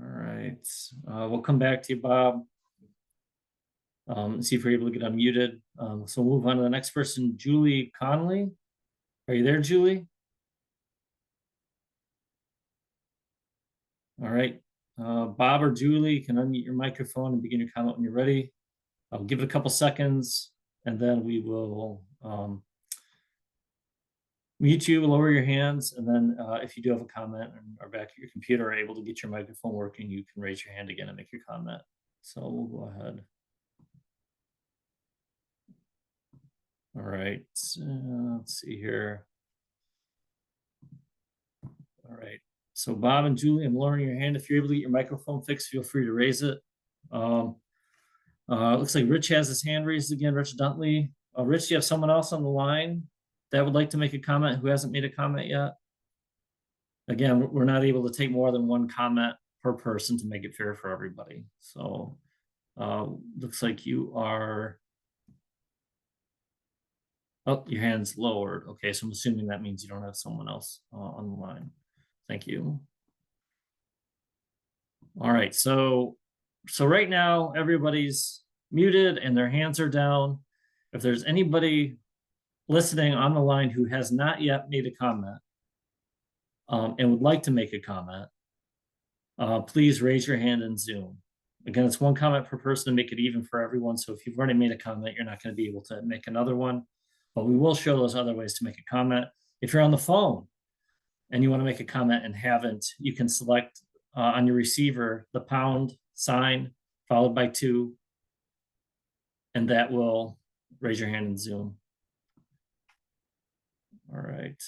All right, we'll come back to you, Bob. See if we're able to get unmuted. So we'll move on to the next person, Julie Conley. Are you there, Julie? All right, Bob or Julie, you can unmute your microphone and begin your comment when you're ready. I'll give it a couple seconds and then we will mute you, lower your hands, and then if you do have a comment and are back at your computer or able to get your microphone working, you can raise your hand again and make your comment. So we'll go ahead. All right, let's see here. All right, so Bob and Julie, I'm lowering your hand. If you're able to get your microphone fixed, feel free to raise it. Looks like Rich has his hand raised again, Rich Duntley. Rich, do you have someone else on the line that would like to make a comment who hasn't made a comment yet? Again, we're not able to take more than one comment per person to make it fair for everybody. So looks like you are, oh, your hand's lowered. Okay, so I'm assuming that means you don't have someone else on the line. Thank you. All right, so right now everybody's muted and their hands are down. If there's anybody listening on the line who has not yet made a comment and would like to make a comment, please raise your hand in Zoom. Again, it's one comment per person to make it even for everyone. So if you've already made a comment, you're not going to be able to make another one, but we will show those other ways to make a comment. If you're on the phone and you want to make a comment and haven't, you can select on your receiver the pound sign followed by 2, and that will raise your hand in Zoom. All right,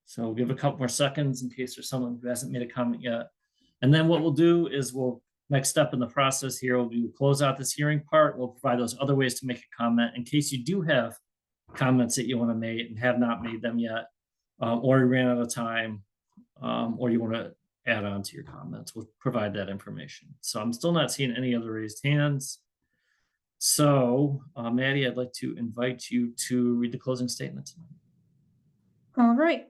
so we'll give a couple more seconds in case there's someone who hasn't made a comment yet. And then what we'll do is next step in the process here will be close out this hearing part. We'll provide those other ways to make a comment in case you do have comments that you want to make and have not made them yet, or you ran out of time, or you want to add on to your comments. We'll provide that information. So I'm still not seeing any other raised hands. So Maddie, I'd like to invite you to read the closing statement. All right.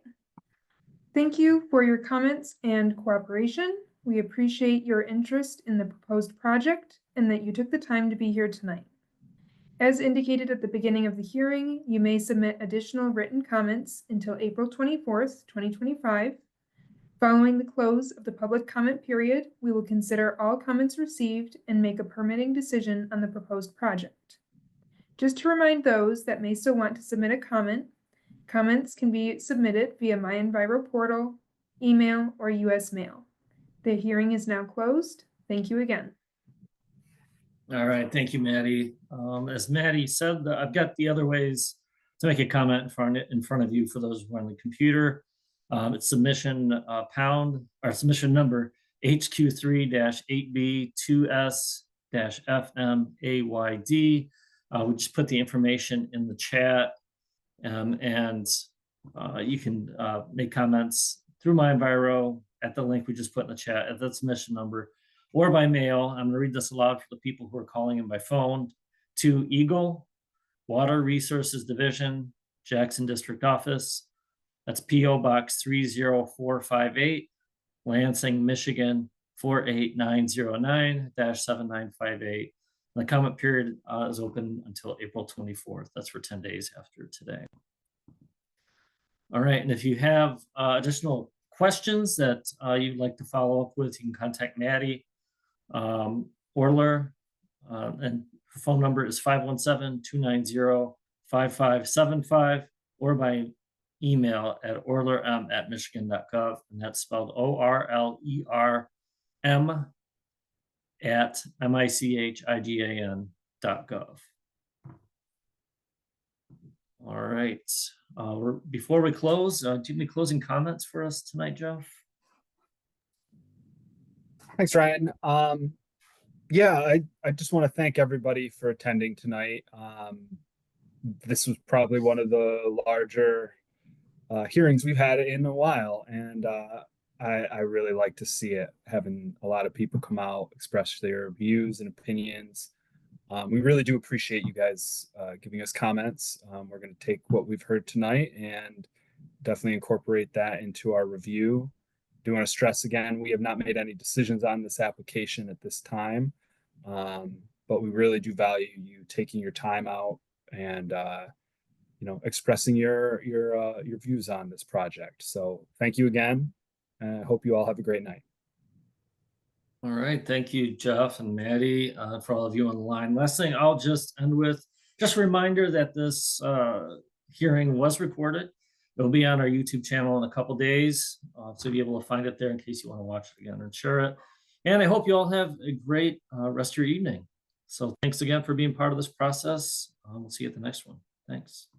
Thank you for your comments and cooperation. We appreciate your interest in the proposed project and that you took the time to be here tonight. As indicated at the beginning of the hearing, you may submit additional written comments until April 24th, 2025. Following the close of the public comment period, we will consider all comments received and make a permitting decision on the proposed project. Just to remind those that may still want to submit a comment, comments can be submitted via MyEnviro portal, email, or US mail. The hearing is now closed. Thank you again. All right, thank you, Maddie. As Maddie said, I've got the other ways to make a comment in front of you for those who are on the computer. It's submission submission number HQ3-8B2S-FMAYD. We just put the information in the chat, and you can make comments through MyEnviro at the link we just put in the chat at that submission number, or by mail. I'm going to read this aloud for the people who are calling in by phone to EGLE, Water Resources Division, Jackson District Office. That's P.O. Box 30458, Lansing, Michigan 48909-7958. The comment period is open until April 24th. That's for 10 days after today. All right, and if you have additional questions that you'd like to follow up with, you can contact Maddie Orler, and her phone number is 517-290-5575, or by email at orlerm@michigan.gov, and that's spelled ORLERM@MICHIGAN.gov. All right. Before we close, do you have any closing comments for us tonight, Jeff? Thanks, Ryan. Yeah, I just want to thank everybody for attending tonight. This was probably one of the larger hearings we've had in a while, and I really like to see it, having a lot of people come out, express their views and opinions. We really do appreciate you guys giving us comments. We're going to take what we've heard tonight and definitely incorporate that into our review. Do want to stress again, we have not made any decisions on this application at this time, but we really do value you taking your time out and expressing your views on this project. So thank you again, and I hope you all have a great night. All right, thank you, Jeff and Maddie, for all of you on the line. Last thing I'll just end with, just a reminder that this hearing was recorded. It'll be on our YouTube channel in a couple days, so you'll be able to find it there in case you want to watch it again and share it. And I hope you all have a great rest of your evening. So thanks again for being part of this process. We'll see you at the next one. Thanks.